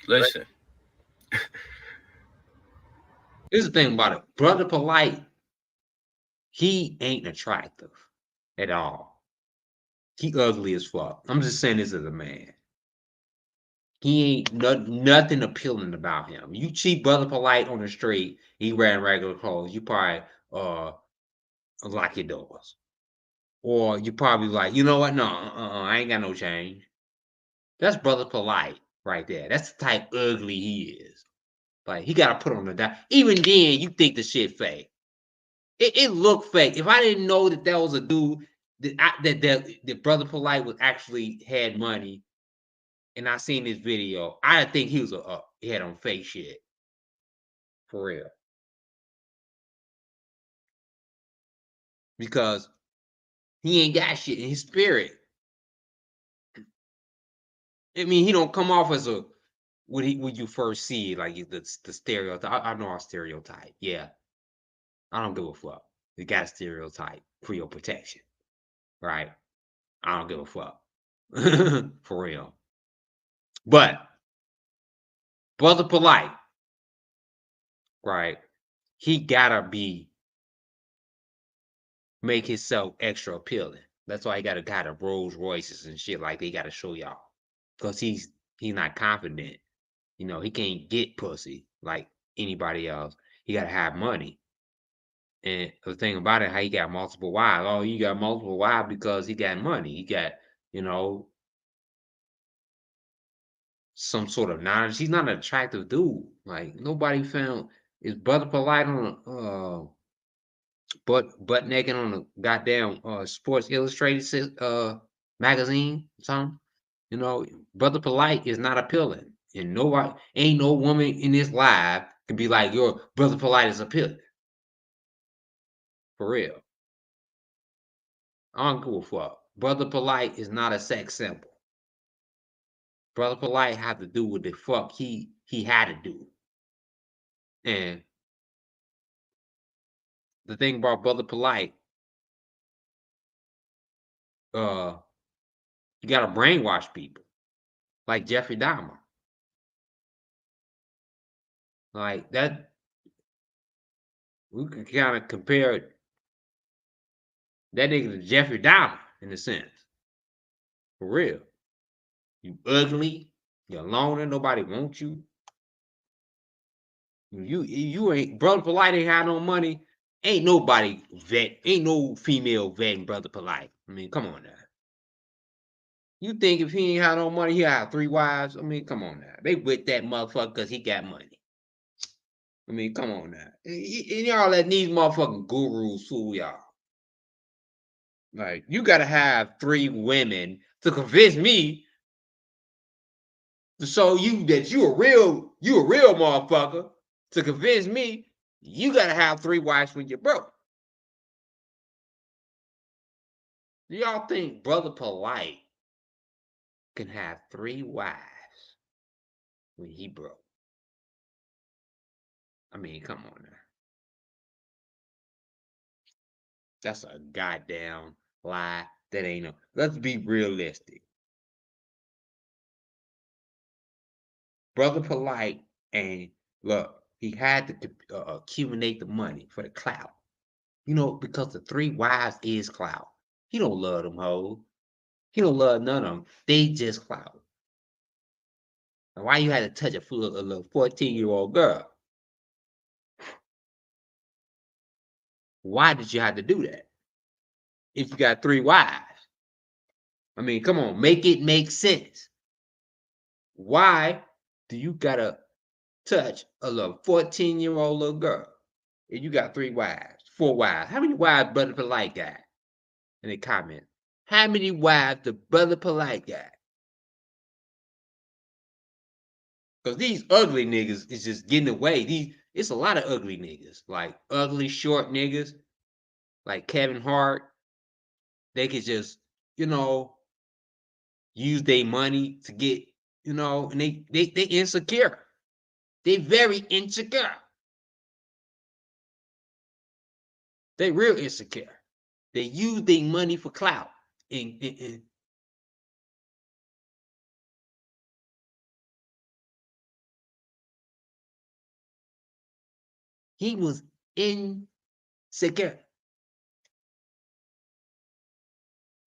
Listen. Here's the thing about it. Brother Polight, he ain't attractive at all. He ugly as fuck. I'm just saying this as a man. He ain't nothing appealing about him. You see Brother Polight on the street, he wearing regular clothes, you probably lock your doors. Or you probably like, you know what? No, I ain't got no change. That's Brother Polight right there. That's the type ugly he is. Like he gotta put on the down. Even then, you think the shit fake. It looked fake. If I didn't know that that was a dude that Brother Polight was actually had money, and I seen this video, I think he was he had on fake shit. For real. Because he ain't got shit in his spirit. I mean, he don't come off as a when you first see it, like the stereotype. I know our stereotype. Yeah. I don't give a fuck. You got a stereotype for your protection. Right? I don't give a fuck. For real. But Brother Polight, right? He gotta make himself extra appealing. That's why he gotta got a Rolls Royces and shit like they gotta show y'all. Because he's not confident You know, he can't get pussy like anybody else. He got to have money. And the thing about it, how he got multiple wives. Oh, you got multiple wives because he got money. He got, you know, some sort of knowledge. He's not an attractive dude. Like nobody found his Brother Polight on butt naked on a goddamn Sports Illustrated magazine or something. You know, Brother Polight is not appealing. And nobody ain't no woman in this live can be like your Brother Polight is appealing. For real. I don't give a fuck. Brother Polight is not a sex symbol. Brother Polight had to do what the fuck he had to do. And the thing about Brother Polight, you gotta brainwash people. Like Jeffrey Dahmer. Like that, we could kind of compare that nigga to Jeffrey Dahmer in a sense. For real. You ugly, you're loner, nobody wants you. You ain't Brother Polight ain't had no money. Ain't nobody ain't no female vetting Brother Polight. I mean, come on now. You think if he ain't had no money, he had 3 wives? I mean, come on now. They with that motherfucker because he got money. I mean, come on now. And y'all letting these motherfucking gurus fool y'all. Like, you gotta have 3 women to convince me to show you that you a real motherfucker. To convince me, you gotta have 3 wives when you're broke. Do y'all think Brother Polight can have 3 wives when he broke? I mean, come on now. That's a goddamn lie. That ain't no. Let's be realistic. Brother Polight, and look, he had to accumulate the money for the clout. You know, because the 3 wives is clout. He don't love them hoes. He don't love none of them. They just clout. And why you had to touch a little 14-year-old girl? Why did you have to do that? If you got 3 wives. I mean, come on, make it make sense. Why do you gotta touch a little 14-year-old little girl if you got 3 wives, 4 wives? How many wives Brother Polight got? In the comment. How many wives the Brother Polight got? Because these ugly niggas is just getting away. It's a lot of ugly niggas. Like ugly short niggas. Like Kevin Hart. They could just, you know, use their money to get, you know, and they insecure. They very insecure. They real insecure. They use their money for clout. And he was insecure.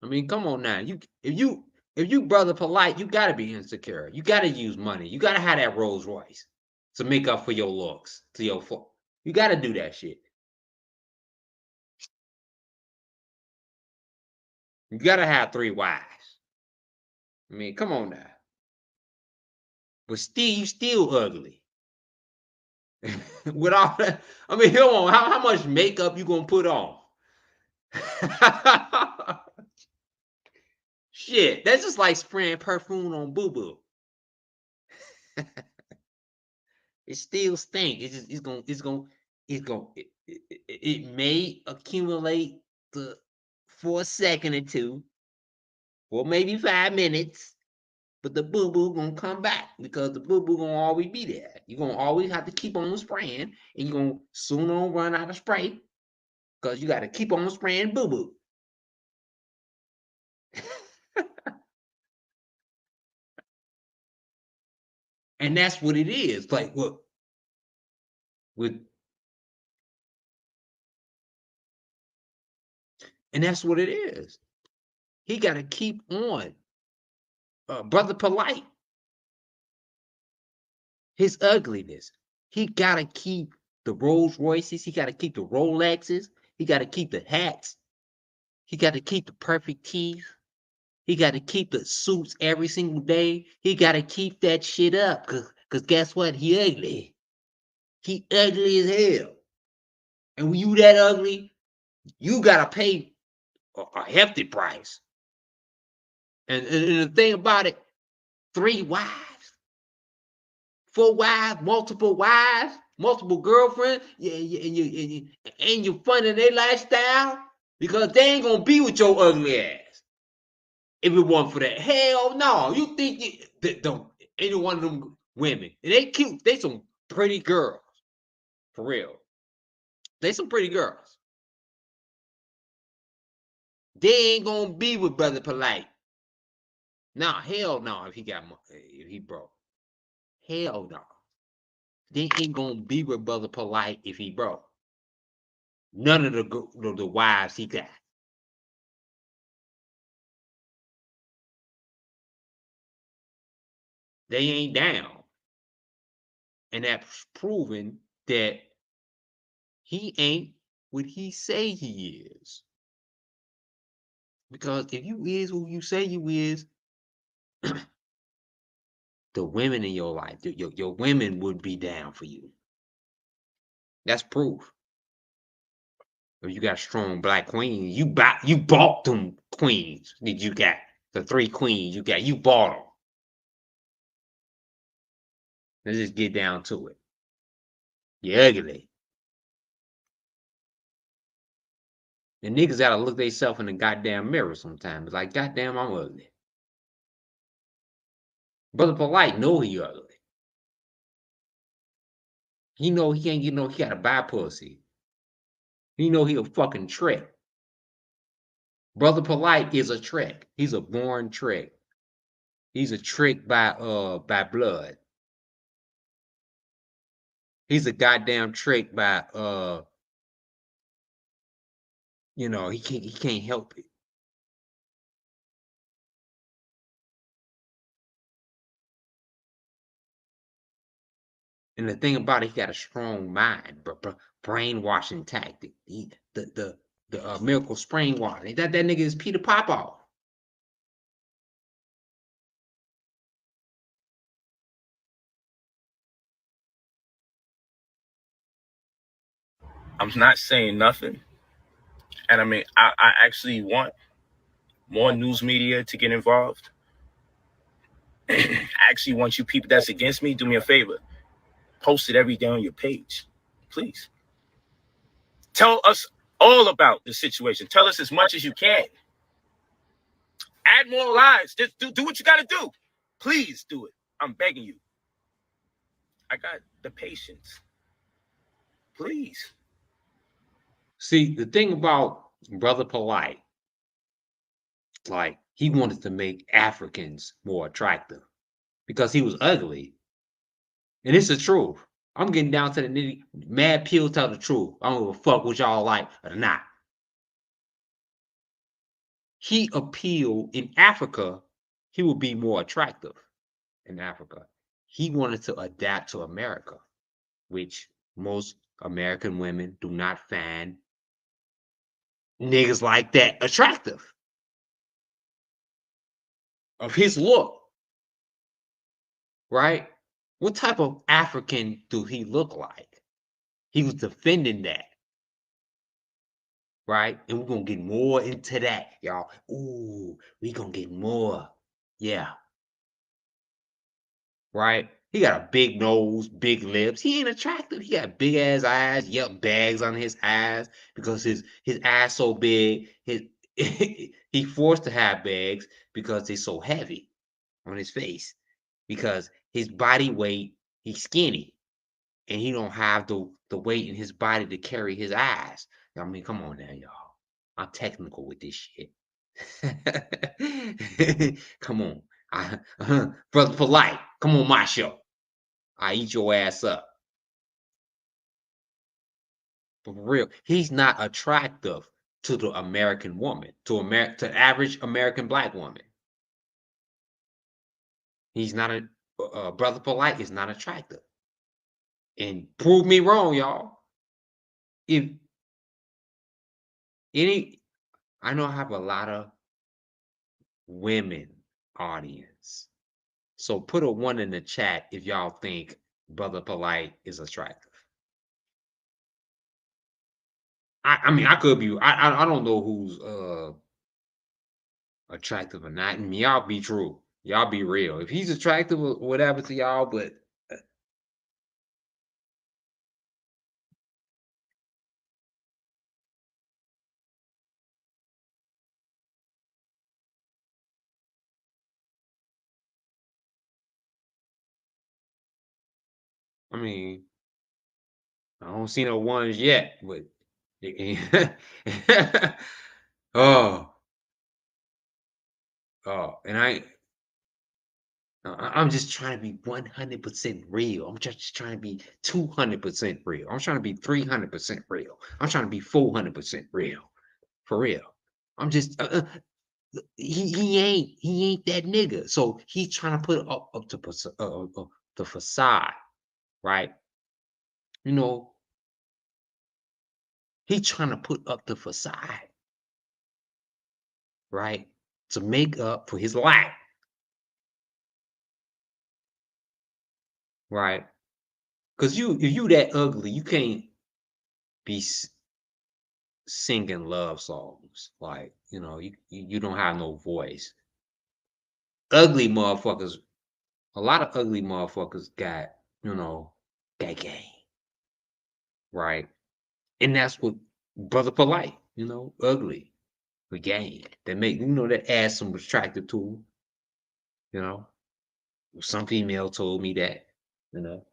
I mean, come on now. If you Brother Polight, you gotta be insecure. You gotta use money. You gotta have that Rolls Royce to make up for your looks, to your fault. You gotta do that shit. You gotta have 3 wives. I mean, come on now. But still ugly. With all that, I mean, come on, how much makeup you gonna put on? Shit, that's just like spraying perfume on boo boo. It still stink. It may accumulate for a second or two, or maybe 5 minutes, but the boo boo gonna come back because the boo boo gonna always be there. You're gonna always have to keep on spraying, and you're gonna soon on run out of spray because you got to keep on spraying boo boo. And that's what it is. Like what with and that's what it is. He got to keep on. Brother Polight. his ugliness. He gotta keep the Rolls Royces. He gotta keep the Rolexes. He gotta keep the hats. He gotta keep the perfect teeth. He gotta keep the suits every single day. He gotta keep that shit up. Cause guess what? He ugly. He ugly as hell. And when you that ugly, you gotta pay a hefty price. And the thing about it, 3 wives, 4 wives, multiple girlfriends, and you funding their lifestyle because they ain't gonna be with your ugly ass if it wasn't for that. Hell no. You think any one of them women, and they cute, they some pretty girls, for real. They some pretty girls. They ain't gonna be with Brother Polight. Nah, hell no. If he broke, hell no. They ain't gonna be with Brother Polight if he broke. None of the wives he got. They ain't down. And that's proven that he ain't what he say he is. Because if you is who you say you is, the women in your life, your women would be down for you. That's proof. If you got strong black queens, you bought them queens that you got. The 3 queens you got, you bought them. Let's just get down to it. You're ugly. The niggas gotta look themselves in the goddamn mirror sometimes. It's like, goddamn, I'm ugly. Brother Polight know he ugly. He know he ain't get no, he gotta buy pussy. He know he a fucking trick. Brother Polight is a trick. He's a born trick. He's a trick by blood. He's a goddamn trick by he can't help it. And the thing about it, he got a strong mind, brainwashing tactic. The miracle brainwashing. That nigga is Peter Popoff. I'm not saying nothing. And I mean, I actually want more news media to get involved. I actually want you people that's against me, do me a favor. Post it every day on your page, please. Tell us all about the situation. Tell us as much as you can. Add more lives. Just do what you got to do. Please do it. I'm begging you. I got the patience. Please. See, the thing about Brother Polight, like, he wanted to make Africans more attractive because he was ugly. And it's the truth. I'm getting down to the nitty. Mad Pill tell the truth. I don't give a fuck what y'all like or not. He appealed in Africa. He would be more attractive in Africa. He wanted to adapt to America, which most American women do not find niggas like that attractive. Of his look, right? What type of African do he look like? He was defending that, right? And we're gonna get more into that, y'all. Ooh, we gonna get more. Yeah. Right? He got a big nose, big lips. He ain't attractive. He got big ass eyes, yep, bags on his eyes because his eyes so big. He forced to have bags because they're so heavy on his face. Because his body weight, he's skinny. And he don't have the weight in his body to carry his eyes. I mean, come on now, y'all. I'm technical with this shit. Come on. Brother Polight, come on my show. I eat your ass up. But for real, he's not attractive to the American woman, to average American black woman. He's not Brother Polight is not attractive. And prove me wrong, y'all. If I know I have a lot of women audience. So put a 1 in the chat if y'all think Brother Polight is attractive. I mean, I could be. I don't know who's attractive or not. I mean, y'all be true. Y'all be real. If he's attractive or whatever to y'all, but I mean, I don't see no ones yet. But oh, and I'm just trying to be 100% real. I'm just trying to be 200% real. I'm trying to be 300% real. I'm trying to be 400% real. For real. I'm just he ain't that nigga. So he's trying to put up the facade, right? You know, he's trying to put up the facade, right? To make up for his lack, right? Because if you that ugly, you can't be singing love songs. Like, you know, you don't have no voice. Ugly motherfuckers, a lot of ugly motherfuckers got, you know, that game, right? And that's what Brother Polight, you know, ugly, the game that make, you know, that adds some attractive to him, you know. Some female told me that, you know.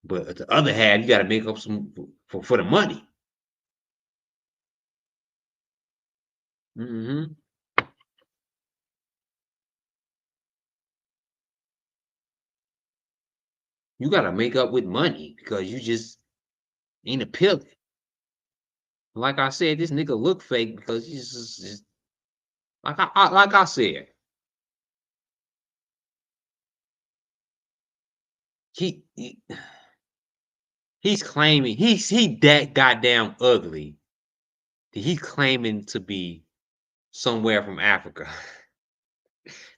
But at the other hand, you got to make up some for the money. Mm-hmm. You got to make up with money because you just ain't a pimp. Like I said, this nigga look fake because he's just like I said. He's claiming he that goddamn ugly that he's claiming to be somewhere from Africa.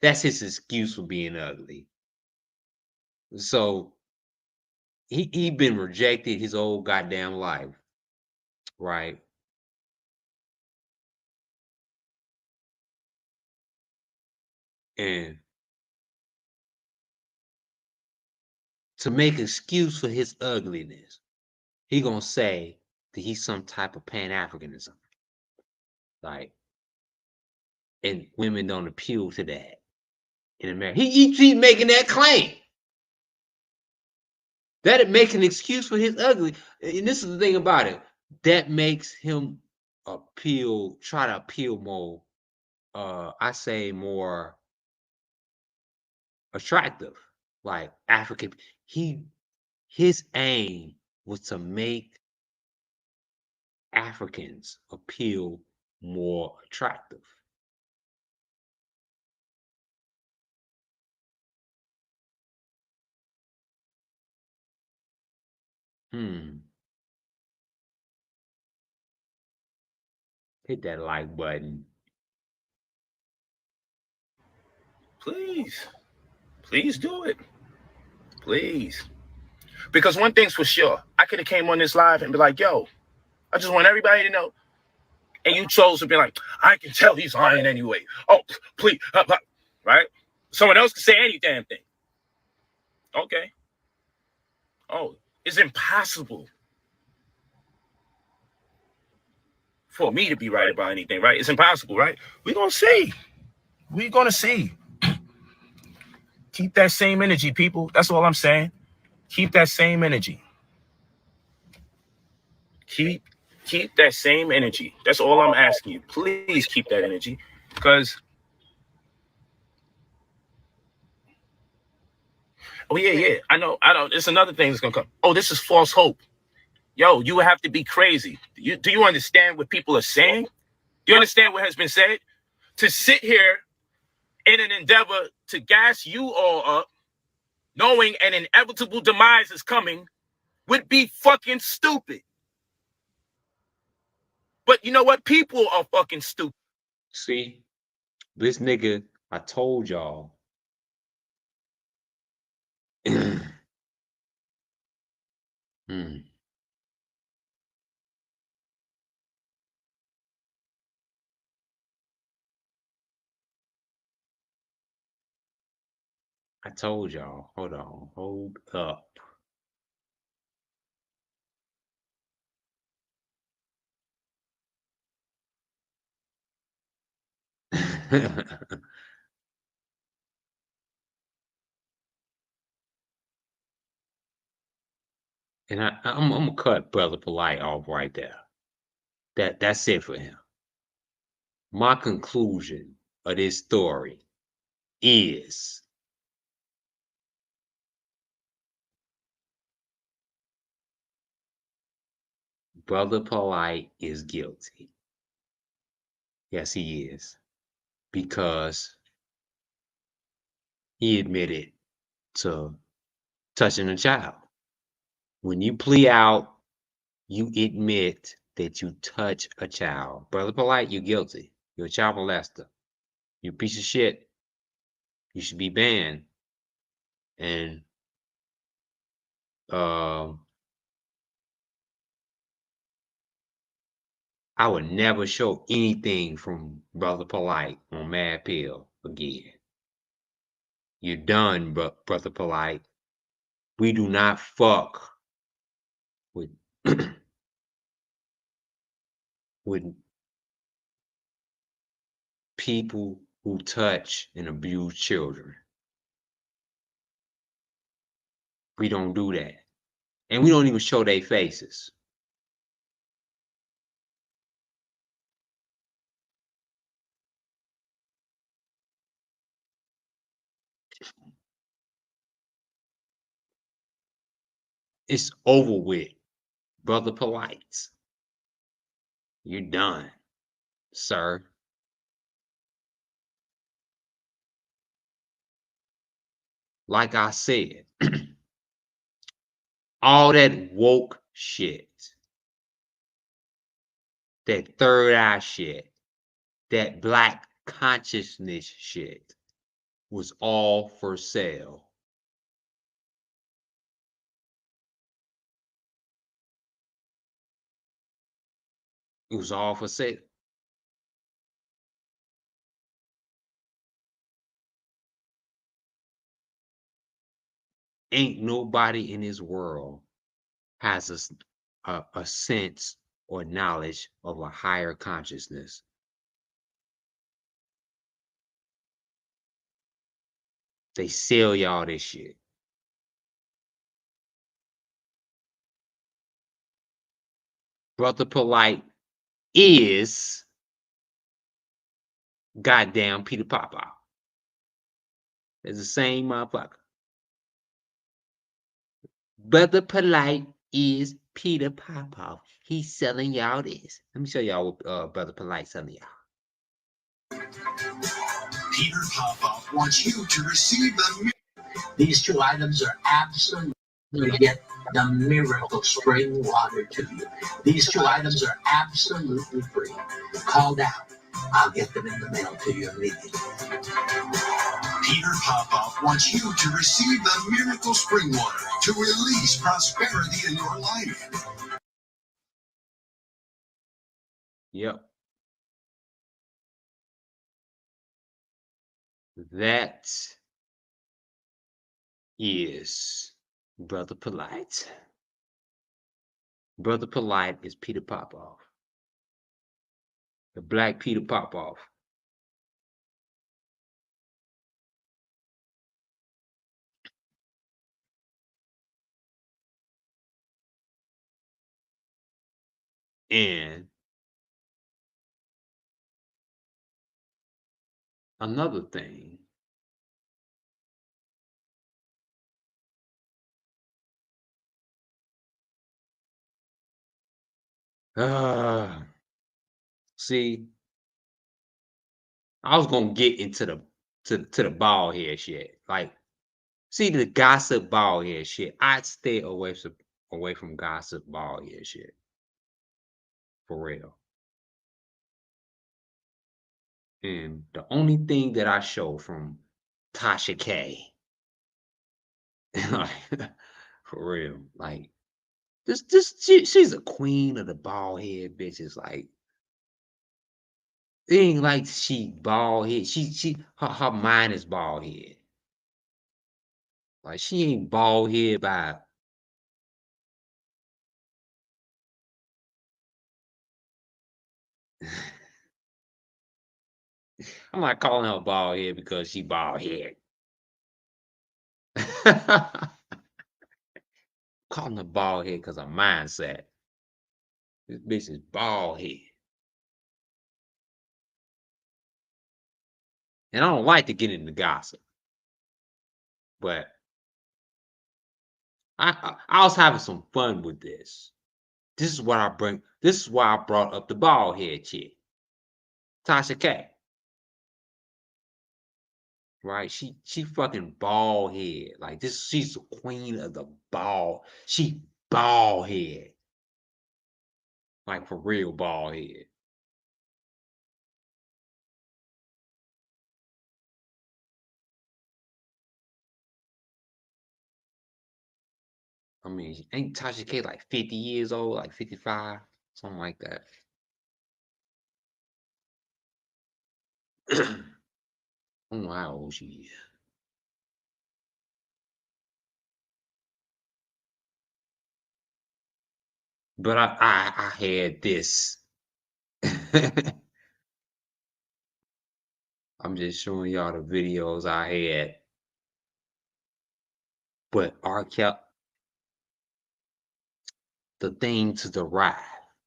That's his excuse for being ugly. So he been rejected his whole goddamn life, right? And to make excuse for his ugliness, he gonna say that he's some type of Pan-Africanism, like, and women don't appeal to that in America. He's making that claim. That make an excuse for his ugly. And this is the thing about it. That makes him try to appeal more, I say more attractive, like African. His aim was to make Africans appeal more attractive. Hit that like button. Please do it. Please. Because one thing's for sure, I could have came on this live and be like, yo, I just want everybody to know. And you chose to be like, I can tell he's lying anyway. Oh, please. Right? Someone else can say any damn thing. Okay. Oh, it's impossible for me to be right about anything, right? It's impossible, right? We're going to see. We're going to see. Keep that same energy, people. That's all I'm saying. Keep that same energy. Keep that same energy. That's all I'm asking you. Please keep that energy. Because, oh, yeah. I know. It's another thing that's going to come. Oh, this is false hope. Yo, you would have to be crazy. Do you understand what people are saying? Do you understand what has been said? To sit here in an endeavor to gas you all up, knowing an inevitable demise is coming, would be fucking stupid. But you know what? People are fucking stupid. See, this nigga, I told y'all. Hmm. I told y'all. Hold on. Hold up. And I'm gonna cut Brother Polight off right there. That's it for him. My conclusion of this story is Brother Polight is guilty. Yes, he is. Because he admitted to touching a child. When you plea out, you admit that you touch a child. Brother Polight, you're guilty. You're a child molester. You piece of shit. You should be banned. And I would never show anything from Brother Polight on Mad Pill again. You're done, Brother Polight. We do not fuck with with people who touch and abuse children. We don't do that. And we don't even show their faces. It's over with, Brother Polight. You're done, sir. Like I said, all that woke shit, that third eye shit, that black consciousness shit was all for sale. It was all for sale. Ain't nobody in this world has a sense or knowledge of a higher consciousness. They sell y'all this shit. Brother Polight is goddamn Peter Papa. It's the same motherfucker. Brother Polight is Peter Popoff. He's selling y'all this. Let me show y'all what Brother Polight selling y'all. Peter Popoff wants you to receive the. These two items are absolutely to get the miracle spring water to you. These two items are absolutely free. Call down. I'll get them in the mail to you immediately. Peter Popoff wants you to receive the miracle spring water to release prosperity in your life. Yep. That is Brother Polight. Brother Polight is Peter Popoff. The black Peter Popoff. And another thing, see, I was gonna get into the bald head shit. Like, see the gossip bald head shit. I'd stay away from away from gossip, bald head shit. For real. And the only thing that I show from Tasha K, like, for real, like she's a queen of the bald head bitches. Like, it ain't like she bald head. Her mind is bald head. Like, she ain't bald head by. I'm not calling her bald head because she bald head. Calling her bald head because her mindset. This bitch is bald head. And I don't like to get into gossip, but I was having some fun with this. This is why I brought up the bald head chick, Tasha K. Right? She fucking bald head. Like, she's the queen of the bald. She bald head. Like, for real bald head. I mean, ain't Tasha K like 50 years old, like 55, something like that. I don't know how old she is. But I had this. I'm just showing y'all the videos I had. But RKelly, the thing to the right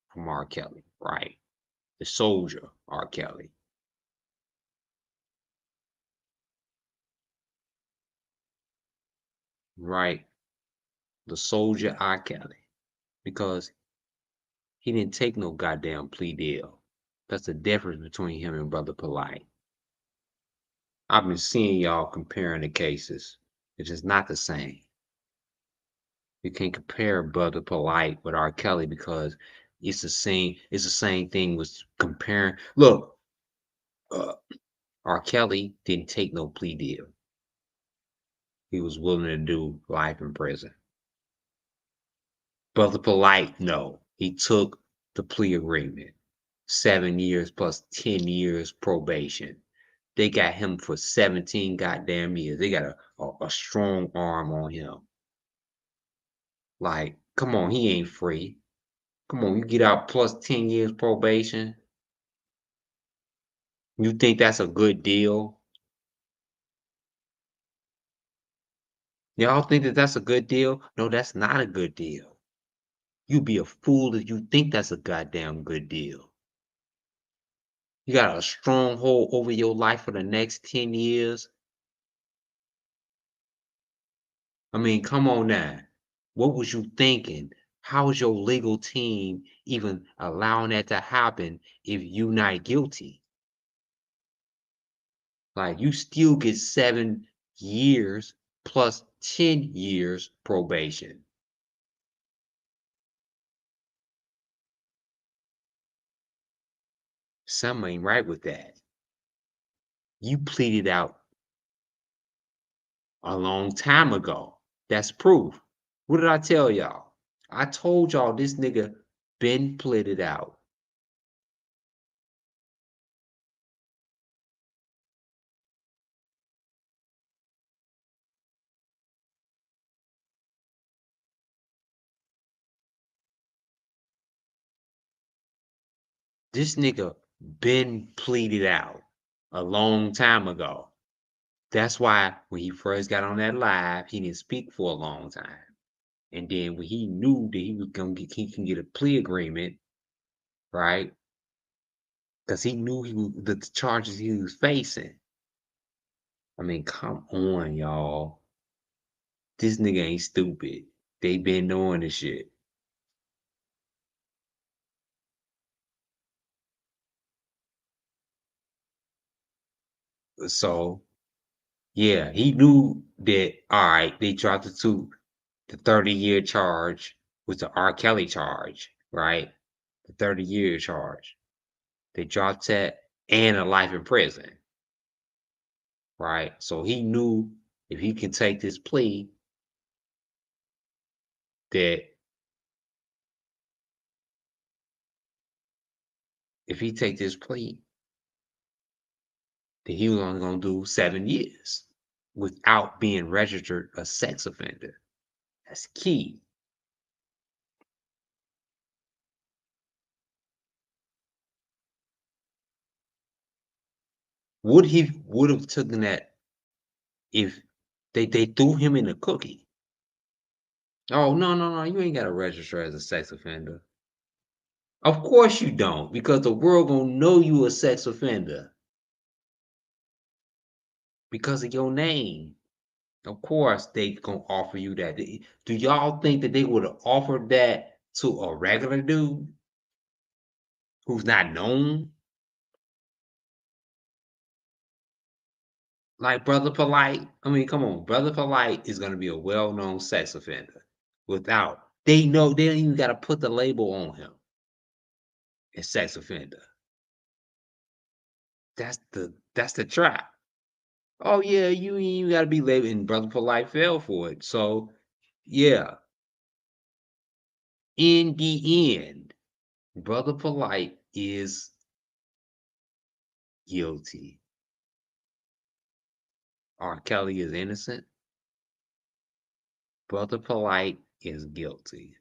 from RKelly, right? The soldier RKelly. Right? The soldier RKelly. Because he didn't take no goddamn plea deal. That's the difference between him and Brother Polight. I've been seeing y'all comparing the cases. It is not the same. You can't compare Brother Polight with RKelly because it's the same thing with comparing. Look, RKelly didn't take no plea deal. He was willing to do life in prison. Brother Polight, no. He took the plea agreement. 7 years plus 10 years probation. They got him for 17 goddamn years. They got a strong arm on him. Like, come on, he ain't free. Come on, you get out plus 10 years probation. You think that's a good deal? Y'all think that that's a good deal? No, that's not a good deal. You'd be a fool if you think that's a goddamn good deal. You got a stronghold over your life for the next 10 years. I mean, come on now. What was you thinking? How is your legal team even allowing that to happen if you not guilty? Like, you still get 7 years plus 10 years probation. Something ain't right with that. You pleaded out a long time ago. That's proof. What did I tell y'all? I told y'all this nigga been pleaded out. This nigga been pleaded out a long time ago. That's why when he first got on that live, he didn't speak for a long time. And then when he knew that he was he can get a plea agreement, right? Because he knew the charges he was facing. I mean, come on, y'all. This nigga ain't stupid. They been doing this shit. So, yeah, he knew that, all right, they dropped the 30-year charge with the RKelly charge, right? The 30-year charge. They dropped that and a life in prison, right? So he knew if he can take this plea, that if he take this plea, that he was only going to do 7 years without being registered a sex offender. That's key. Would have taken that if they threw him in a cookie? Oh, no, you ain't got to register as a sex offender. Of course you don't, because the world gonna know you a sex offender because of your name. Of course they gonna offer you that. Do y'all think that they would have offered that to a regular dude who's not known? Like Brother Polight? I mean, come on, Brother Polight is gonna be a well-known sex offender. Without they know they don't even gotta put the label on him. A sex offender. That's the trap. Oh yeah, you gotta be labeled, and Brother Polight fell for it. So yeah. In the end, Brother Polight is guilty. RKelly is innocent. Brother Polight is guilty.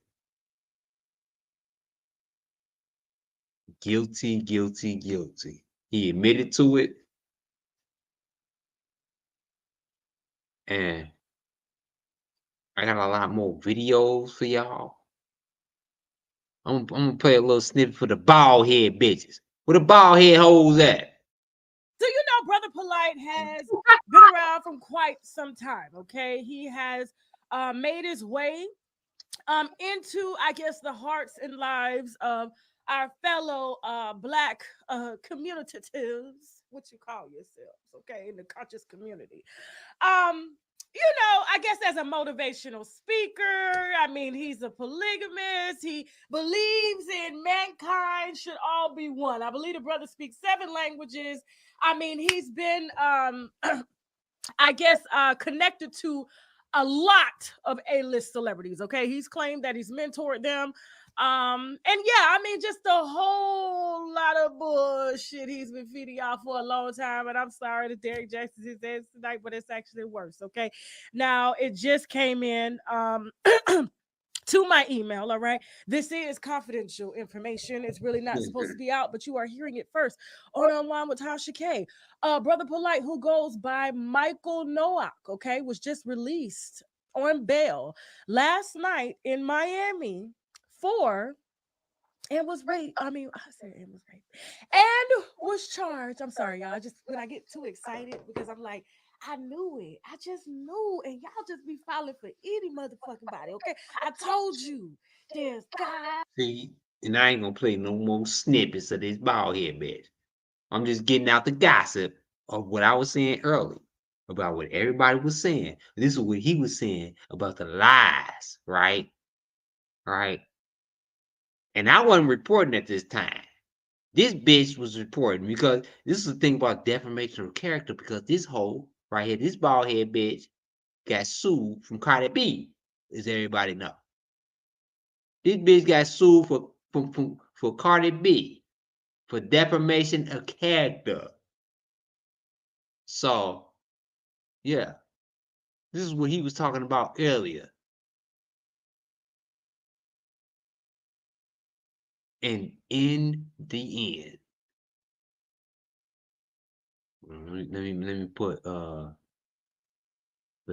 Guilty, guilty, guilty. He admitted to it. And I got a lot more videos for y'all. I'm gonna play a little snippet for the bald head bitches. Where the bald head hoes at? So you know, Brother Polight has been around from quite some time. Okay, he has made his way into, I guess, the hearts and lives of our fellow Black communities. What you call yourselves, okay, in the conscious community. You know, I guess as a motivational speaker, I mean, he's a polygamist. He believes in mankind should all be one. I believe the brother speaks 7 languages. I mean, he's been, I guess, connected to a lot of A-list celebrities. Okay, he's claimed that he's mentored them. And yeah, I mean, just a whole lot of bullshit he's been feeding y'all for a long time. And I'm sorry that Derek Jackson is dead tonight, but it's actually worse. Okay, now it just came in. To my email, all right? This is confidential information. It's really not supposed to be out, but you are hearing it first on Online with Tasha K. Brother Polight, who goes by Michael Nowak, okay, was just released on bail last night in Miami for and was raped. I mean, I said and was raped and was charged. I'm sorry, y'all. Just when I get too excited because I'm like, I knew it. I just knew. And y'all just be falling for any motherfucking body, okay? I told you. There's God. See, and I ain't gonna play no more snippets of this bald head bitch. I'm just getting out the gossip of what I was saying earlier about what everybody was saying. This is what he was saying about the lies, right? Right? And I wasn't reporting at this time. This bitch was reporting because this is the thing about defamation of character because this hoe right here, this bald head bitch, got sued from Cardi B, as everybody know. This bitch got sued for Cardi B for defamation of character. So, yeah, this is what he was talking about earlier. And in the end, let me put the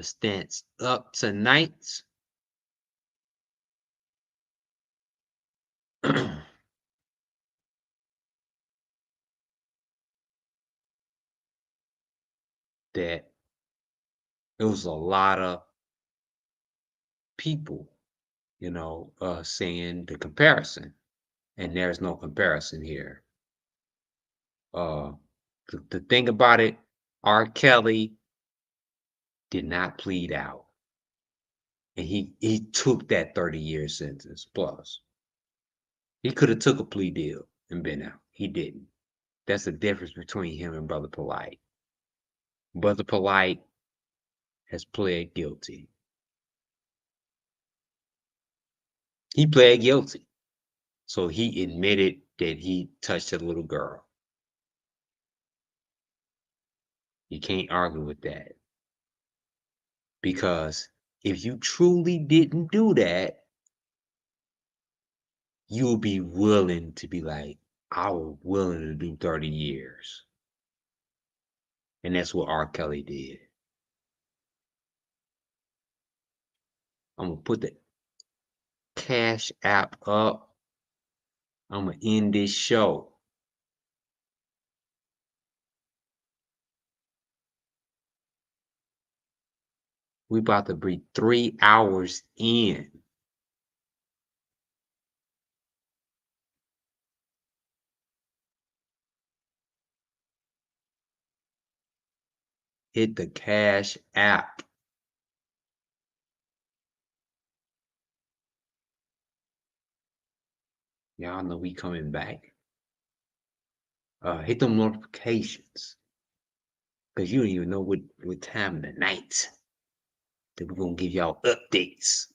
stance up tonight. That there was a lot of people, saying the comparison, and there's no comparison here. The thing about it, RKelly did not plead out. And he took that 30-year sentence plus. He could have took a plea deal and been out. He didn't. That's the difference between him and Brother Polight. Brother Polight has pled guilty. He pled guilty. So he admitted that he touched a little girl. You can't argue with that. Because if you truly didn't do that, you'll be willing to be like, I was willing to do 30 years. And that's what RKelly did. I'm going to put the Cash App up. I'm going to end this show. We about to be 3 hours in. Hit the Cash App. Y'all know we coming back. Hit them notifications. Because you don't even know what time of the night that we're going to give y'all updates.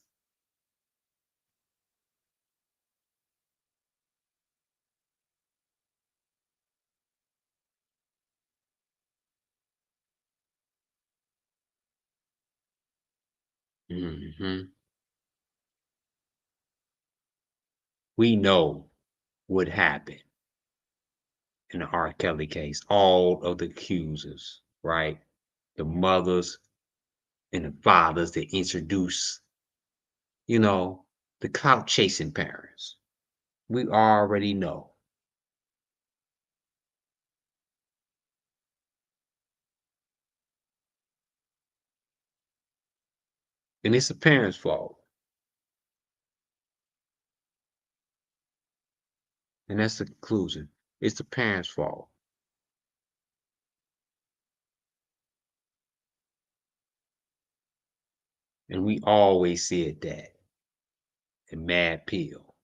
We know what happened in the RKelly case. All of the accusers, right? The mothers and the fathers that introduce, the clout chasing parents. We already know. And it's the parents' fault. And that's the conclusion. It's the parents' fault. And we always said that in Mad Pill.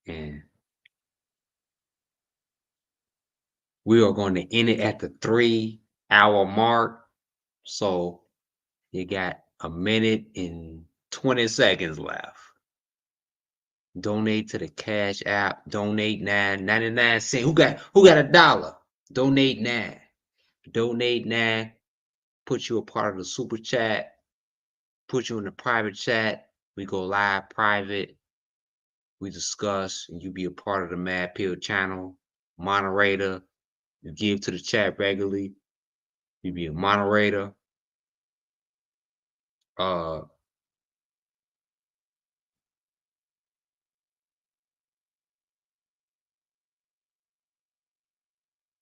And we are going to end it at the 3-hour mark. So you got a minute and 20 seconds left. Donate to the Cash App. Donate 99 cents. Who got $1? Donate 9. Donate 9. Put you a part of the super chat. Put you in the private chat. We go live private. We discuss, and you be a part of the Mad Pill channel. Moderator. You give to the chat regularly. You be a moderator.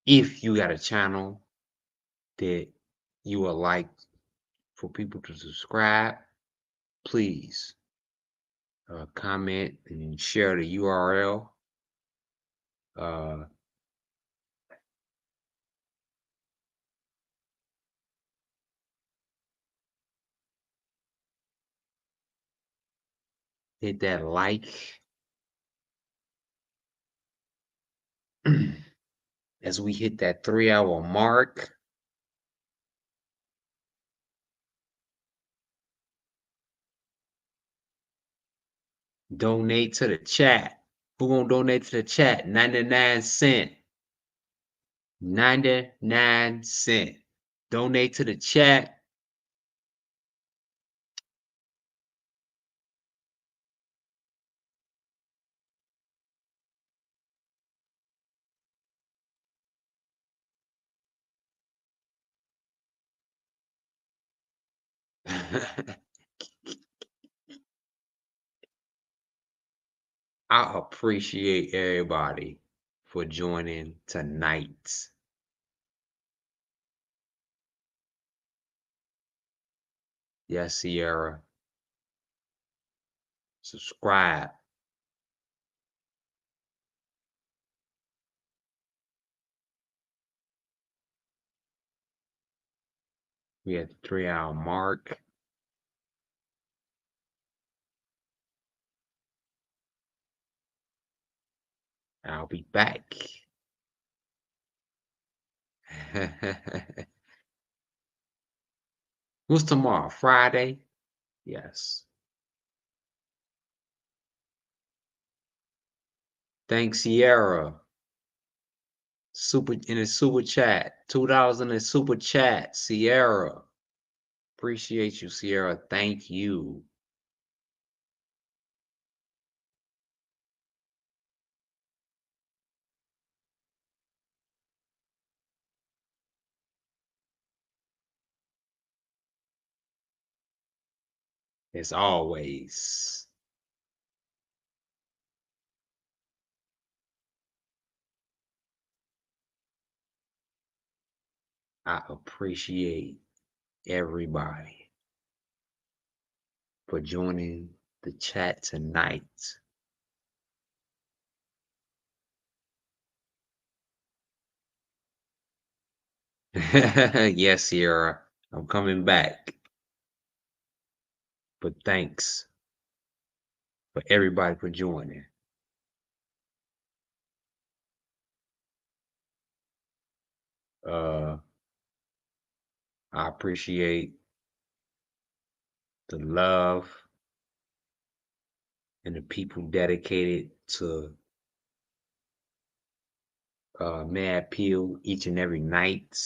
If you got a channel that you would like for people to subscribe, please comment and share the URL. Hit that like. As we hit that 3-hour mark. Donate to the chat. Who gonna donate to the chat? 99 cents. 99 cents. Donate to the chat. I appreciate everybody for joining tonight. Yes, Sierra. Subscribe. We at the 3-hour mark. I'll be back. What's tomorrow? Friday? Yes. Thanks, Sierra. Super in the super chat. $2 in the super chat, Sierra. Appreciate you, Sierra. Thank you. As always. I appreciate everybody for joining the chat tonight. Yes, Sierra, I'm coming back. But thanks for everybody for joining. I appreciate the love and the people dedicated to Mad Peel each and every night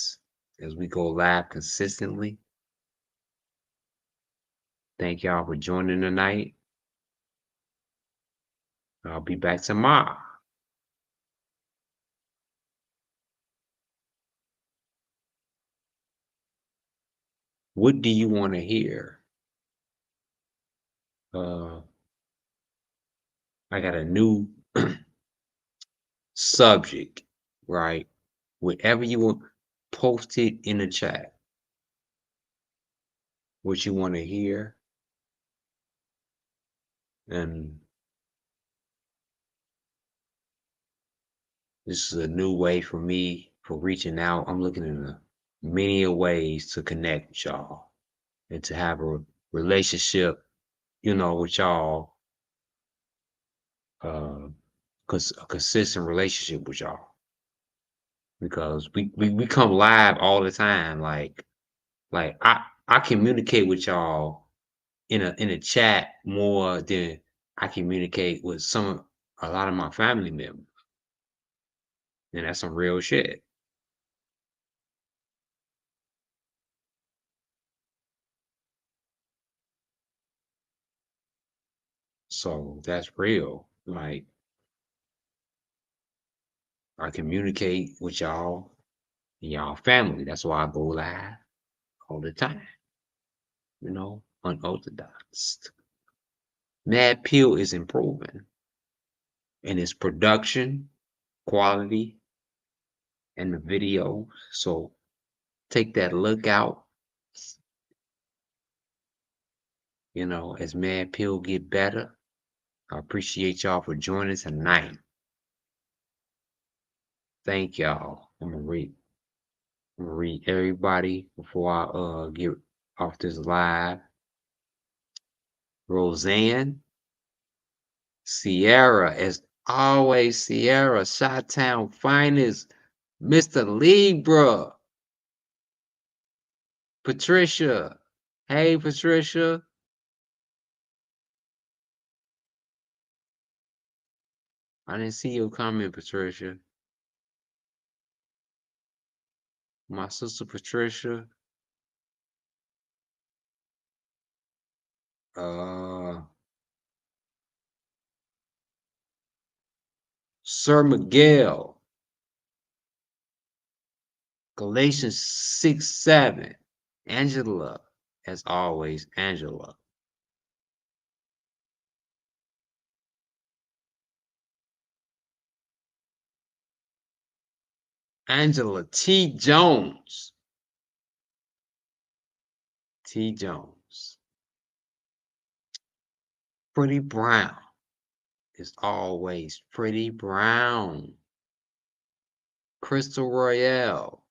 as we go live consistently. Thank y'all for joining tonight. I'll be back tomorrow. What do you want to hear? I got a new subject, right? Whatever you want, post it in the chat. What you want to hear. And this is a new way for me for reaching out. I'm looking in many ways to connect with y'all and to have a relationship, with y'all, a consistent relationship with y'all. Because we come live all the time. Like I communicate with y'all in a chat more than I communicate with a lot of my family members. And that's some real shit. So that's real. Like I communicate with y'all and y'all family. That's why I go live all the time. Unorthodox. Mad Peel is improving in its production, quality, and the video. So take that look out. As Mad Peel get better. I appreciate y'all for joining tonight. Thank y'all. I'm gonna read everybody before I get off this live. Roseanne, Sierra, as always, Sierra, Chi-Town finest, Mr. Libra, Patricia. Hey, Patricia. I didn't see your comment, Patricia. My sister Patricia. Sir Miguel. Galatians 6:7. Angela, as always, Angela. Angela T. Jones. T. Jones. Pretty Brown is always Pretty Brown. Crystal Royale.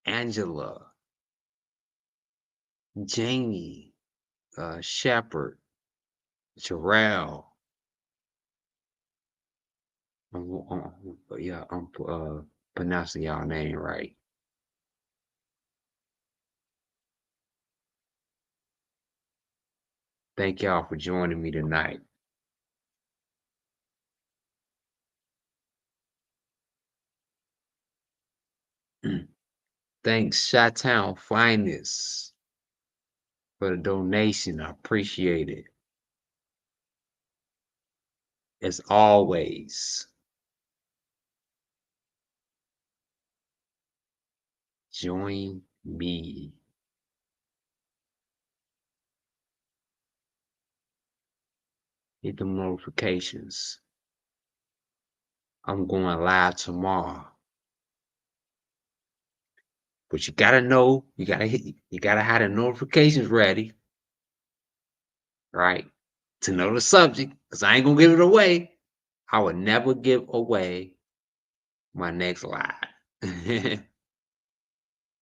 Angela, Jamie, Shepherd, Jarrell. I'm pronouncing y'all name right. Thank y'all for joining me tonight. Thanks, Chi-Town Finest, for the donation. I appreciate it. As always, join me. Hit the notifications. I'm going live tomorrow. But you gotta know, you gotta have the notifications ready, right? To know the subject, because I ain't gonna give it away. I would never give away my next live.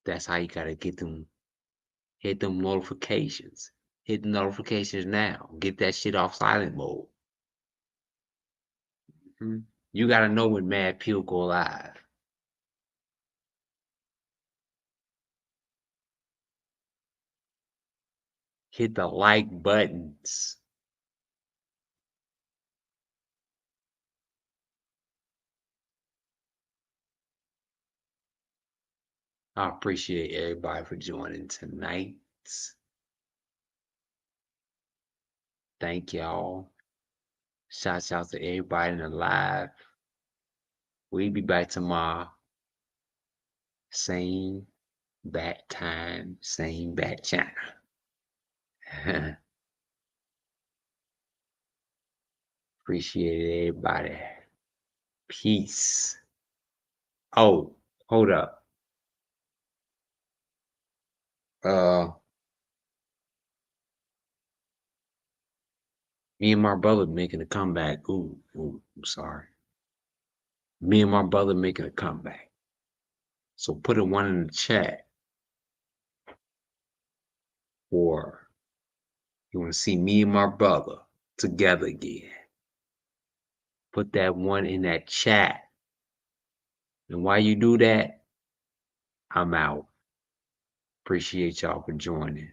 That's how you gotta get them, hit them notifications. Hit the notifications now. Get that shit off silent mode. You gotta know when Mad Peel go live. Hit the like buttons. I appreciate everybody for joining tonight. Thank y'all. Shouts out to everybody in the live. We'll be back tomorrow. Same bat time, same bat channel. Appreciate everybody. Peace. Oh, hold up. Me and my brother making a comeback. Ooh, I'm sorry. Me and my brother making a comeback. So put a 1 in the chat. Or you want to see me and my brother together again. Put that 1 in that chat. And while you do that, I'm out. Appreciate y'all for joining.